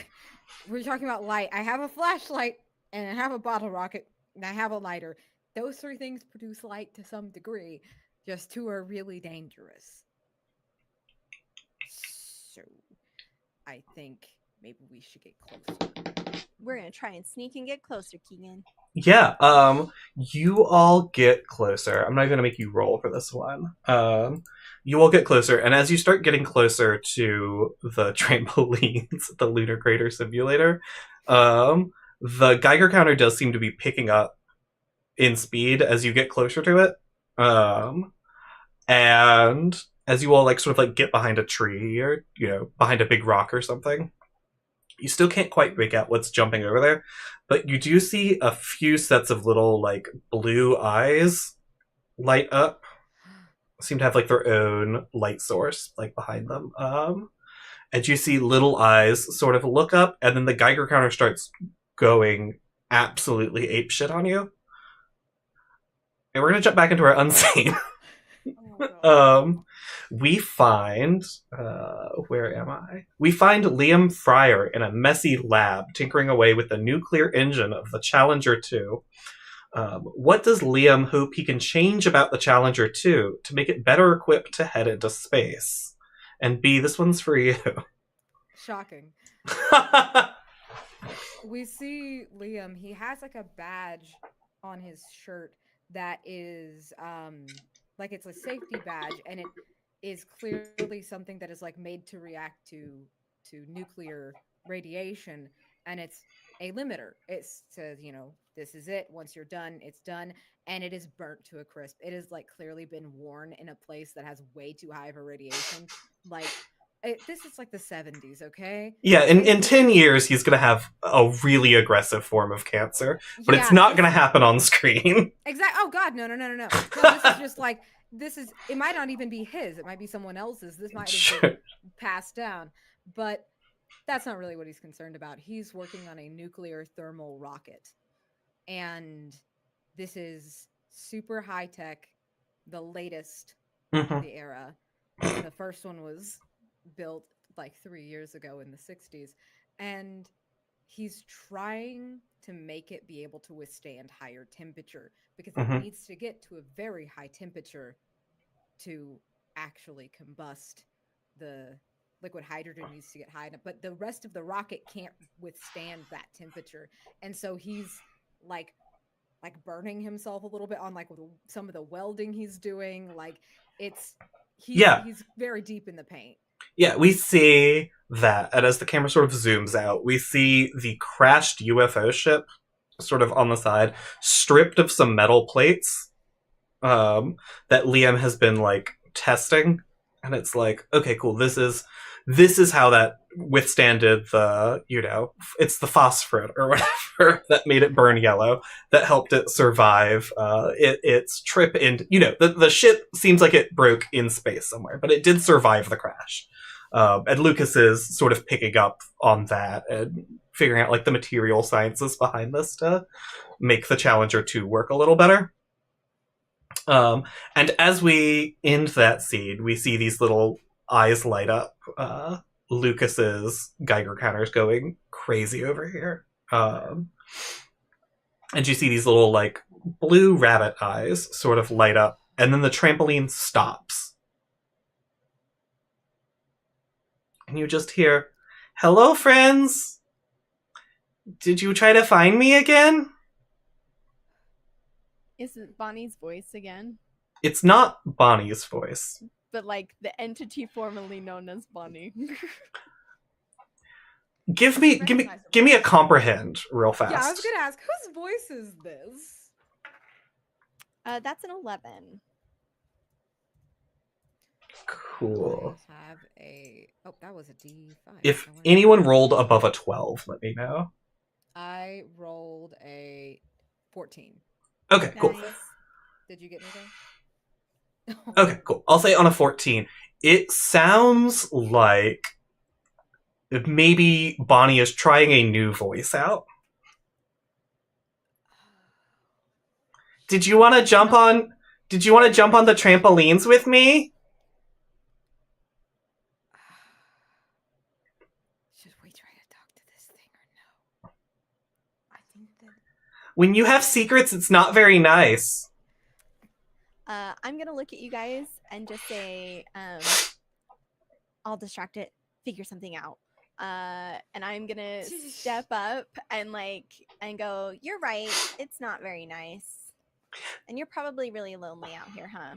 We're talking about light. I have a flashlight, and I have a bottle rocket, and I have a lighter. Those three things produce light to some degree. Just two are really dangerous. So, I think maybe we should get closer. We're going to try and sneak and get closer, Keegan. Yeah, you all get closer. I'm not going to make you roll for this one. You all get closer, and as you start getting closer to the trampolines, the Lunar Crater Simulator, the Geiger counter does seem to be picking up in speed as you get closer to it. And as you all, like, sort of, like, get behind a tree or, you know, behind a big rock or something, you still can't quite make out what's jumping over there, but you do see a few sets of little, like, blue eyes light up. Seem to have, like, their own light source, like, behind them. And you see little eyes sort of look up, and then the Geiger counter starts going absolutely apeshit on you. And we're gonna jump back into our unseen. We find where am I? We find Liam Fryer in a messy lab tinkering away with the nuclear engine of the Challenger 2. What does Liam hope he can change about the Challenger 2 to make it better equipped to head into space? And B, this one's for you. Shocking. We see Liam, he has like a badge on his shirt that is like it's a safety badge, and it is clearly something that is like made to react to nuclear radiation, and it's a limiter. It says, you know, this is it. Once you're done, it's done, and it is burnt to a crisp. It has like clearly been worn in a place that has way too high of a radiation. Like this is like the 70s, okay? Yeah, in 10 years, he's going to have a really aggressive form of cancer, but it's not going to happen on screen. Exactly. Oh, God, no. No, this is just like, it might not even be his. It might be someone else's. This might have been passed down, but that's not really what he's concerned about. He's working on a nuclear thermal rocket, and this is super high tech, the latest of the era. The first one was built like 3 years ago in the 60s, and he's trying to make it be able to withstand higher temperature, because it needs to get to a very high temperature to actually combust. The liquid hydrogen needs to get high enough, but the rest of the rocket can't withstand that temperature, and so he's like burning himself a little bit on like some of the welding he's doing. Like he's very deep in the paint. Yeah, we see that, and as the camera sort of zooms out, we see the crashed UFO ship sort of on the side, stripped of some metal plates that Liam has been, like, testing. And it's like, okay, cool, this is how that withstanded the, you know, it's the phosphorus or whatever that made it burn yellow, that helped it survive its trip in, you know, the ship seems like it broke in space somewhere, but it did survive the crash. And Lucas is sort of picking up on that and figuring out, like, the material sciences behind this to make the Challenger 2 work a little better. And as we end that scene, we see these little eyes light up. Lucas's Geiger counter's going crazy over here. And you see these little, like, blue rabbit eyes sort of light up, and then the trampoline stops. And you just hear, "Hello, friends! Did you try to find me again?" Is it Bonnie's voice again? It's not Bonnie's voice. But, like, the entity formerly known as Bonnie. Give me a comprehend real fast. Yeah, I was gonna ask, whose voice is this? That's an 11. Cool. I have a... Oh, that was a D5. If anyone rolled above a 12, let me know. I rolled a 14. Okay, cool. Nice. Did you get anything? Okay, cool. I'll say on a 14. It sounds like maybe Bonnie is trying a new voice out. Did you want to jump on the trampolines with me? Should we try to talk to this thing or no? I think that When you have secrets, it's not very nice. I'm gonna look at you guys and just say, I'll distract it, figure something out. And I'm gonna step up and go, "You're right, it's not very nice. And you're probably really lonely out here, huh?"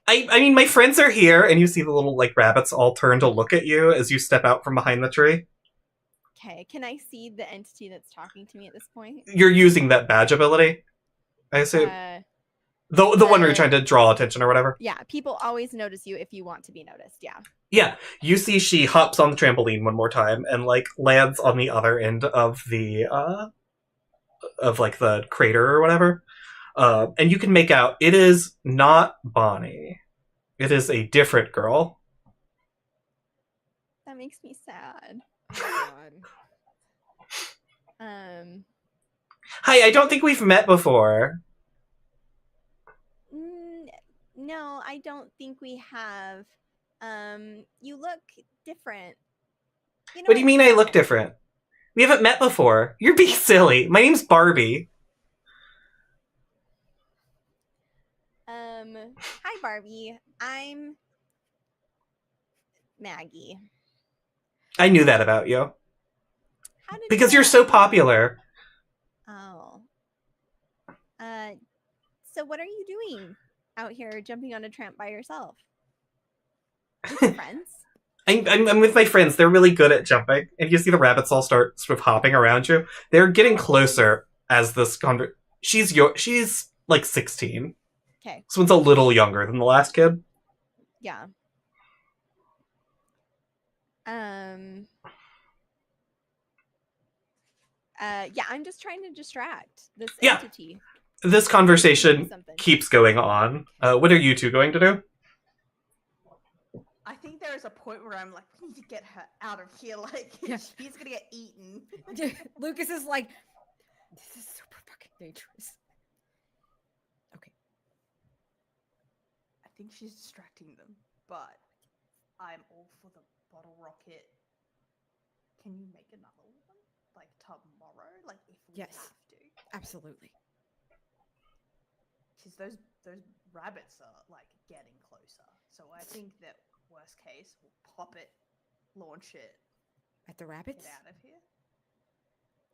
I mean, my friends are here, and you see the little, like, rabbits all turn to look at you as you step out from behind the tree. Okay, can I see the entity that's talking to me at this point? You're using that badge ability, I assume. The one where you're trying to draw attention or whatever? Yeah, people always notice you if you want to be noticed, yeah. Yeah, you see she hops on the trampoline one more time and, like, lands on the other end of the, the crater or whatever. And you can make out, it is not Bonnie. It is a different girl. That makes me sad. Oh my god. Hi, I don't think we've met before. No, I don't think we have. You look different. You know What do you mean I look different? We haven't met before. You're being silly. My name's Barbie. Hi, Barbie. I'm Maggie. I knew that about you. How did Because you you're know so that? popular. Oh. So what are you doing out here jumping on a tramp by yourself? With your friends? I'm with my friends. They're really good at jumping. And you see the rabbits all start sort of hopping around you. They're getting closer as this She's like 16. Okay. This one's a little younger than the last kid. Yeah. Yeah, I'm just trying to distract this entity. This conversation keeps going on. What are you two going to do? I think there is a point where I'm like, we need to get her out of here. Like, Yeah. she's gonna get eaten. Lucas is like, this is super fucking dangerous. Okay. I think she's distracting them, but I'm all for the bottle rocket. Can you make another one? Like tomorrow? Like if we Yes. have to. Absolutely. Because those rabbits are like getting closer. So I think that worst case, we'll pop it, launch it, At the rabbits? get out of here.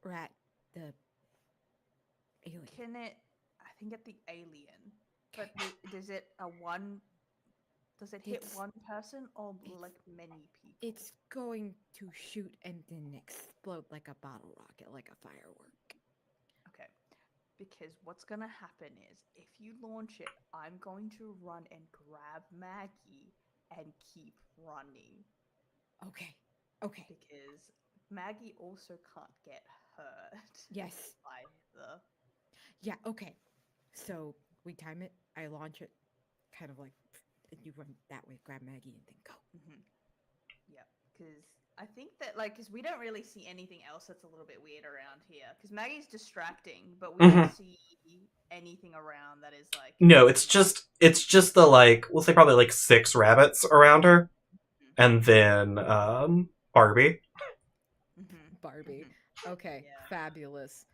Or at the alien? Can it? I think at the alien. But does it hit one person or like many people? It's going to shoot and then explode like a bottle rocket, like a firework. Okay. Because what's going to happen is, if you launch it, I'm going to run and grab Maggie and keep running. Okay. Okay. Because Maggie also can't get hurt. Yes. By the... Yeah, okay. So we time it, I launch it, kind of like, and you run that way, grab Maggie, and then go. Mm-hmm. Yeah, because I think that, like, because we don't really see anything else that's a little bit weird around here. Because Maggie's distracting, but we don't see anything around that is like... No, it's just the, like, we'll say probably like 6 rabbits around her. And then, Barbie. Barbie. Okay, Yeah. fabulous.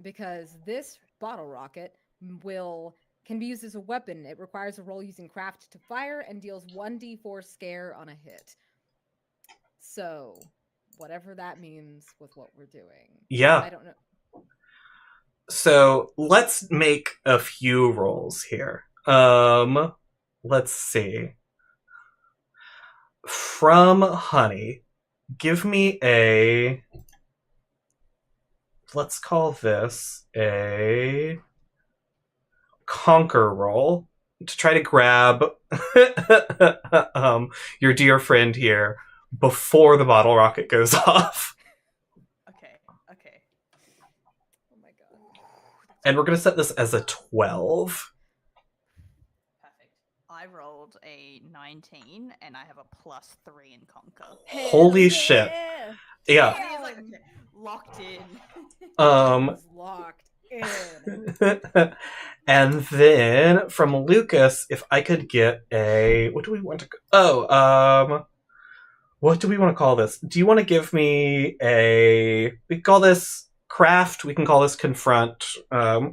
Because this bottle rocket can be used as a weapon. It requires a roll using craft to fire and deals 1d4 scare on a hit. So, whatever that means with what we're doing. Yeah. I don't know. So let's make a few rolls here. Let's see. From Honey, give me a... Let's call this a conquer roll to try to grab your dear friend here before the bottle rocket goes off. Okay. Oh my god. And we're going to set this as a 12. Perfect. I rolled a 19 and I have a +3 in conquer. Holy shit. Yeah. He's like, okay, locked in. It's locked in. And then from Lucas, if I could get a... What do we want to... what do we want to call this? Do you want to give me a... We can call this craft, we can call this confront,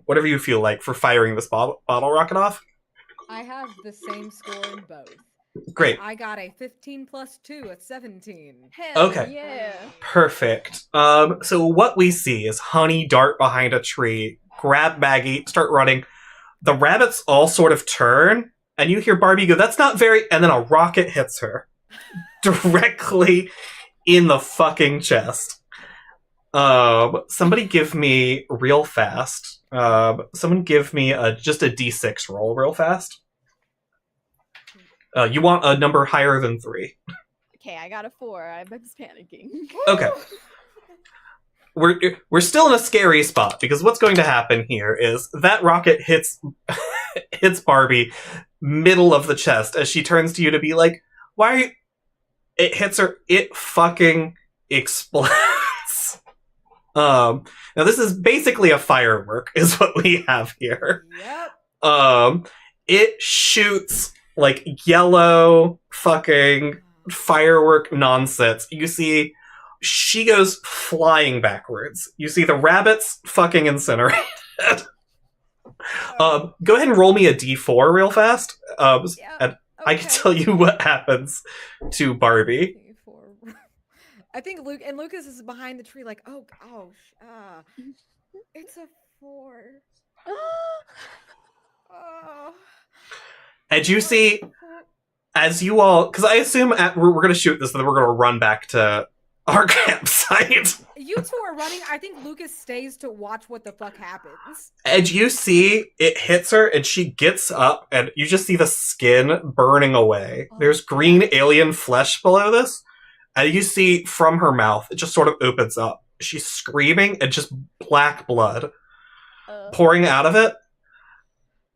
whatever you feel like for firing this bottle rocket off. I have the same score in both. Great. I got a 15 plus 2 at 17. Hell Okay. yeah. Perfect. So what we see is Honey dart behind a tree, grab Maggie, start running. The rabbits all sort of turn, and you hear Barbie go, "That's not very..." And then a rocket hits her. Directly in the fucking chest. Somebody give me real fast. Someone give me just a d6 roll real fast. You want a number higher than 3. Okay, I got a 4. I'm just panicking. Okay. We're still in a scary spot because what's going to happen here is that rocket hits Barbie middle of the chest as she turns to you to be like, "Why are you..." It hits her. It fucking explodes. Now this is basically a firework is what we have here. Yep. It shoots like yellow fucking firework nonsense. You see she goes flying backwards. You see the rabbits fucking incinerated. Go ahead and roll me a d4 real fast. And I can tell you what happens to Barbie. I think Lucas is behind the tree like, oh gosh, it's a 4. Oh. And you see, as you all, because I assume we're going to shoot this, and then we're going to run back to our campsite. You two are running. I think Lucas stays to watch what the fuck happens. And you see it hits her, and she gets up, and you just see the skin burning away. There's green alien flesh below this, and you see from her mouth, it just sort of opens up. She's screaming, and just black blood pouring out of it.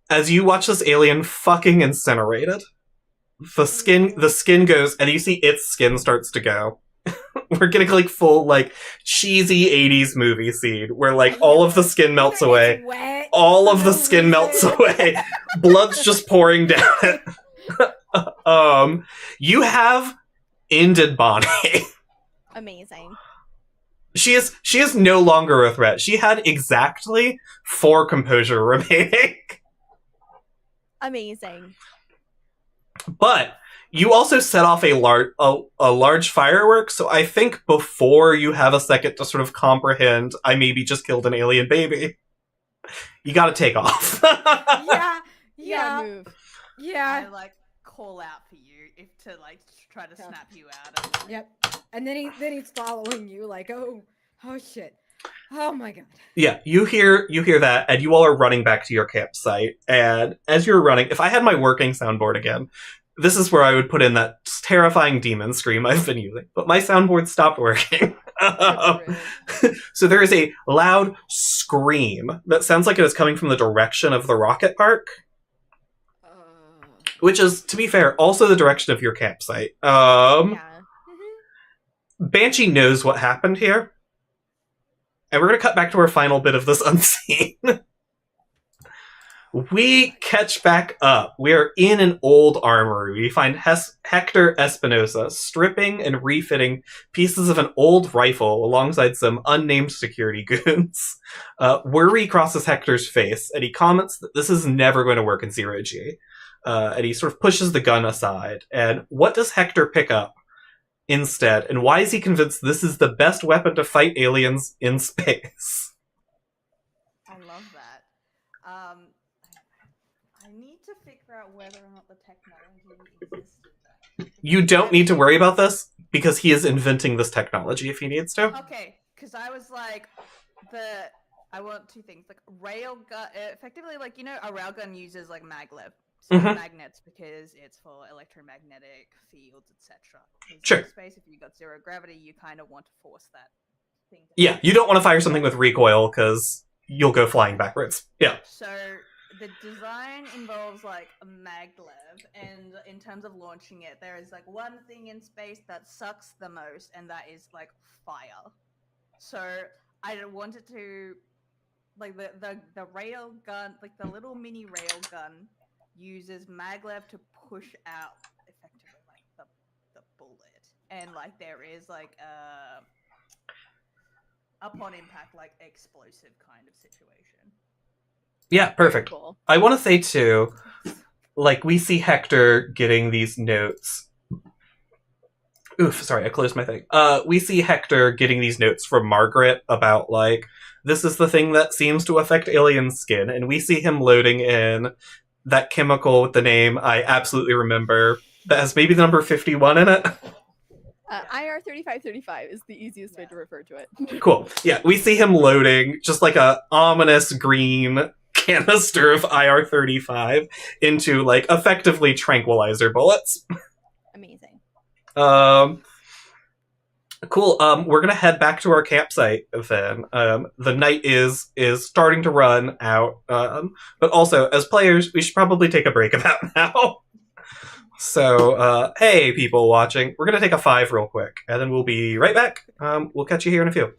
As you watch this alien fucking incinerated, the skin goes, and you see its skin starts to go. We're getting like full like cheesy 80s movie scene where like all of the skin melts away. All of the skin melts away. Blood's just pouring down it. You have ended Bonnie. Amazing. She is no longer a threat. She had exactly 4 composure remaining. Amazing. But you also set off a large firework, so I think before you have a second to sort of comprehend, I maybe just killed an alien baby. You gotta take off. Yeah. Move. Yeah. I like call out for you to like try to snap you out of it. Yep. And then he's following you like, oh shit. Oh my god. Yeah, you hear that, and you all are running back to your campsite. And as you're running, if I had my working soundboard again, this is where I would put in that terrifying demon scream I've been using. But my soundboard stopped working. So there is a loud scream that sounds like it is coming from the direction of the rocket park. Which is, to be fair, also the direction of your campsite. Banshee knows what happened here. And we're going to cut back to our final bit of this unseen. We catch back up. We're in an old armory. We find Hector Espinosa stripping and refitting pieces of an old rifle alongside some unnamed security goons. Worry crosses Hector's face, and he comments that this is never going to work in Zero G. And he sort of pushes the gun aside. And what does Hector pick up instead? And why is he convinced this is the best weapon to fight aliens in space? I love that. I need to figure out whether or not the technology existed. You don't need to worry about this, because he is inventing this technology if he needs to. Okay, because I was like, I want two things, like railgun, effectively, like, you know, a railgun uses like maglev, so magnets, because it's for electromagnetic fields, etc. Sure. In space, if you got zero gravity, you kind of want to force that thing. Yeah, you don't want to fire something with recoil, because you'll go flying backwards. Yeah. So the design involves like a maglev, and in terms of launching it, there is like one thing in space that sucks the most, and that is like fire. So I wanted to, like, the rail gun, like the little mini rail gun, uses maglev to push out effectively like the bullet, and like there is like upon impact, like explosive kind of situation. Yeah, perfect. Cool. I want to say too, like, we see Hector getting these notes. Oof, sorry, I closed my thing. We see Hector getting these notes from Margaret about, like, this is the thing that seems to affect alien skin, and we see him loading in that chemical with the name I absolutely remember that has maybe the number 51 in it. IR 3535 is the easiest way to refer to it. Cool. Yeah, we see him loading just like a ominous green canister of IR 35 into, like, effectively tranquilizer bullets. Amazing. Cool. We're gonna head back to our campsite then. The night is starting to run out. But also, as players, we should probably take a break about now. So, hey, people watching, we're gonna take a 5 real quick, and then we'll be right back. We'll catch you here in a few.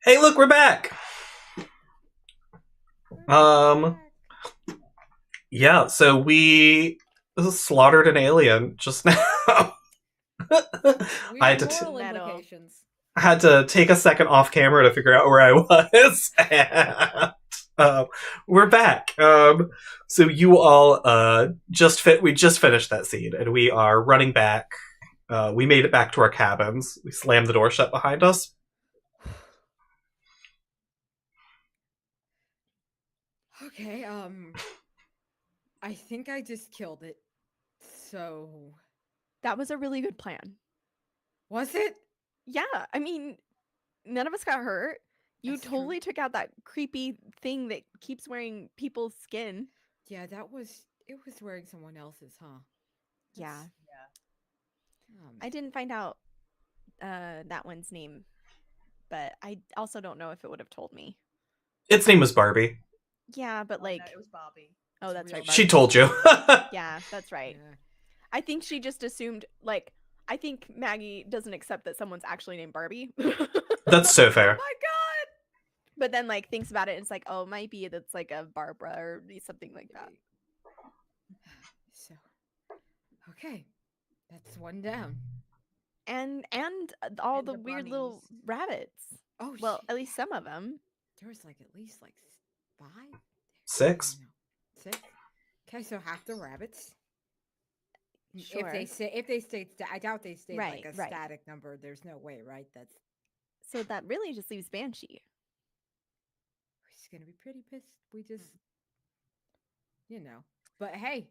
Hey, look, we're back! Yeah, so we slaughtered an alien just now. We I have had to moral Metal. implications. had to take a second off camera to figure out where I was. And, we're back. So you all we just finished that scene, and we are running back. We made it back to our cabins. We slammed the door shut behind us. Okay, I think I just killed it. So, That was a really good plan. was it? Yeah, I mean, none of us got hurt. You That's true. totally took out that creepy thing that keeps wearing people's skin. Yeah, it was wearing someone else's, huh? Yeah. That's- I didn't find out that one's name, but I also don't know if it would have told me. Its name was Barbie. Yeah, but like, no, it was Barbie. oh, that's right. She Barbie. told you. Yeah, that's right. Yeah. I think she just assumed, like, I think Maggie doesn't accept that someone's actually named Barbie. That's so Oh fair. my god! But then, like, thinks about it and it's like, oh, it might be that's like a Barbara or something like that. So, okay, that's one down. And all And the the weird little bunnies. rabbits. Oh, Well, shit. at least some of them. There was like at least like 5, 6. I don't know. 6. Okay, so half the rabbits. Sure. If they stayed, I doubt they stayed like a Right. static number. There's no way, right? That's So that really just leaves Banshee. she's gonna be pretty pissed. We just, But hey,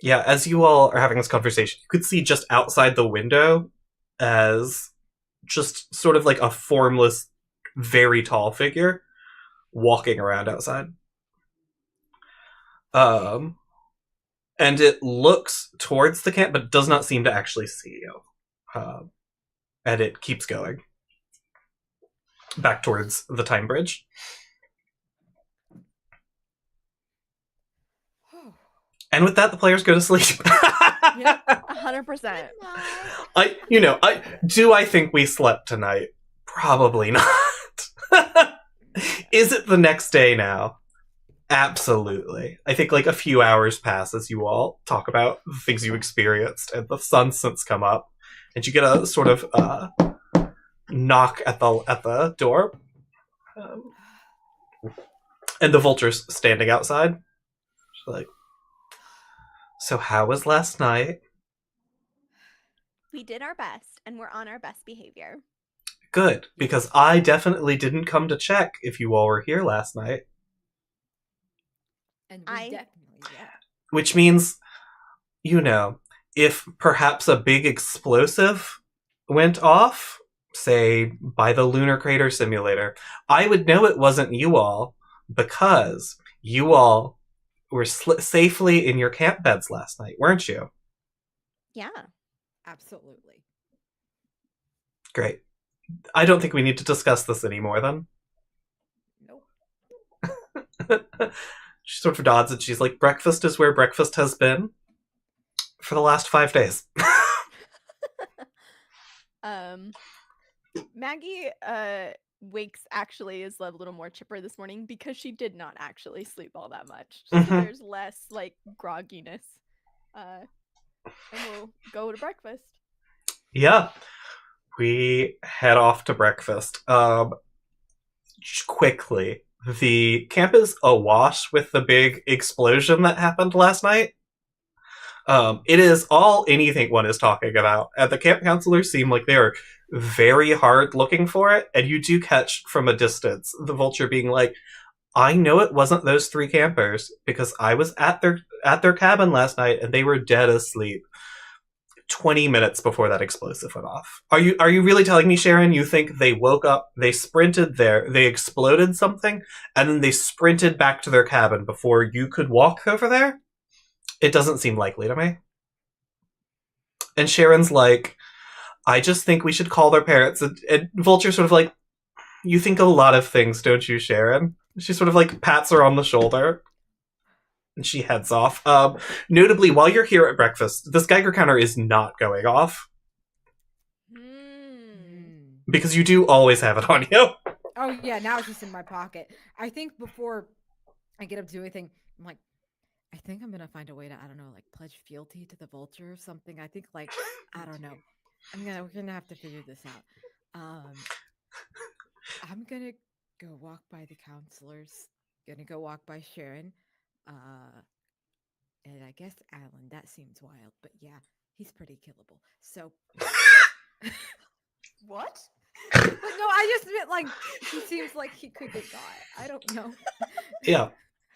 Yeah, as you all are having this conversation, you could see just outside the window as just sort of like a formless, very tall figure walking around outside. And it looks towards the camp, but does not seem to actually see you. And it keeps going back towards the time bridge. And with that, the players go to sleep. Yep, 100%. I think we slept tonight? Probably not. Is it the next day now? Absolutely. I think like a few hours pass as you all talk about the things you experienced, and the sun's since come up, and you get a sort of knock at the door, and the vulture's standing outside. She's like, "So how was last night?" We did our best, and we're on our best behavior. Good, because I definitely didn't come to check if you all were here last night. and we definitely, yeah. Which means, if perhaps a big explosive went off, say, by the lunar crater simulator, I would know it wasn't you all, because you all were safely in your camp beds last night, weren't you? Yeah. Absolutely. Great. I don't think we need to discuss this anymore, then. Nope. She sort of nods and she's like, breakfast is where breakfast has been for the last 5 days. Maggie wakes is a little more chipper this morning because she did not actually sleep all that much. So there's less like grogginess. And we'll go to breakfast. Yeah. We head off to breakfast. Quickly. The camp is awash with the big explosion that happened last night. It is all anything one is talking about. And the camp counselors seem like they are very hard looking for it. And you do catch from a distance the vulture being like, I know it wasn't those 3 campers because I was at their cabin last night and they were dead asleep 20 minutes before that explosive went off. Are you really telling me, Sharon, you think they woke up, they sprinted there, they exploded something, and then they sprinted back to their cabin before you could walk over there? It doesn't seem likely to me. And Sharon's like, I just think we should call their parents. And Vulture's sort of like, you think a lot of things, don't you, Sharon? She sort of like pats her on the shoulder. And she heads off. Notably, while you're here at breakfast, this Geiger counter is not going off. Because you do always have it on you. Oh yeah, now it's just in my pocket. I think before I get up to do anything, I'm like, I think I'm gonna find a way to, I don't know, like pledge fealty to the vulture or something. I think like, I don't know. We're gonna have to figure this out. I'm gonna go walk by the counselors. Gonna go walk by Sharon. And I guess Alan. That seems wild, but yeah, he's pretty killable. So What? But no, I just meant like he seems like he could get got. I don't know. Yeah.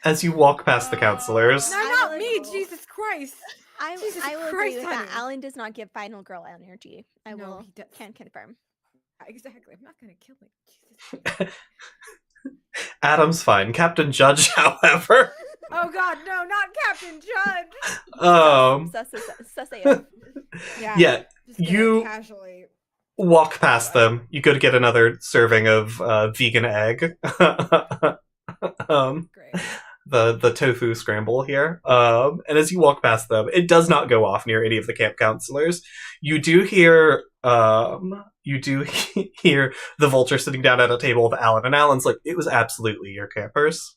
As you walk past the counselors. No, not me. Jesus Christ. I will agree with that. Alan does not give final girl energy. I can confirm. Exactly. I'm not gonna kill him. Jesus. Adam's fine. Captain Judge, however. Oh God, no, not Captain Judge. Yeah. You casually walk past them. You go to get another serving of vegan egg. Great. The tofu scramble here. And as you walk past them, it does not go off near any of the camp counselors. You do hear the vulture sitting down at a table with Alan, and Alan's like, "It was absolutely your campers."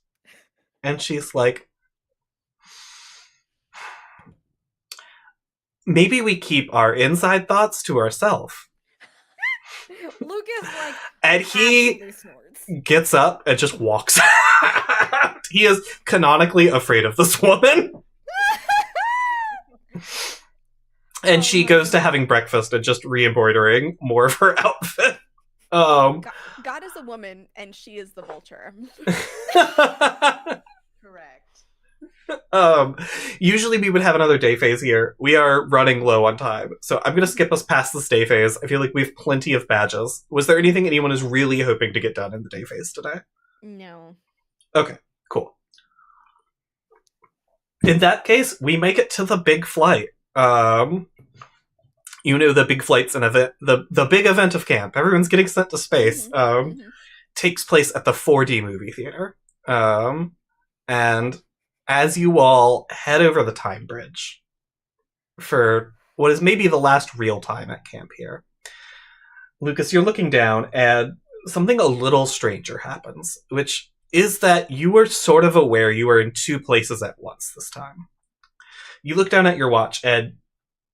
And she's like, "Maybe we keep our inside thoughts to ourselves." Lucas like, and he gets up and just walks out. He is canonically afraid of this woman. And she goes to having breakfast and just re-embroidering more of her outfit. God is a woman, and she is the vulture. Correct. Usually we would have another day phase here. We are running low on time, so I'm going to skip us past this day phase. I feel like we have plenty of badges. Was there anything anyone is really hoping to get done in the day phase today? No. Okay, cool. In that case, we make it to the big flight. The big flight's an event, the big event of camp. Everyone's getting sent to space. Takes place at the 4D movie theater. And as you all head over the time bridge for what is maybe the last real time at camp here, Lucas, you're looking down and something a little stranger happens, which is that you are sort of aware you are in two places at once this time. You look down at your watch and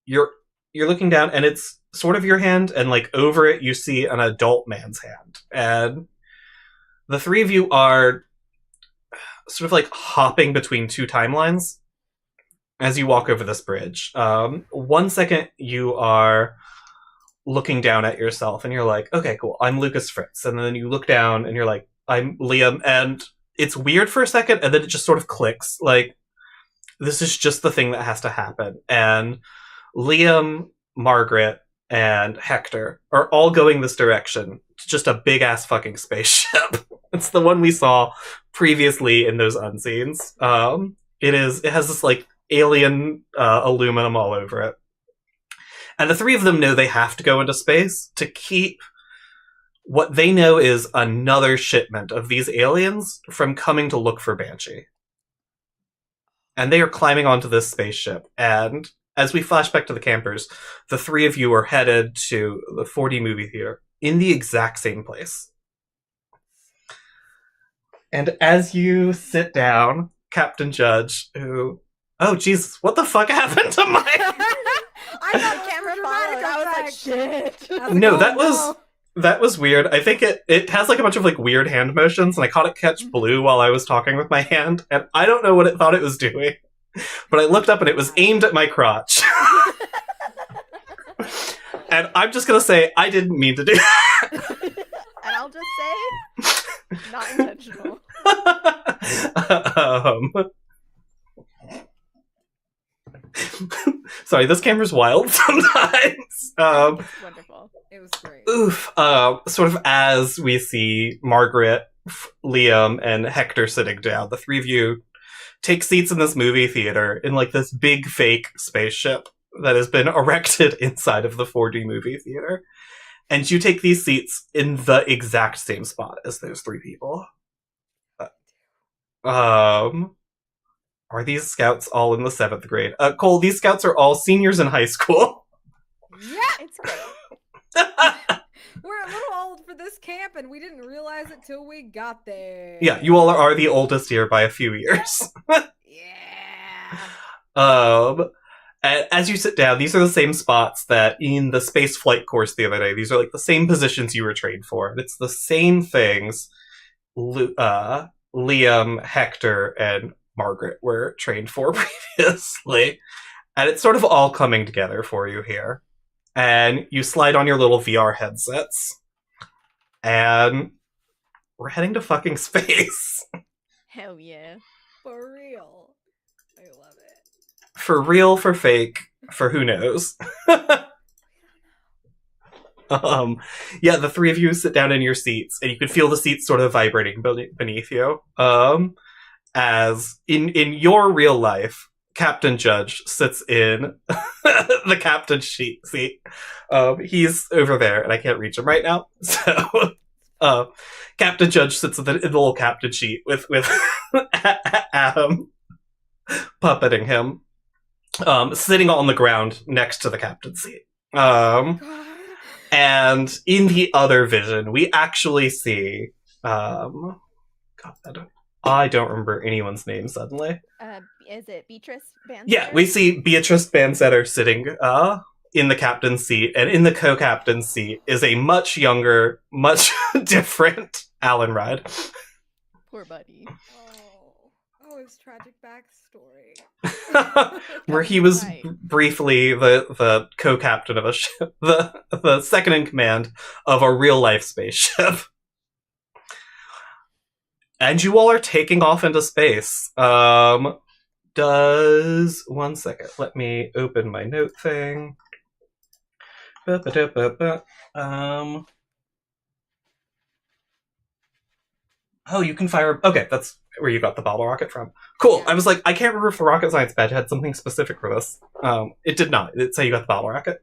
you're looking down and it's sort of your hand, and like over it you see an adult man's hand. And the three of you are sort of like hopping between two timelines as you walk over this bridge. 1 second you are looking down at yourself and you're like, okay, cool, I'm Lucas Fritz. And then you look down and you're like, I'm Liam. And it's weird for a second, and then it just sort of clicks. Like, this is just the thing that has to happen. And Liam, Margaret, and Hector are all going this direction. It's just a big-ass fucking spaceship. It's the one we saw previously in those unseens. It has this, like, alien aluminum all over it. And the three of them know they have to go into space to keep what they know is another shipment of these aliens from coming to look for Banshee. And they are climbing onto this spaceship, and as we flash back to the campers, the three of you are headed to the 4D movie theater in the exact same place. And as you sit down, Captain Judge, who... Oh, Jesus, what the fuck happened to my... I thought camera followed. I was like, shit. No, that was weird. I think it has like a bunch of like weird hand motions, and I caught it catch blue while I was talking with my hand, and I don't know what it thought it was doing. But I looked up and it was aimed at my crotch. And I'm just gonna say, I didn't mean to do that. And I'll just say, not intentional. Sorry, this camera's wild sometimes. It's wonderful. It was great. Oof. Sort of as we see Margaret, Liam, and Hector sitting down, the three of you take seats in this movie theater in like this big fake spaceship that has been erected inside of the 4D movie theater. And you take these seats in the exact same spot as those three people. Are these scouts all in the 7th grade? Cole, these scouts are all seniors in high school. Yeah, it's great. We're a little for this camp, and we didn't realize it till we got there. Yeah, you all are the oldest here by a few years. Yeah. As you sit down, these are the same spots that in the space flight course the other day. These are like the same positions you were trained for. It's the same things Liam, Hector, and Margaret were trained for previously. And it's sort of all coming together for you here. And you slide on your little VR headsets. And we're heading to fucking space. Hell yeah. For real. I love it. For real, for fake, for who knows. Yeah, the three of you sit down in your seats, and you can feel the seats sort of vibrating beneath you. As in your real life, Captain Judge sits in the captain's seat. He's over there, and I can't reach him right now. So, Captain Judge sits in the little captain seat with Adam puppeting him, sitting on the ground next to the captain's seat. And in the other vision, we actually see, God, I don't remember anyone's name suddenly. Is it Beatrice Bansetter? Yeah, we see Beatrice Bansetter sitting in the captain's seat, and in the co-captain's seat is a much younger, much different Alan Rudd. Poor buddy. Oh, his tragic backstory. Where he was briefly the co-captain of a ship, the second in command of a real-life spaceship. And you all are taking off into space. One second, let me open my note thing. Oh, you can fire... Okay, that's where you got the bottle rocket from. Cool. Yeah. I was like, I can't remember if the rocket science badge had something specific for this. It did not. It did say you got the bottle rocket.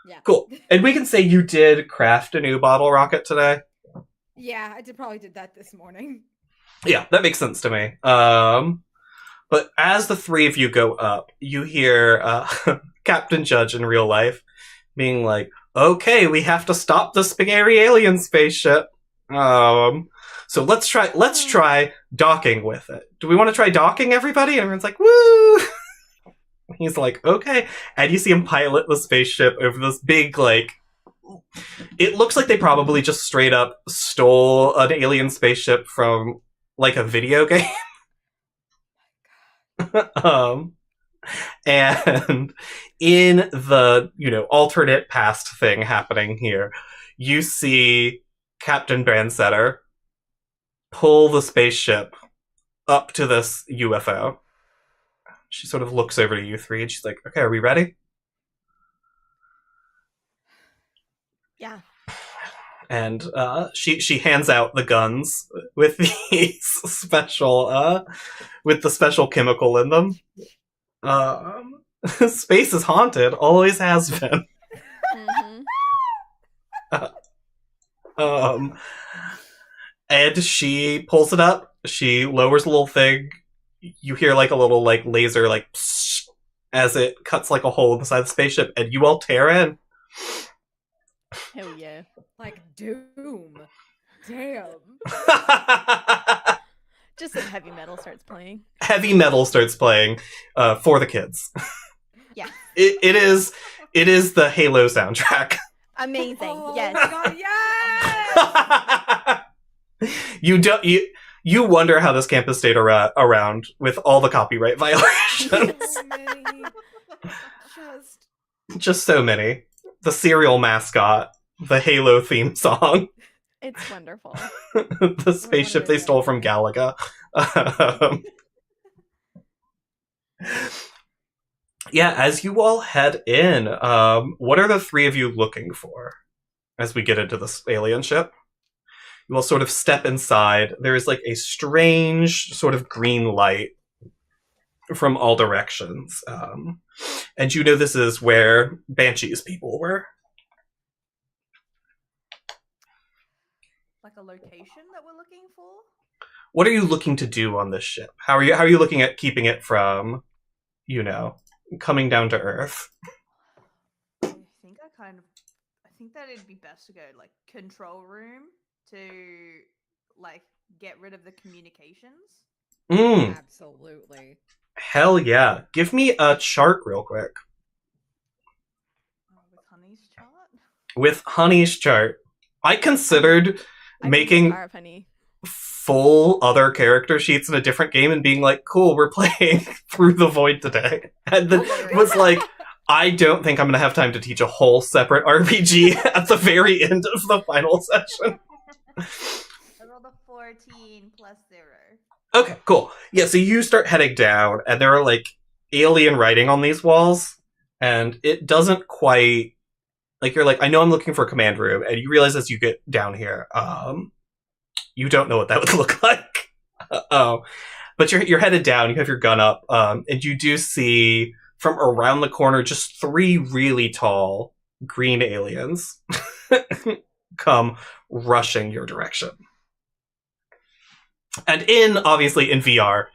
Yeah. Cool. And we can say you did craft a new bottle rocket today. Yeah, I probably did that this morning. Yeah, that makes sense to me. But as the three of you go up, you hear Captain Judge in real life being like, okay, we have to stop the spaghetti alien spaceship. So let's try docking with it. Do we want to try docking, everybody? And everyone's like, woo! He's like, okay. And you see him pilot the spaceship over this big, like... It looks like they probably just straight up stole an alien spaceship from, like, a video game. And in the, alternate past thing happening here, you see Captain Bansetter pull the spaceship up to this UFO. She sort of looks over to you three and she's like, okay, are we ready? Yeah. And she hands out the guns with these special with the special chemical in them. Space is haunted, always has been. Mm-hmm. And she pulls it up. She lowers a little thing. You hear like a little like laser like psh, as it cuts like a hole inside the spaceship, and you all tear in. Hell yeah. Like Doom. Damn. Just some heavy metal starts playing. Heavy metal starts playing for the kids. Yeah. It is the Halo soundtrack. Amazing. Oh yes. my god, yes! You wonder how this campus stayed around with all the copyright violations. So many. Just so many. The cereal mascot, the Halo theme song. It's wonderful. The spaceship they stole from Galaga. Yeah, as you all head in, what are the three of you looking for as we get into this alien ship? You all sort of step inside. There is like a strange sort of green light from all directions. And you know this is where Banshee's people were. Like a location that we're looking for? What are you looking to do on this ship? How are you looking at keeping it from, coming down to Earth? I think think that it'd be best to go like control room to like get rid of the communications. Absolutely. Hell yeah. Give me a chart real quick. With Honey's chart? With Honey's chart. I considered making Honey. full other character sheets in a different game and being like, cool, we're playing Through the Void today. And then was like, I don't think I'm going to have time to teach a whole separate RPG at the very end of the final session. I rolled a 14 plus 0. Okay, cool. Yeah, so you start heading down, and there are, like, alien writing on these walls, and it doesn't quite... Like, you're like, I know I'm looking for a command room, and you realize as you get down here, you don't know what that would look like. But you're headed down, you have your gun up, and you do see, from around the corner, just 3 really tall green aliens come rushing your direction. And obviously in VR,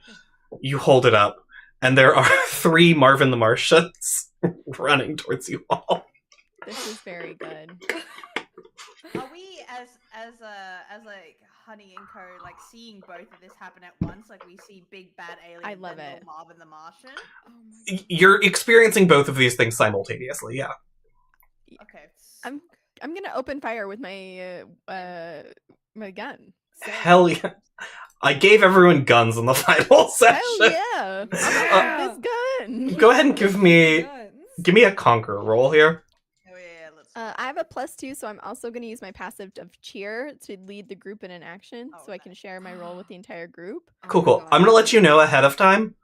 you hold it up, and there are 3 Marvin the Martians running towards you all. This is very good. Are we as like Honey and Co like seeing both of this happen at once? Like we see big bad alien. I love and it. Marvin the Martian. Oh my God. You're experiencing both of these things simultaneously, yeah. Okay. I'm gonna open fire with my my gun. So, Hell yeah. I gave everyone guns in the final session. Hell yeah! This gun. Go ahead and give me a conquer roll here. Oh yeah, let's. I have a +2, so I'm also going to use my passive of cheer to lead the group in an action, so I can share my role with the entire group. Cool. I'm gonna let you know ahead of time.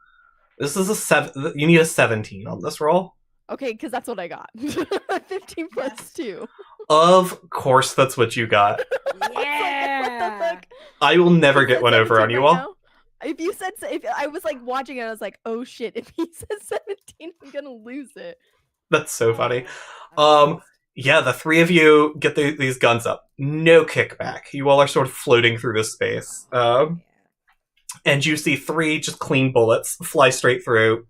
This is a 7. You need a 17 on this roll. Okay, because that's what I got. 15 plus 2. Of course, that's what you got. Yeah. What the fuck? I will never get one over on you all. Now? If you said, if I was like watching it, I was like, oh shit! If he says 17, I'm gonna lose it. That's so funny. Yeah, the 3 of you get these guns up. No kickback. You all are sort of floating through this space. And you see 3 just clean bullets fly straight through.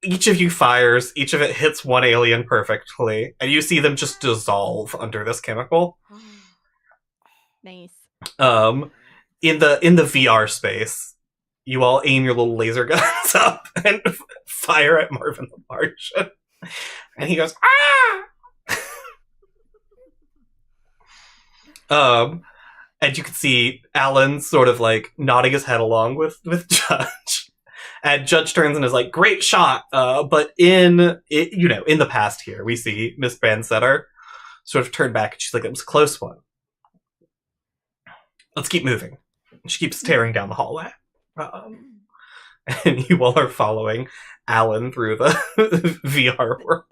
Each of you fires. Each of it hits one alien perfectly. And you see them just dissolve under this chemical. Nice. In the VR space, you all aim your little laser guns up and fire at Marvin the Martian. And he goes, ah! And you can see Alan sort of like nodding his head along with Judge. And Judge turns and is like, great shot. But in the past here, we see Miss Brandsetter sort of turn back and she's like, it was a close one. Let's keep moving. She keeps staring down the hallway. And you all are following Alan through the VR world.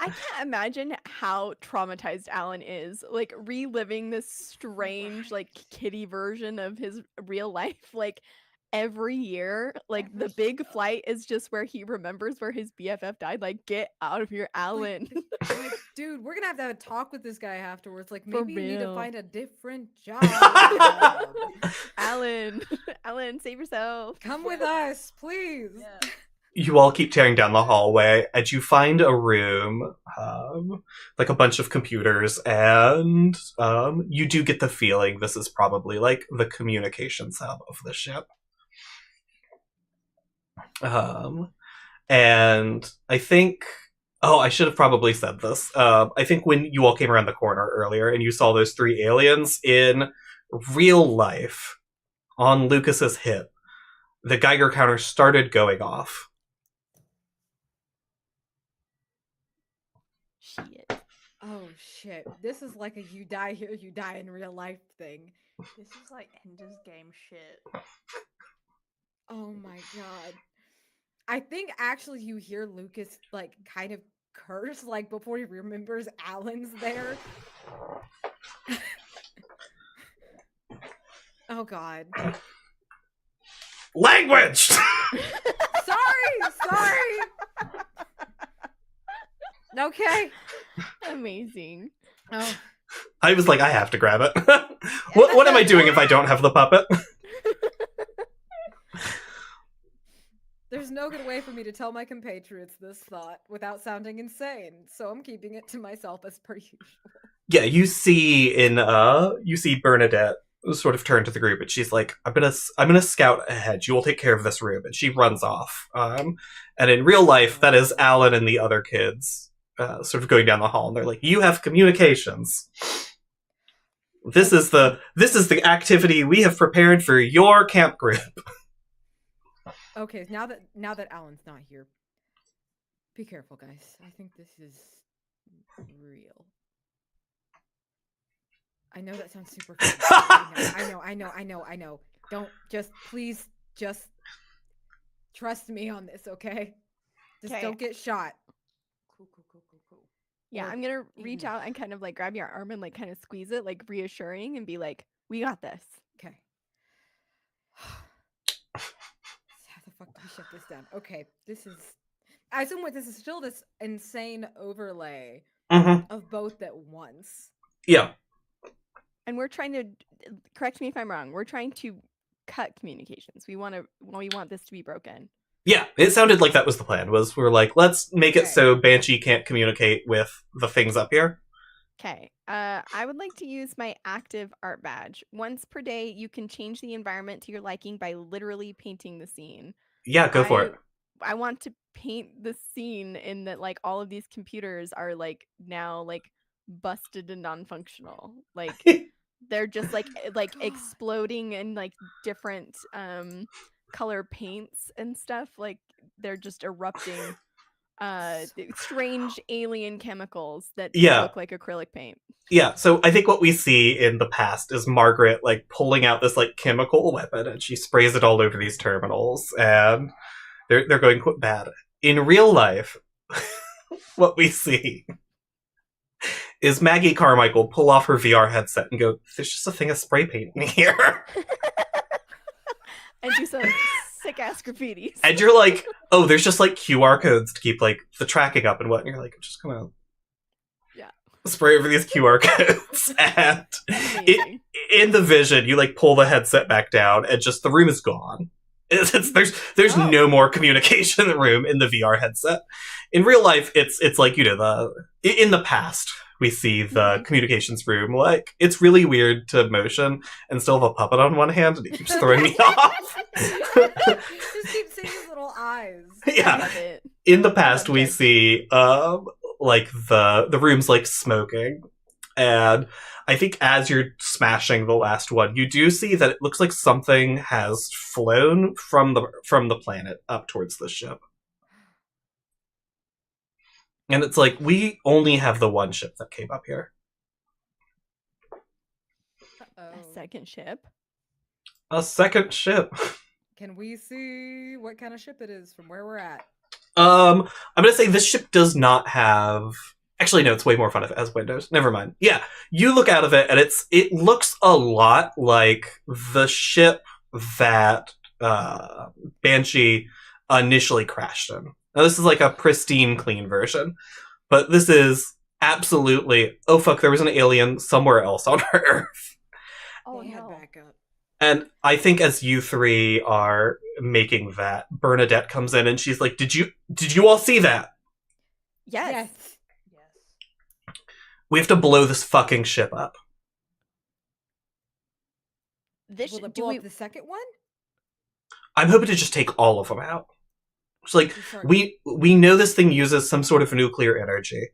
I can't imagine how traumatized Alan is, like reliving this strange, like kitty version of his real life. Like every year, like the big flight is just where he remembers where his BFF died. Like, get out of here, Alan. Like, dude, we're gonna have to have a talk with this guy afterwards. Like, maybe you need to real. find a different job. Alan, save yourself. Come with us, please. Yeah. You all keep tearing down the hallway, and you find a room, like a bunch of computers, and you do get the feeling this is probably like the communications hub of the ship. And I think, I should have probably said this. I think when you all came around the corner earlier and you saw those 3 aliens in real life on Lucas's hip, the Geiger counter started going off. Shit. Oh shit! This is like a you die here, you die in real life thing. This is like Ender's Game shit. Oh my god! I think actually you hear Lucas like kind of curse like before he remembers Alan's there. Oh god! Language! Sorry. Okay. Amazing. Oh. I was like, I have to grab it. What am I doing if I don't have the puppet? There's no good way for me to tell my compatriots this thought without sounding insane, so I'm keeping it to myself as per usual. Yeah, you see Bernadette sort of turn to the group, and she's like, I'm gonna scout ahead. You will take care of this room, and she runs off. And in real life, that is Alan and the other kids sort of going down the hall, and they're like, you have communications. This is the activity we have prepared for your camp group. Okay, now that Alan's not here, be careful, guys. I think this is real. I know that sounds super funny. I know. Please trust me on this, okay? Just don't get shot. Cool. Yeah, I'm gonna reach out and kind of like grab your arm and like kind of squeeze it, like reassuring, and be like, "We got this." Okay. How the fuck do we shut this down? Okay, I assume this is still this insane overlay of both at once. Yeah. And we're trying to, correct me if I'm wrong, we're trying to cut communications. We want this to be broken. Yeah, it sounded like that was the plan, we're like, let's make it so Banshee can't communicate with the things up here. Okay. I would like to use my active art badge. Once per day, you can change the environment to your liking by literally painting the scene. Yeah, go for it. I want to paint the scene in that, like, all of these computers are, like, now, like, busted and non-functional. Like, they're just, like exploding in, like, different, color paints and stuff. Like, they're just erupting strange alien chemicals that look like acrylic paint. Yeah, so I think what we see in the past is Margaret, like, pulling out this, like, chemical weapon, and she sprays it all over these terminals, and they're going quite bad. In real life, what we see is Maggie Carmichael pull off her VR headset and go, there's just a thing of spray paint in here. And do some sick-ass graffitis. And you're like, oh, there's just, like, QR codes to keep, like, the tracking up and what. And you're like, I'm just gonna spray over these QR codes. And in the vision, you, like, pull the headset back down, and just the room is gone. There's no more communication in the room in the VR headset. In real life, it's like, you know, in the past, we see the communications room, like, it's really weird to motion and still have a puppet on one hand, and it keeps throwing me off. Just keep seeing his little eyes. Yeah. In the past, we see, like, the room's, like, smoking, and I think as you're smashing the last one, you do see that it looks like something has flown from the planet up towards the ship. And it's like, we only have the one ship that came up here. A second ship? A second ship. Can we see what kind of ship it is from where we're at? I'm gonna say this ship does not have... Actually, no, it's way more fun if it has windows. Never mind. Yeah, you look out of it, and it looks a lot like the ship that Banshee initially crashed in. Now, this is like a pristine, clean version. But this is absolutely... Oh, fuck, there was an alien somewhere else on Earth. Oh, no. back up. And I think as you three are making that, Bernadette comes in, and she's like, Did you all see that? Yes. We have to blow this fucking ship up. Will it blow up the second one? I'm hoping to just take all of them out. It's like, we know this thing uses some sort of nuclear energy.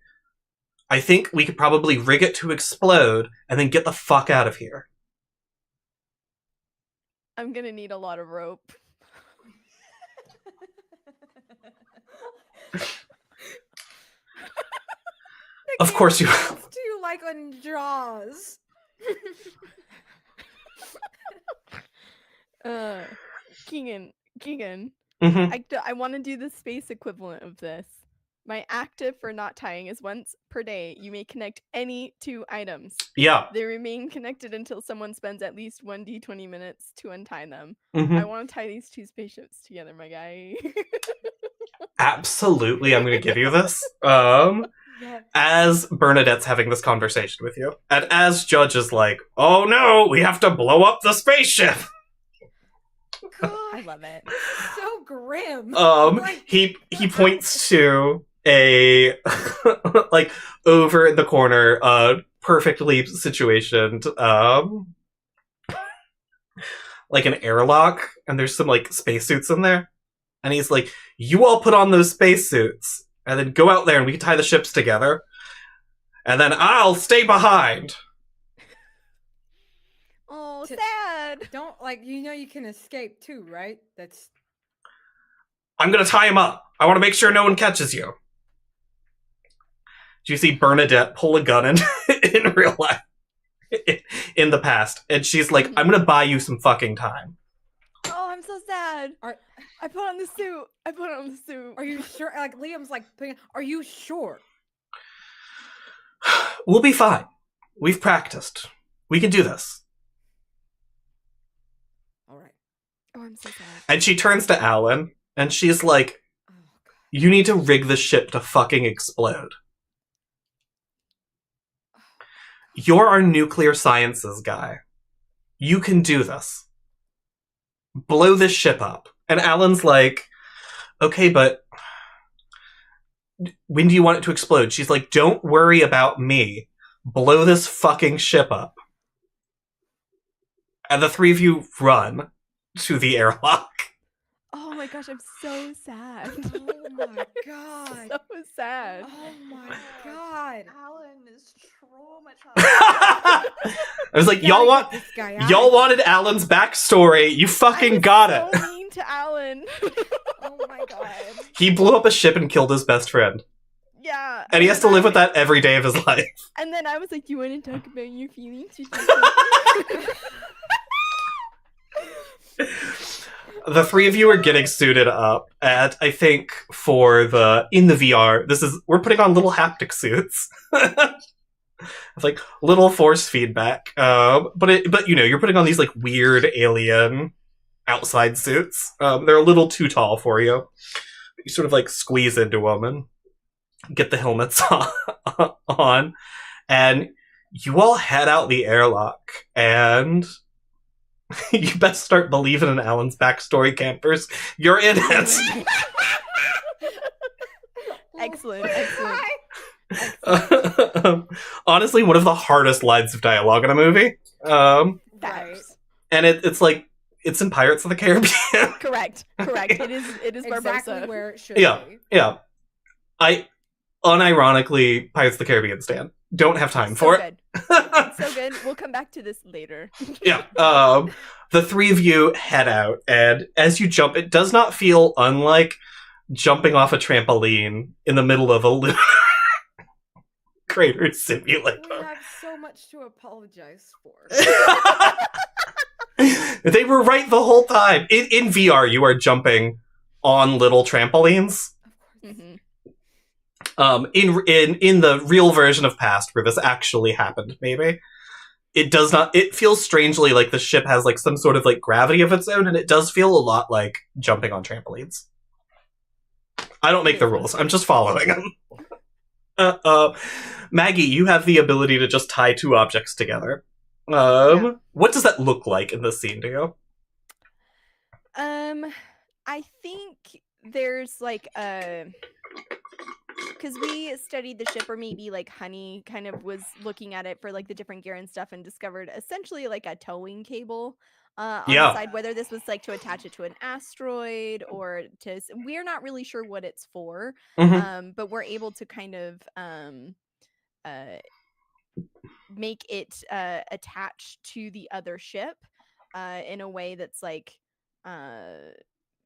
I think we could probably rig it to explode and then get the fuck out of here. I'm gonna need a lot of rope. Of course you will. Do you like on Jaws? Keegan. Mm-hmm. I want to do the space equivalent of this. My active for knot tying is once per day, you may connect any two items. Yeah. They remain connected until someone spends at least 1d20 minutes to untie them. Mm-hmm. I want to tie these two spaceships together, my guy. Absolutely, I'm going to give you this. As Bernadette's having this conversation with you, and as Judge is like, oh no, we have to blow up the spaceship! God, I love it. So grim. He points to a like over in the corner, perfectly situationed, like an airlock, and there's some, like, spacesuits in there. And he's like, you all put on those spacesuits, and then go out there and we can tie the ships together. And then I'll stay behind. Oh, sad. Don't, like, you can escape too, right? I'm gonna tie him up. I want to make sure no one catches you. Do you see Bernadette pull a gun in real life? In the past. And she's like, I'm gonna buy you some fucking time. Oh, I'm so sad. I put on the suit. Are you sure? Like, Liam's like, are you sure? We'll be fine. We've practiced. We can do this. All right. Oh, I'm so sad. And she turns to Alan, and she's like, you need to rig the ship to fucking explode. You're our nuclear sciences guy. You can do this. Blow this ship up. And Alan's like, okay, but when do you want it to explode? She's like, don't worry about me. Blow this fucking ship up. And the three of you run to the airlock. Oh my gosh, I'm so sad. Oh my god. So sad. Oh my god. Alan is traumatized. I was like, y'all wanted Alan's backstory. You fucking got it. So mean to Alan. Oh my god. He blew up a ship and killed his best friend. Yeah. And he has to live with that every day of his life. And then I was like, you want to talk about your feelings? The three of you are getting suited up at, I think, in the VR, we're putting on little haptic suits. It's like little force feedback. But you're putting on these like weird alien outside suits. They're a little too tall for you. You sort of like squeeze into them and get the helmets on. And you all head out the airlock, and you best start believing in Alan's backstory, campers. You're in it. Excellent. Honestly, one of the hardest lines of dialogue in a movie. Facts. And it's like, it's in Pirates of the Caribbean. Correct. It is Barbosa. Exactly where it should Yeah, be. yeah. I unironically Pirates of the Caribbean stan. Don't have time for it. So good. We'll come back to this later. Yeah. The three of you head out, and as you jump, it does not feel unlike jumping off a trampoline in the middle of a lunar crater simulator. We have so much to apologize for. They were right the whole time. In VR, you are jumping on little trampolines. Mm-hmm. In the real version of Past, where this actually happened, maybe it does not. It feels strangely like the ship has like some sort of like gravity of its own, and it does feel a lot like jumping on trampolines. I don't make the rules. I'm just following them. Maggie, you have the ability to just tie two objects together. What does that look like in this scene to you? I think there's like a... Because we studied the ship, or maybe like Honey kind of was looking at it for like the different gear and stuff, and discovered essentially like a towing cable on the side. Whether this was like to attach it to an asteroid or to... We're not really sure what it's for, but we're able to kind of make it attach to the other ship in a way that's like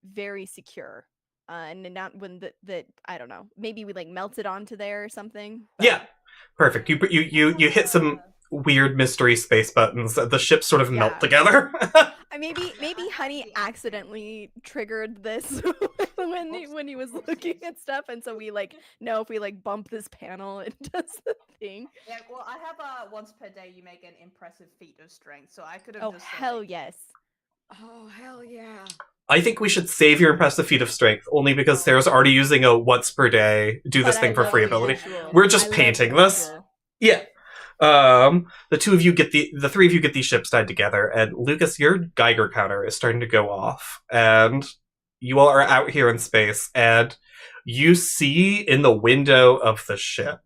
very secure. And not when that I don't know. Maybe we like melt it onto there or something. But... Yeah, perfect. You hit some weird mystery space buttons. The ships sort of melt together. Maybe Honey accidentally triggered this when he was looking at stuff, and so we like know if we like bump this panel, it does the thing. Yeah, well, I have once per day you make an impressive feat of strength, so I could have. Oh hell yes! Oh hell yeah! I think we should save your impressive feat of strength, only because Sarah's already using a once per day do this thing for free ability. We're just painting this. Yeah. The three of you get these ships tied together, and Lucas, your Geiger counter is starting to go off, and you all are out here in space, and you see in the window of the ship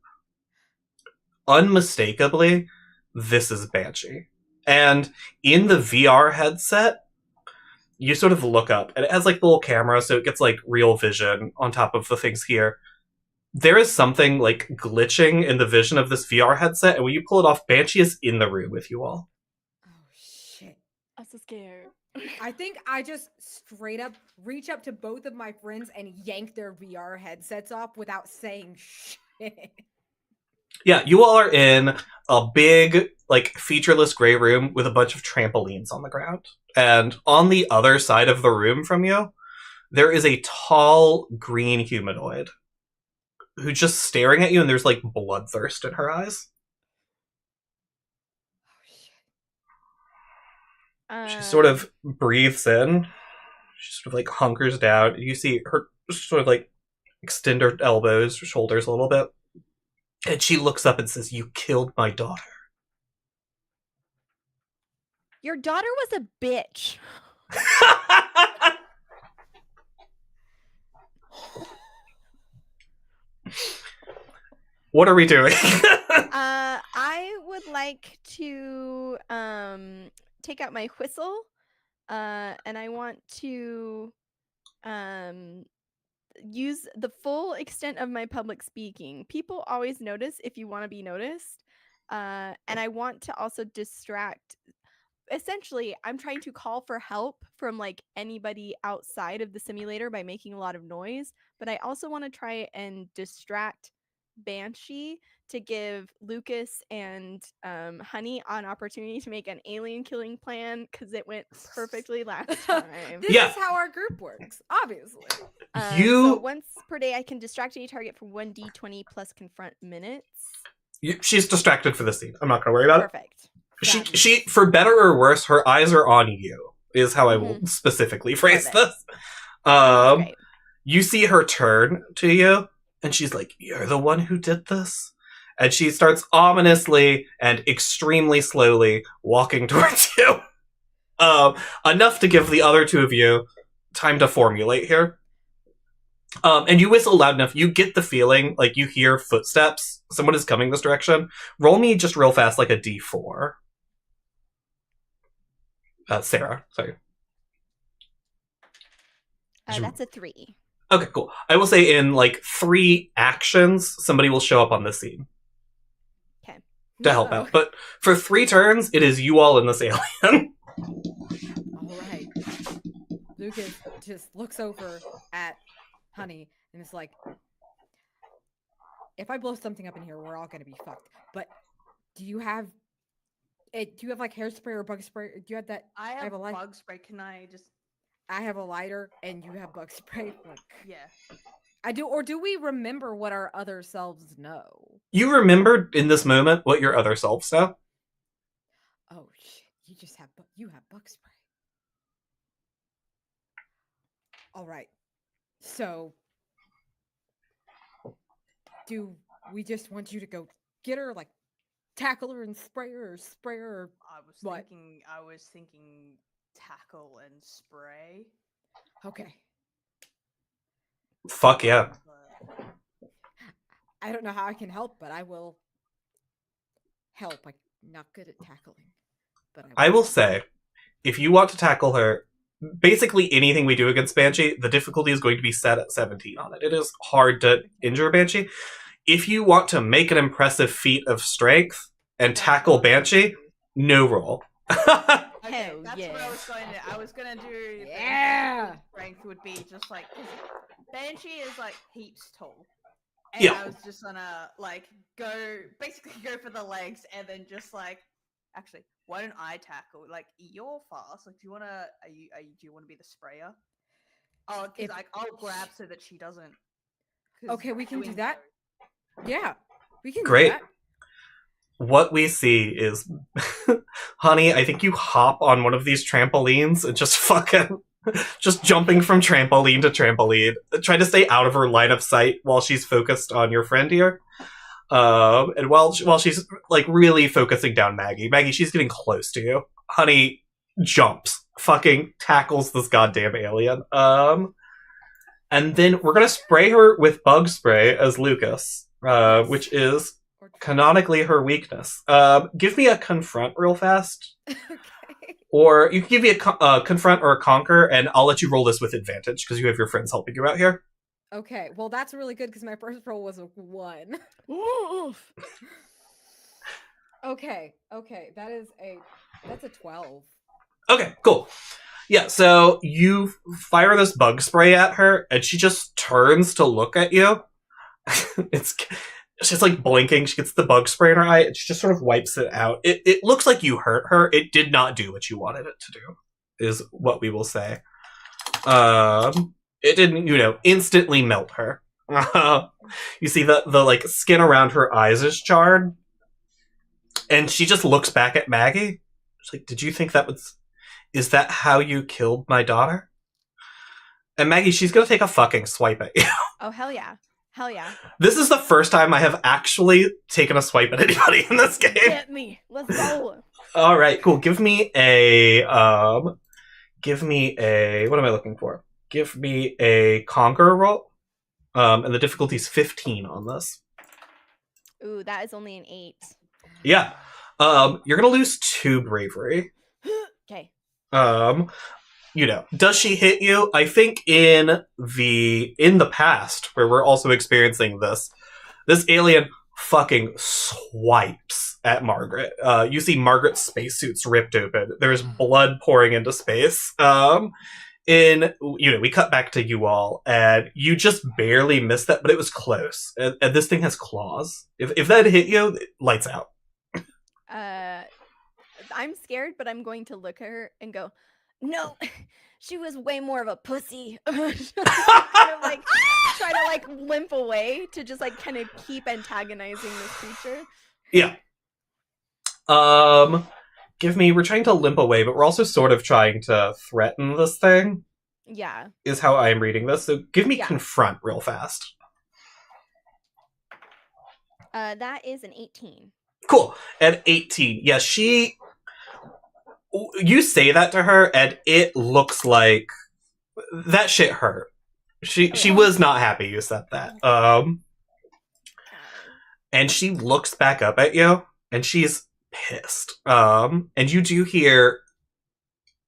unmistakably, this is Banshee. And in the VR headset, you sort of look up, and it has like the little camera, so it gets like real vision on top of the things here. There is something like glitching in the vision of this VR headset, and when you pull it off, Banshee is in the room with you all. Oh shit. I'm so scared. I think I just straight up reach up to both of my friends and yank their VR headsets off without saying shit. Yeah, you all are in a big, like, featureless gray room with a bunch of trampolines on the ground. And on the other side of the room from you, there is a tall green humanoid who's just staring at you, and there's, like, bloodthirst in her eyes. She sort of breathes in. She sort of, like, hunkers down. You see her sort of, like, extend her elbows, her shoulders a little bit. And she looks up and says, "You killed my daughter." Your daughter was a bitch. What are we doing? I would like to take out my whistle, and I want to use the full extent of my public speaking. People always notice if you want to be noticed, and I want to also distract. Essentially, I'm trying to call for help from like anybody outside of the simulator by making a lot of noise, but I also want to try and distract Banshee to give Lucas and Honey an opportunity to make an alien killing plan because it went perfectly last time. This is how our group works, obviously. So once per day, I can distract any target for 1d20 plus confront minutes. She's distracted for the scene. I'm not going to worry about it. Perfect. She, for better or worse, her eyes are on you, is how I will specifically phrase this. You see her turn to you, and she's like, "You're the one who did this?" And she starts ominously and extremely slowly walking towards you. Enough to give the other two of you time to formulate here. And you whistle loud enough, you get the feeling, like you hear footsteps. Someone is coming this direction. Roll me just real fast, like a d4. Sarah, sorry. That's a 3. Okay, cool. I will say in like 3 actions, somebody will show up on this scene. Okay. To help out. But for 3 turns, it is you all in this alien. Alright. Lucas just looks over at Honey and is like, "If I blow something up in here, we're all gonna be fucked. But do you have like hairspray or bug spray? Do you have that? I have a light. bug spray. Can I just? I have a lighter, and you have bug spray. Like, yeah, I do. Or do we remember what our other selves know? You remember in this moment what your other selves know. Oh shit! You have bug spray. All right. So, do we just want you to go get her, like, tackle her and spray her, or I was thinking tackle and spray. Okay. Fuck yeah. I don't know how I can help, but I will help. I'm not good at tackling, but I will say, if you want to tackle her, basically anything we do against Banshee, the difficulty is going to be set at 17 on it. It is hard to injure Banshee. If you want to make an impressive feat of strength and tackle Banshee, no roll. Okay, that's what I was going to. I was going to do. Yeah. Strength would be just like Banshee is like heaps tall, and Yeah. I was just gonna like go for the legs, and then just like actually, why don't I tackle? Like you're fast. Like, do you wanna? Do you want to be the sprayer? Oh, because I'll grab so that she doesn't. Okay, we can do that. Yeah, we can. Great. Do that. What we see is, Honey, I think you hop on one of these trampolines and just fucking, just jumping from trampoline to trampoline. Try to stay out of her line of sight while she's focused on your friend here. And while she's, like, really focusing down Maggie, she's getting close to you. Honey jumps, fucking tackles this goddamn alien. And then we're gonna spray her with bug spray as Lucas, which is canonically her weakness. Give me a confront real fast. Okay. Or you can give me a confront or a conquer, and I'll let you roll this with advantage, because you have your friends helping you out here. Okay, well that's really good, because my first roll was a 1. Oof. Okay, that's a 12. Okay, cool. Yeah, so you fire this bug spray at her, and she just turns to look at you. She's like blinking. She gets the bug spray in her eye, and she just sort of wipes it out. It looks like you hurt her. It did not do what you wanted it to do, is what we will say. It didn't, instantly melt her. You see the like skin around her eyes is charred, and she just looks back at Maggie. She's like, "Did you think that was? Is that how you killed my daughter?" And Maggie, she's gonna take a fucking swipe at you. Oh, hell yeah. Hell yeah. This is the first time I have actually taken a swipe at anybody in this game. Get me. Let's go. All right, cool. Give me a, what am I looking for? Give me a conquer roll. And the difficulty's 15 on this. Ooh, that is only an 8. Yeah. You're gonna lose 2 bravery. Okay. Does she hit you? I think in the past, where we're also experiencing this alien fucking swipes at Margaret. You see Margaret's spacesuit's ripped open. There's blood pouring into space. We cut back to you all, and you just barely missed that, but it was close. And this thing has claws. If that hit you, lights out. I'm scared, but I'm going to look at her and go, no, she was way more of a pussy. Try to limp away to just kind of keep antagonizing this creature. Yeah. We're trying to limp away, but we're also sort of trying to threaten this thing. Yeah. Is how I'm reading this. So give me confront real fast. That is an 18. Cool. At 18. Yeah, you say that to her, and it looks like that shit hurt. She was not happy you said that. And she looks back up at you, and she's pissed. And you do hear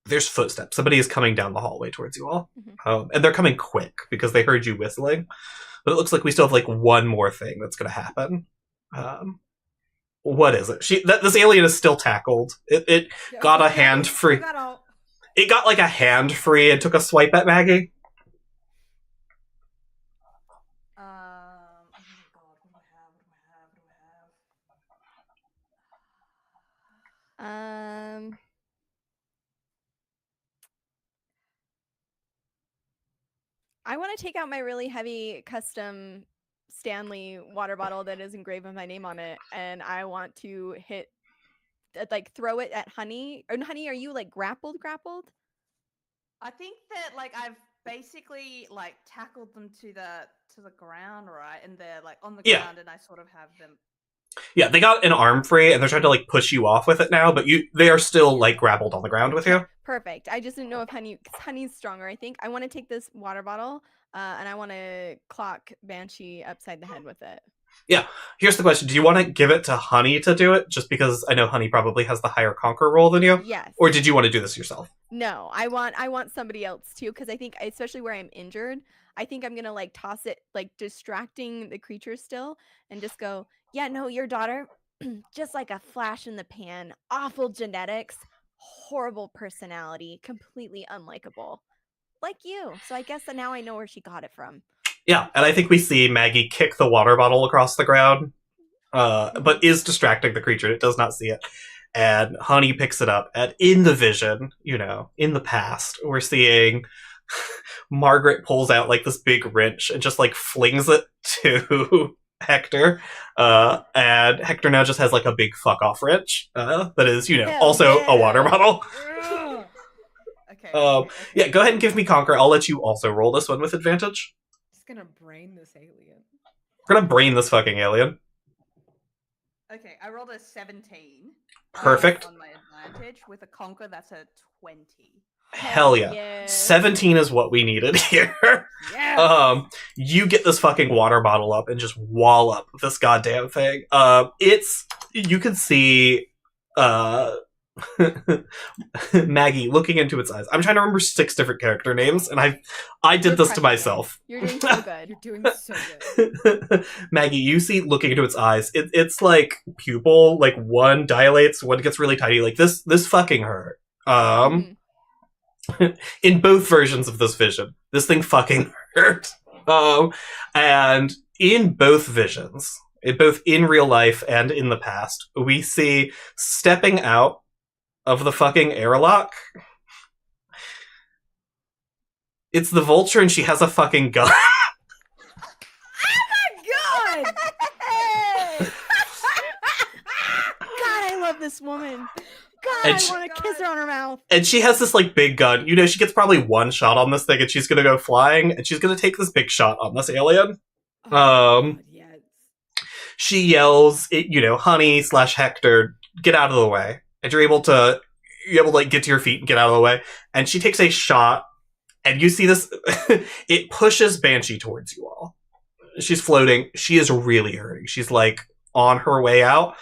there's footsteps. Somebody is coming down the hallway towards you all. Mm-hmm. And they're coming quick because they heard you whistling. But it looks like we still have one more thing that's going to happen. What is it? This alien is still tackled. It got a hand free. It got a hand free and took a swipe at Maggie. I want to take out my really heavy custom Stanley water bottle that is engraved with my name on it, and I want to throw it at Honey. Or Honey, are you grappled? I think that I've basically tackled them to the ground, right? And they're on the ground, and I sort of have them. Yeah, they got an arm free, and they're trying to push you off with it now, but they are still grappled on the ground with you. Perfect. I just didn't know if because Honey's stronger. I think I want to take this water bottle, and I want to clock Banshee upside the head with it. Yeah. Here's the question: do you want to give it to Honey to do it, just because I know Honey probably has the higher conquer roll than you? Yes. Or did you want to do this yourself? No, I want somebody else too, because I think, especially where I'm injured, I think I'm gonna toss it, distracting the creature still, and just go, yeah, no, your daughter, just like a flash in the pan, awful genetics, horrible personality, completely unlikable, like you. So I guess that now I know where she got it from. Yeah, and I think we see Maggie kick the water bottle across the ground, but is distracting the creature. It does not see it. And Honey picks it up, and in the vision, in the past, we're seeing Margaret pulls out this big wrench and just flings it to Hector. And Hector now just has a big fuck off wrench that is, also a water bottle. Okay. Yeah, go ahead and give me conquer. I'll let you also roll this one with advantage. Just gonna brain this alien. We're gonna brain this fucking alien. Okay, I rolled a 17. Perfect. On my advantage with a conquer that's a 20. Hell yeah. 17 is what we needed here. Yes. You get this fucking water bottle up and just wallop this goddamn thing. You can see Maggie looking into its eyes. I'm trying to remember 6 different character names, and I did this to myself. You're doing so good. You're doing so good. Maggie, you see looking into its eyes. It's like pupil, like one dilates, one gets really tiny. Like this fucking hurt. In both versions of this vision, this thing fucking hurt. And in both visions, both in real life and in the past, we see stepping out of the fucking airlock. It's the vulture, and she has a fucking gun. Oh my god! God, I love this woman. God, And I she- want to kiss her on her mouth. And she has this, like, big gun. You know, she gets probably one shot on this thing, and she's gonna go flying, and she's gonna take this big shot on this alien. God, yes. She yells, Honey/Hector, get out of the way. And you're able to like get to your feet and get out of the way. And she takes a shot, and you see this, it pushes Banshee towards you all. She's floating. She is really hurting. She's like on her way out.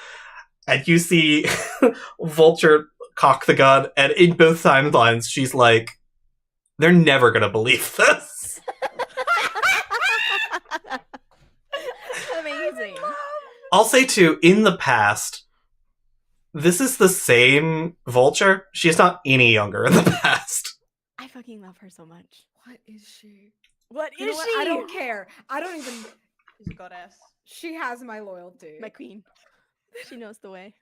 And you see Vulture cock the gun, and in both timelines, she's like, they're never gonna believe this. Amazing. I'll say too, in the past, this is the same Vulture. She's not any younger in the past. I fucking love her so much. What is she? What You is know what? she? I don't care. I don't even. She's a goddess. She has my loyalty. My queen. She knows the way.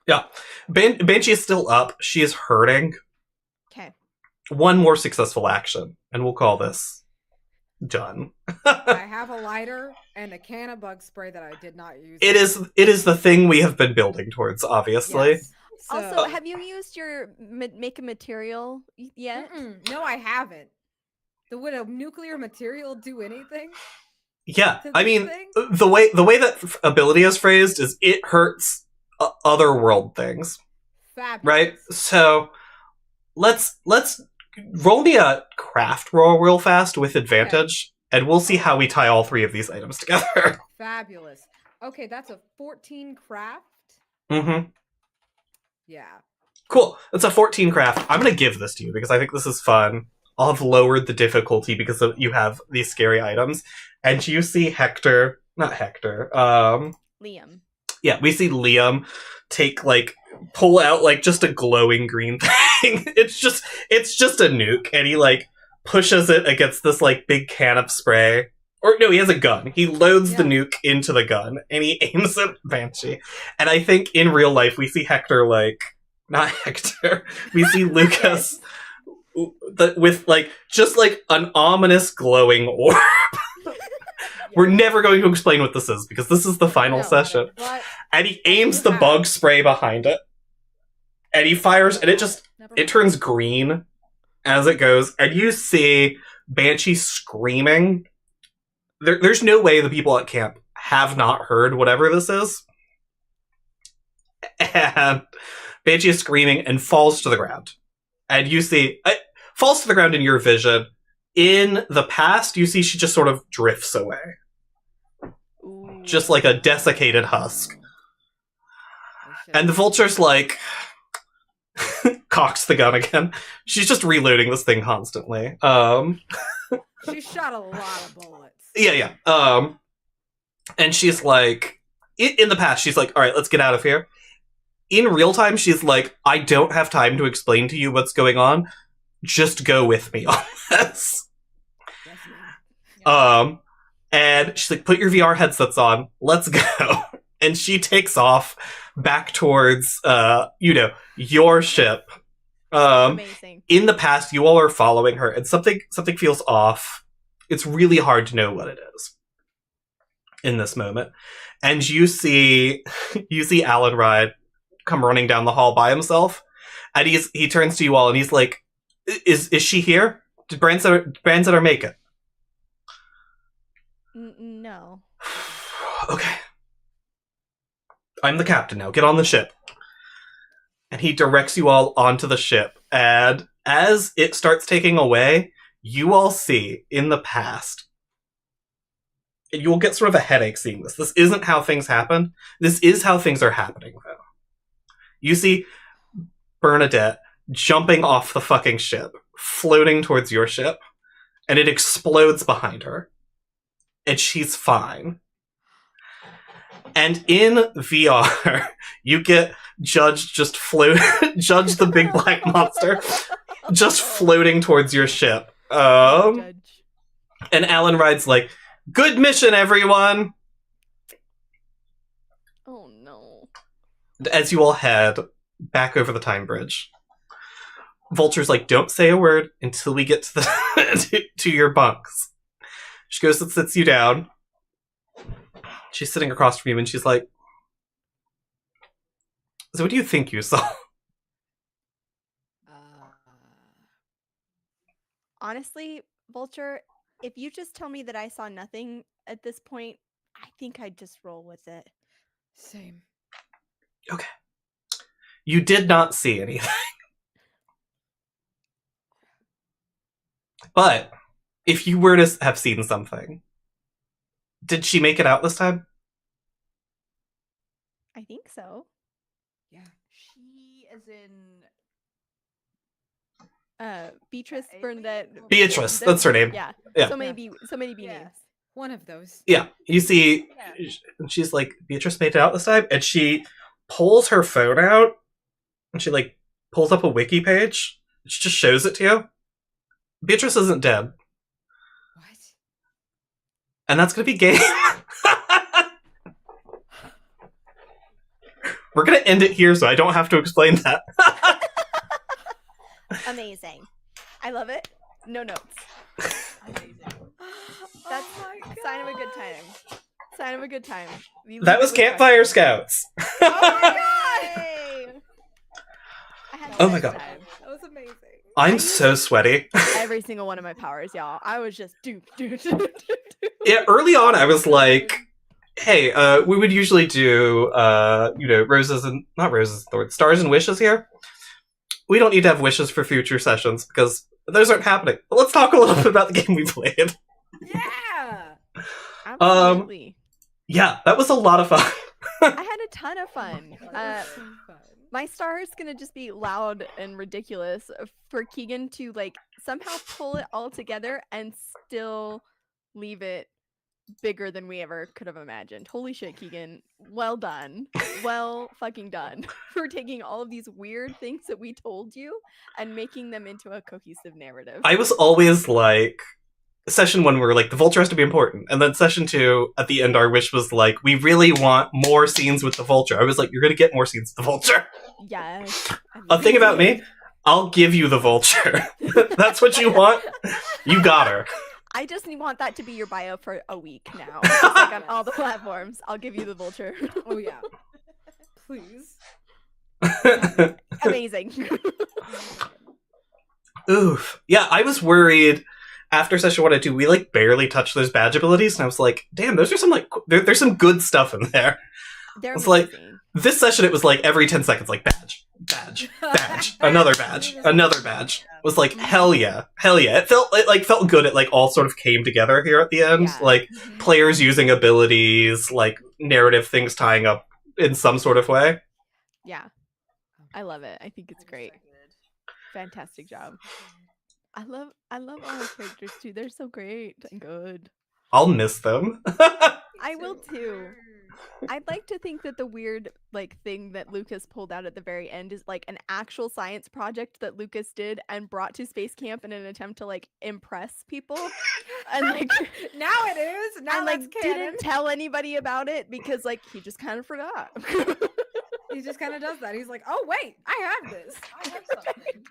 Yeah. Banshee is still up. She is hurting. Okay. One more successful action, and we'll call this done. I have a lighter and a can of bug spray that I did not use. It is the thing we have been building towards, obviously. Yes. So- Also, have you used your make a material yet? No, I haven't. Would a nuclear material do anything? Yeah, to I this mean, thing? the way that ability is phrased is it hurts other world things, Fabulous. right? So let's roll me a craft roll real fast with advantage, and we'll see how we tie all 3 of these items together. Fabulous. Okay, that's a 14 craft. Mm-hmm. Yeah. Cool. It's a 14 craft. I'm gonna give this to you because I think this is fun. I'll have lowered the difficulty because you have these scary items. And you see Liam. Yeah, we see Liam pull out just a glowing green thing. It's just a nuke, and he pushes it against this big can of spray. Or no, he has a gun. He loads the nuke into the gun, and he aims at Banshee. And I think in real life we see Hector not Hector. We see Lucas with just an ominous glowing orb. We're never going to explain what this is because this is the final session. And he aims the bug spray behind it. And he fires, and it turns green as it goes. And you see Banshee screaming. There's no way the people at camp have not heard whatever this is. And Banshee is screaming and falls to the ground. And you see, it falls to the ground in your vision. In the past, you see she just sort of drifts away. Ooh. Just like a desiccated husk. And the Vulture's cocks the gun again. She's just reloading this thing constantly. She shot a lot of bullets. Yeah. And she's in the past, she's all right, let's get out of here. In real time, she's I don't have time to explain to you what's going on. Just go with me on this. Yes, ma'am. And she's put your VR headsets on. Let's go. And she takes off back towards, your ship. Amazing. In the past, you all are following her, and something feels off. It's really hard to know what it is in this moment. And you see Alan Ride come running down the hall by himself, and he turns to you all, and he's like, "Is she here? Did Branzetter make it?" No. Okay. I'm the captain now. Get on the ship. and he directs you all onto the ship. And as it starts taking away, you all see in the past, and you'll get sort of a headache seeing this. This isn't how things happen. This is how things are happening, though. You see Bernadette jumping off the fucking ship, floating towards your ship, and it explodes behind her. And she's fine. And in VR, you get Judge Judge the big black monster, just floating towards your ship. And Alan Ride's like, "Good mission, everyone!" Oh no. As you all head back over the time bridge. Vulture's like, "Don't say a word until we get to the to your bunks." She goes and sits you down. She's sitting across from you and she's like, "So what do you think you saw?" Honestly, Vulture, if you just tell me that I saw nothing at this point, I think I'd just roll with it. Same. Okay. You did not see anything. But if you were to have seen something, did she make it out this time? I think so. Yeah. She is in. Beatrice Bernadette. Beatrice, that's her name. Yeah. Yeah. So many B Yeah. names. One of those. Yeah. You see, Yeah. she's like, Beatrice made it out this time, and she pulls her phone out, and she, like, pulls up a wiki page. She just shows it to you. Beatrice isn't dead. What? And that's gonna be game. We're gonna end it here so I don't have to explain that. Amazing. I love it. No notes. Amazing. That's Oh my God. sign of a good time. Sign of a good time. We That leave was it with Campfire questions. Scouts. Oh my god! I had Oh the my best God. time. That was amazing. I'm so sweaty. Every single one of my powers, y'all. I was just do. Yeah, early on I was like, hey, we would usually do, roses and, not roses and thorns, stars and wishes here. We don't need to have wishes for future sessions because those aren't happening. But let's talk a little bit about the game we played. Yeah. Absolutely. Yeah, that was a lot of fun. I had a ton of fun. That was so fun. My star is gonna just be loud and ridiculous for Keegan to like somehow pull it all together and still leave it bigger than we ever could have imagined. Holy shit, Keegan. Well done. Well fucking done for taking all of these weird things that we told you and making them into a cohesive narrative. I was always like, session 1 we were like, the Vulture has to be important. And then session 2, at the end, our wish was like, we really want more scenes with the Vulture. I was like, you're gonna get more scenes with the Vulture. Yes. A thing about me, I'll give you the Vulture. That's what you want? You got her. I just want that to be your bio for a week now. Just like on all the platforms. I'll give you the Vulture. Oh yeah. Please. Amazing. Oof. Yeah, I was worried after session 1 and 2, we like barely touched those badge abilities, and I was like, damn, those are some like, there's some good stuff in there. They're It's like, amazing. this session, it was like every 10 seconds, like badge, another badge, another badge. It was like, hell yeah, hell yeah. It felt good. It like all sort of came together here at the end. Yeah. Like players using abilities, like narrative things tying up in some sort of way. Yeah. I love it. I think it's great. Fantastic job. I love all the characters too. They're so great and good. I'll miss them. I will too. I'd like to think that the weird like thing that Lucas pulled out at the very end is like an actual science project that Lucas did and brought to space camp in an attempt to like impress people. And like Now it is. Now and that's like canon. didn't tell anybody about it because like he just kind of forgot. He just kind of does that. He's like, oh wait, I have this. I have something.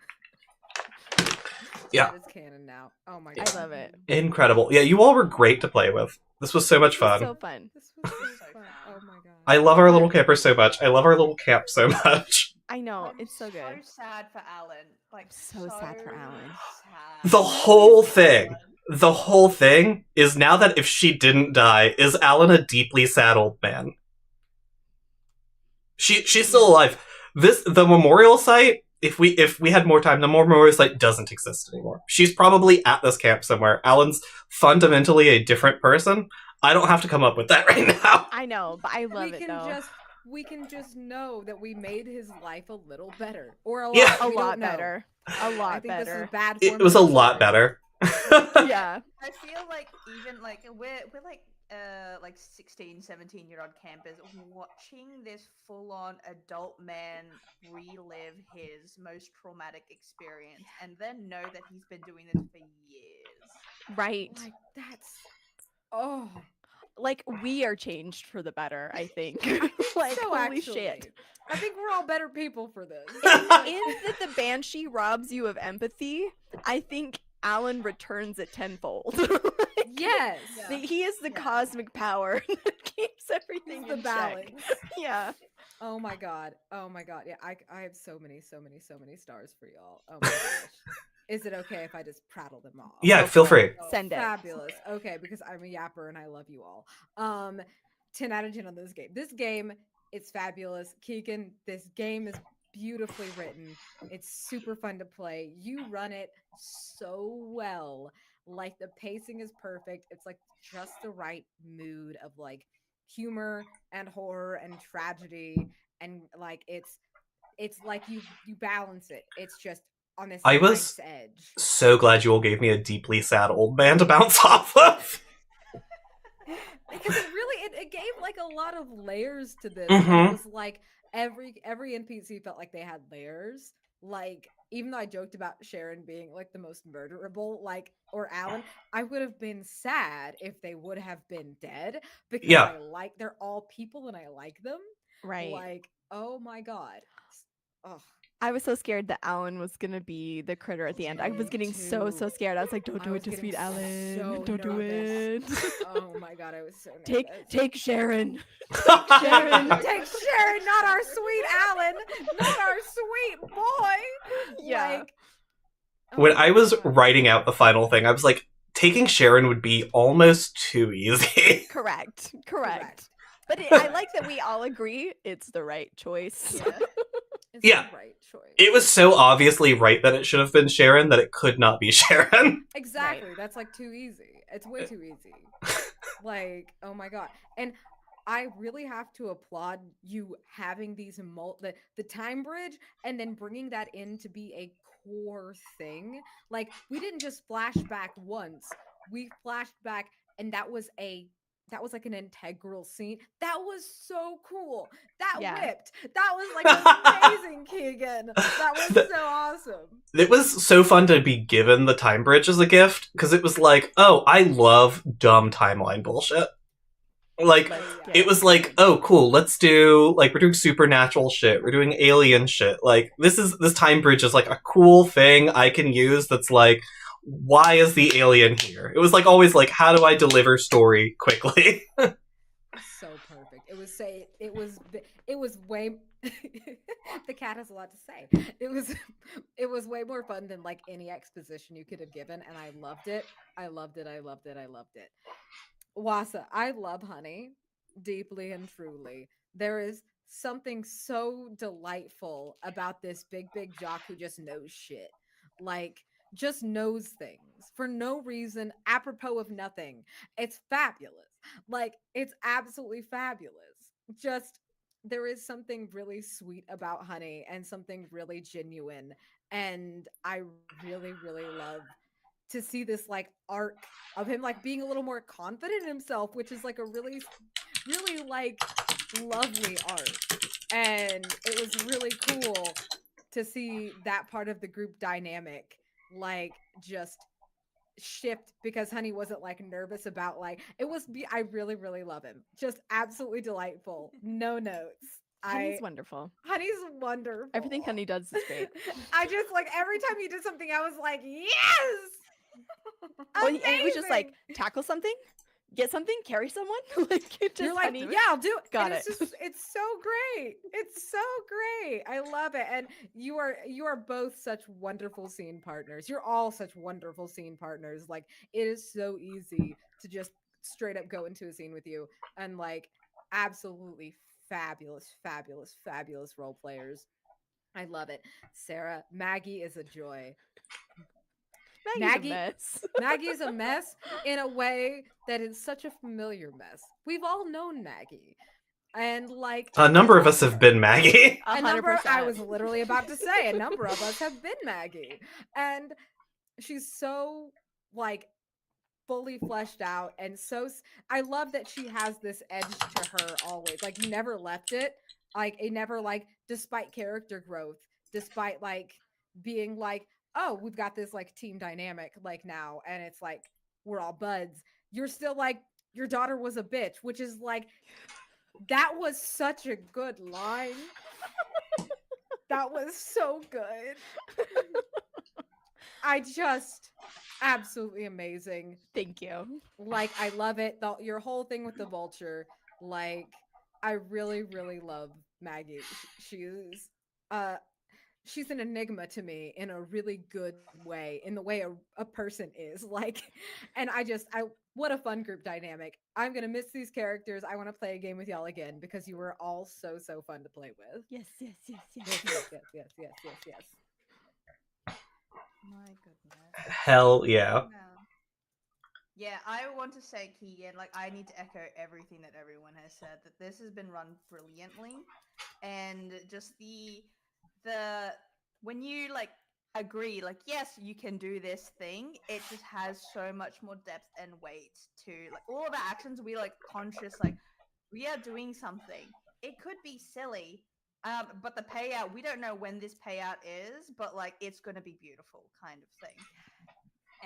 Yeah. That is canon now. Oh my I god. love it. Incredible. Yeah, you all were great to play with. This was so much It was fun. so fun. This was so So fun. fun. Oh my god. I love our little camper so much. I love our little camp so much. I know, I'm it's so good. So sad for Alan. Like So sad for Alan. sad. The whole thing. The whole thing is now that if she didn't die, is Alan a deeply sad old man? She's still alive. The memorial site, if we had more time, the memorial site doesn't exist anymore. She's probably at this camp somewhere. Alan's fundamentally a different person. I don't have to come up with that right now. I know, but I love it though. We can just know that we made his life a little better, or a lot. Yeah. A lot better. A lot I think better. this is bad. It was a lot better. Yeah. I feel like even like we're like 16, 17-year-old campers watching this full-on adult man relive his most traumatic experience and then know that he's been doing this for years. Right. Like that's like we are changed for the better, I think. Like so holy actually, shit. I think we're all better people for this. In that the banshee robs you of empathy, I think Alan returns it tenfold. Yes. He is the cosmic power that keeps everything in balance. check. Yeah. Oh my god. Yeah, I have so many stars for y'all. Oh my gosh. Is it okay if I just prattle them off? Yeah, feel free. Send it. Fabulous. Okay, because I'm a yapper and I love you all. 10 out of 10 on this game. This game, it's fabulous. Keegan, this game is beautifully written. It's super fun to play. You run it so well. Like the pacing is perfect. It's like just the right mood of like humor and horror and tragedy, and like it's like you balance it. It's just on this nice edge. So glad you all gave me a deeply sad old man to bounce off of. Because it gave like a lot of layers to this. Mm-hmm. It was like every NPC felt like they had layers. Like, even though I joked about Sharon being like the most murderable, like, or Alan, I would have been sad if they would have been dead, because they're all people and I like them. Right. Like, oh my god. Oh. I was so scared that Alan was gonna be the critter at the end. I was getting so scared. I was like, "Don't do it to sweet Alan. Don't do it." Oh my god, I was so nervous. Take Sharon. Sharon, take Sharon, not our sweet Alan, not our sweet boy. Yeah. Like, when I was writing out the final thing, I was like, taking Sharon would be almost too easy. Correct. But I like that we all agree it's the right choice. Yeah. It's the right choice. It was so obviously right that it should have been Sharon that it could not be Sharon. Exactly. Right. That's like too easy. It's way too easy. Like, oh my god. And I really have to applaud you having these the time bridge and then bringing that in to be a core thing. Like, we didn't just flash back once. We flashed back, and that was like an integral scene. That was so cool. That whipped. That was like amazing, Keegan. That was so awesome. It was so fun to be given the time bridge as a gift, because it was like, oh, I love dumb timeline bullshit. Like, it was like, oh, cool, let's do, like, we're doing supernatural shit, we're doing alien shit. Like, this time bridge is like a cool thing I can use that's like, why is the alien here? It was like always like, how do I deliver story quickly? So perfect. It was way the cat has a lot to say. It was way more fun than like any exposition you could have given, and I loved it. I loved it. Wasa, I love Honey deeply and truly. There is something so delightful about this big jock who just knows shit. Like, just knows things for no reason, apropos of nothing. It's fabulous. Like, it's absolutely fabulous. Just, there is something really sweet about Honey and something really genuine. And I really, really love to see this like arc of him like being a little more confident in himself, which is like a really, really like lovely arc. And it was really cool to see that part of the group dynamic like just shift, because Honey wasn't like nervous about like I really, really love him. Just absolutely delightful. No notes. Honey's wonderful. Honey's wonderful. Everything Honey does is great. I just like every time he did something, I was like, yes. Well, and it was just like tackle something, get something, carry someone. Like, it just, you're like, Honey, yeah, I'll do it. Got and it. It's so great. It's so great. I love it. And you are both such wonderful scene partners. You're all such wonderful scene partners. Like, it is so easy to just straight up go into a scene with you, and like absolutely fabulous role players. I love it. Sarah, Maggie is a joy. Maggie's a mess. Maggie's a mess in a way that is such a familiar mess. We've all known Maggie. And like a number of us have been Maggie. 100%. I was literally about to say a number of us have been Maggie. And she's so like fully fleshed out and so I love that she has this edge to her always. Like you never left it. Like it never like despite character growth, despite like being like, oh, we've got this like team dynamic like now and it's like we're all buds. You're still like your daughter was a bitch, which is like that was such a good line. That was so good. I just absolutely amazing. Thank you. Like I love it. Your whole thing with the vulture. Like I really, really love Maggie. She's an enigma to me in a really good way, in the way a person is. Like, and what a fun group dynamic. I'm gonna miss these characters. I want to play a game with y'all again because you were all so fun to play with. Yes. My goodness. Hell yeah. Yeah, I want to say, Keegan, like, I need to echo everything that everyone has said, that this has been run brilliantly, and just when you, like, agree, like, yes, you can do this thing, it just has so much more depth and weight to, like, all of our actions, we, like, conscious, like, we are doing something. It could be silly, but the payout, we don't know when this payout is, but, like, it's gonna be beautiful kind of thing.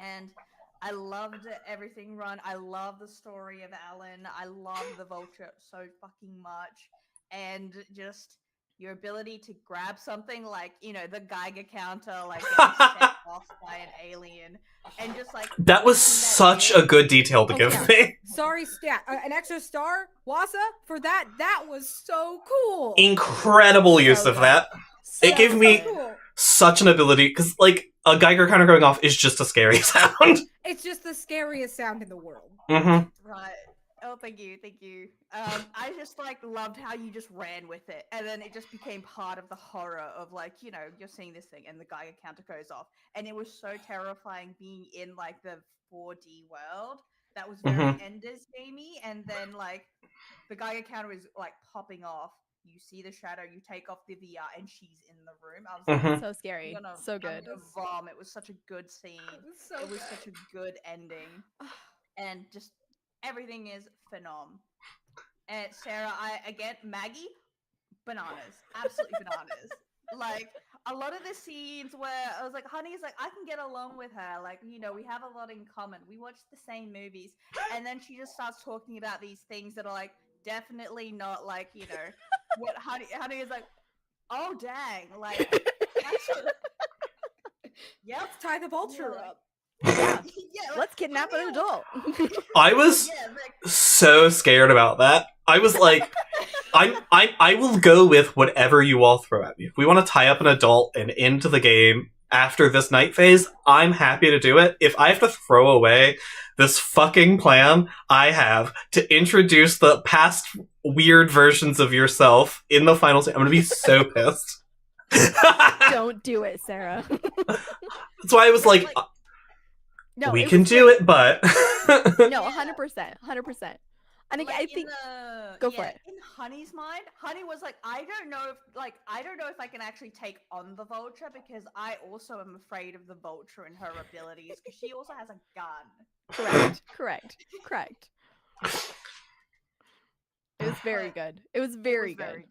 And I loved everything run. I love the story of Alan. I love the vulture so fucking much. And just your ability to grab something like, you know, the Geiger counter, like getting set off by an alien. And just like... That was such a good detail to give me. Sorry, stat. An extra star, Wasa, for that. That was so cool. Incredible use of that. It gave me such an ability, because, like, a Geiger counter going off is just a scary sound. It's just the scariest sound in the world. Mm-hmm. Right. Oh, thank you. I just, like, loved how you just ran with it, and then it just became part of the horror of, like, you know, you're seeing this thing, and the Geiger counter goes off, and it was so terrifying being in, like, the 4D world. That was very Ender's gamey, and then, like, the Geiger counter is, like, popping off. You see the shadow, you take off the VR, and she's in the room. I was like, so scary. So good. It was such a good scene. It was such a good ending. And just everything is phenom. And Sarah, Maggie, bananas. Absolutely bananas. Like, a lot of the scenes where I was like, honey's like, I can get along with her. Like, you know, we have a lot in common. We watch the same movies. And then she just starts talking about these things that are, like, definitely not, like, you know, what honey is like, oh, dang. Like, yeah, let's tie the vulture up. Yeah. Let's kidnap an adult. I was so scared about that. I was like, I will go with whatever you all throw at me. If we want to tie up an adult and into the game after this night phase, I'm happy to do it. If I have to throw away this fucking plan I have to introduce the past weird versions of yourself in the final scene, I'm gonna be so pissed. Don't do it, Sarah. That's why I was like, no, we can do it, but no, 100%, 100%. I think go for it. In Honey's mind, Honey was like, I don't know if I can actually take on the vulture, because I also am afraid of the vulture and her abilities, because she also has a gun. Correct. It was very good. It was very good.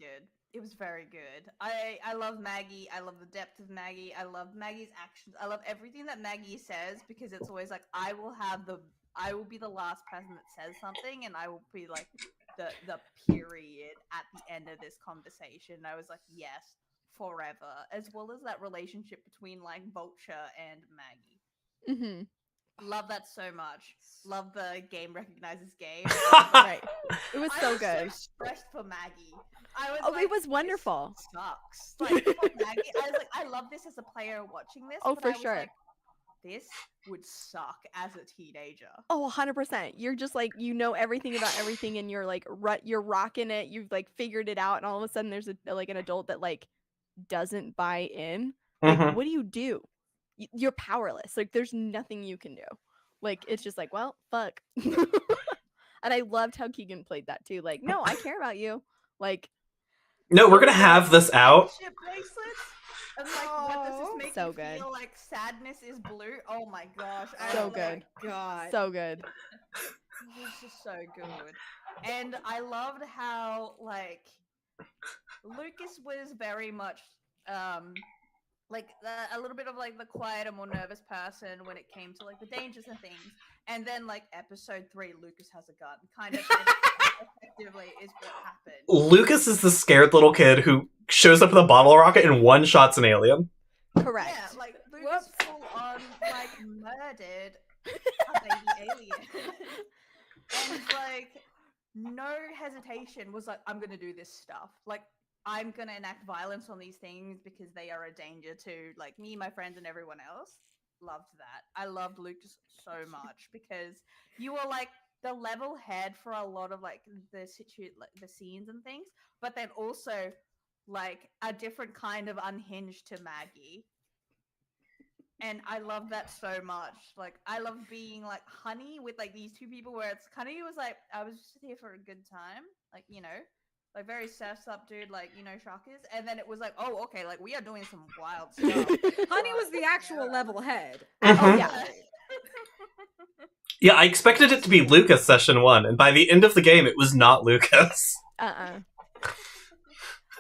It was very good. I love Maggie. I love the depth of Maggie. I love Maggie's actions. I love everything that Maggie says, because it's always like, I will be the last person that says something, and I will be like the period at the end of this conversation. I was like, yes, forever. As well as that relationship between, like, Vulture and Maggie. Mm-hmm. Love that so much. Love the game recognizes game. Right. It was so good. I was so stressed for Maggie. It was wonderful. This sucks. Like, for Maggie, I was like, I love this as a player watching this. Oh, for sure. Like, this would suck as a teenager. Oh, 100%. You're just like, you know everything about everything, and you're like, you're rocking it. You've like figured it out, and all of a sudden there's an adult that like doesn't buy in, like, Mhm. what do you do? You're powerless. Like, there's nothing you can do. Like, it's just like, well, fuck. And I loved how Keegan played that too. Like, no, I care about you. Like, No, we're gonna have this out. Friendship bracelets. And like, what does this make So you good. feel like? Sadness is blue. Oh my gosh! So good. God. so good. It was just so good, and I loved how like Lucas was very much like a little bit of like the quieter, more nervous person when it came to like the dangers and things. And then like episode 3, Lucas has a gun. Kind of effectively is what happened. Lucas is the scared little kid who shows up with a bottle rocket and one-shots an alien. Correct. Yeah, like Lucas full on like murdered a baby alien. And like no hesitation was like, I'm gonna do this stuff. Like I'm gonna enact violence on these things because they are a danger to like me, my friends, and everyone else. Loved that. I loved Lucas so much because you were like the level head for a lot of like the scenes and things, but then also like a different kind of unhinged to Maggie. And I love that so much. Like I love being like Honey with like these two people where it's Honey was like, I was just here for a good time. Like, you know, like very surfs up dude, like, you know, shockers. And then it was like, oh, okay, like we are doing some wild stuff. Honey was the actual level head. Mhm. Oh yeah. Yeah, I expected it to be Lucas session 1, and by the end of the game, it was not Lucas. Uh-uh.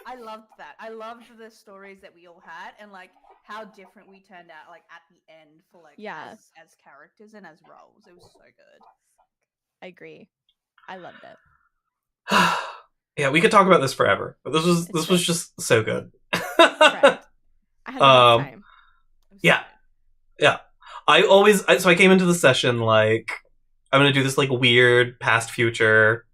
I loved that. I loved the stories that we all had and like how different we turned out like at the end for like as characters and as roles. It was so good. I agree. I loved it. Yeah, we could talk about this forever, but this was true. just so good. Correct. I had a good time. Yeah. Yeah. I came into the session like, I'm gonna do this like weird past future,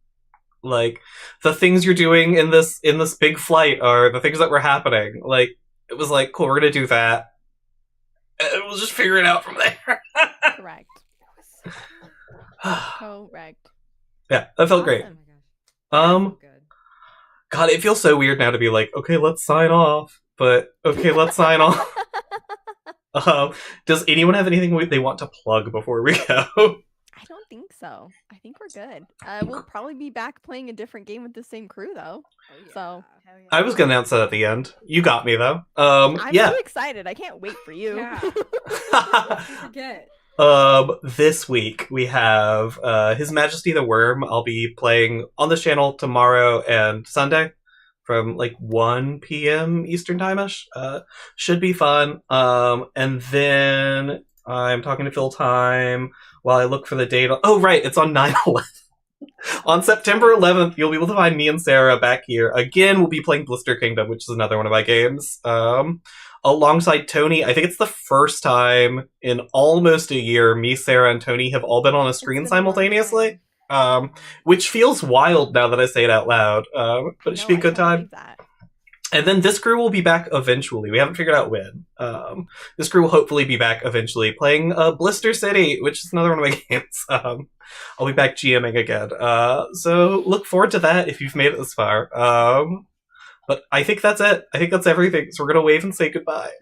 like the things you're doing in this big flight are the things that were happening. Like it was like, cool, we're gonna do that, and we'll just figure it out from there. Correct. Correct. Yeah, that felt great. Oh my gosh. Good. God, it feels so weird now to be like, okay, let's sign off, but okay, let's sign off. Does anyone have anything they want to plug before we go? I don't think so. I think we're good. We'll probably be back playing a different game with the same crew, though. Oh, yeah. So Hell yeah. I was gonna announce that at the end. You got me though. I'm Yeah. too excited. I can't wait for you. Yeah. You forget. This week we have His Majesty the Worm. I'll be playing on this channel tomorrow and Sunday from like 1 p.m. Eastern time-ish. Should be fun. And then I'm talking to Phil Time while I look for the date. Oh, right, it's on 9/11. On September 11th, you'll be able to find me and Sarah back here. Again, we'll be playing Blister Kingdom, which is another one of my games. Alongside Tony, I think it's the first time in almost a year me, Sarah, and Tony have all been on a screen simultaneously. Which feels wild now that I say it out loud. But it should be a good time. And then this crew will be back eventually. We haven't figured out when. This crew will hopefully be back eventually playing Blister City, which is another one of my games. I'll be back GMing again. So look forward to that if you've made it this far. But I think that's it. I think that's everything. So we're going to wave and say goodbye.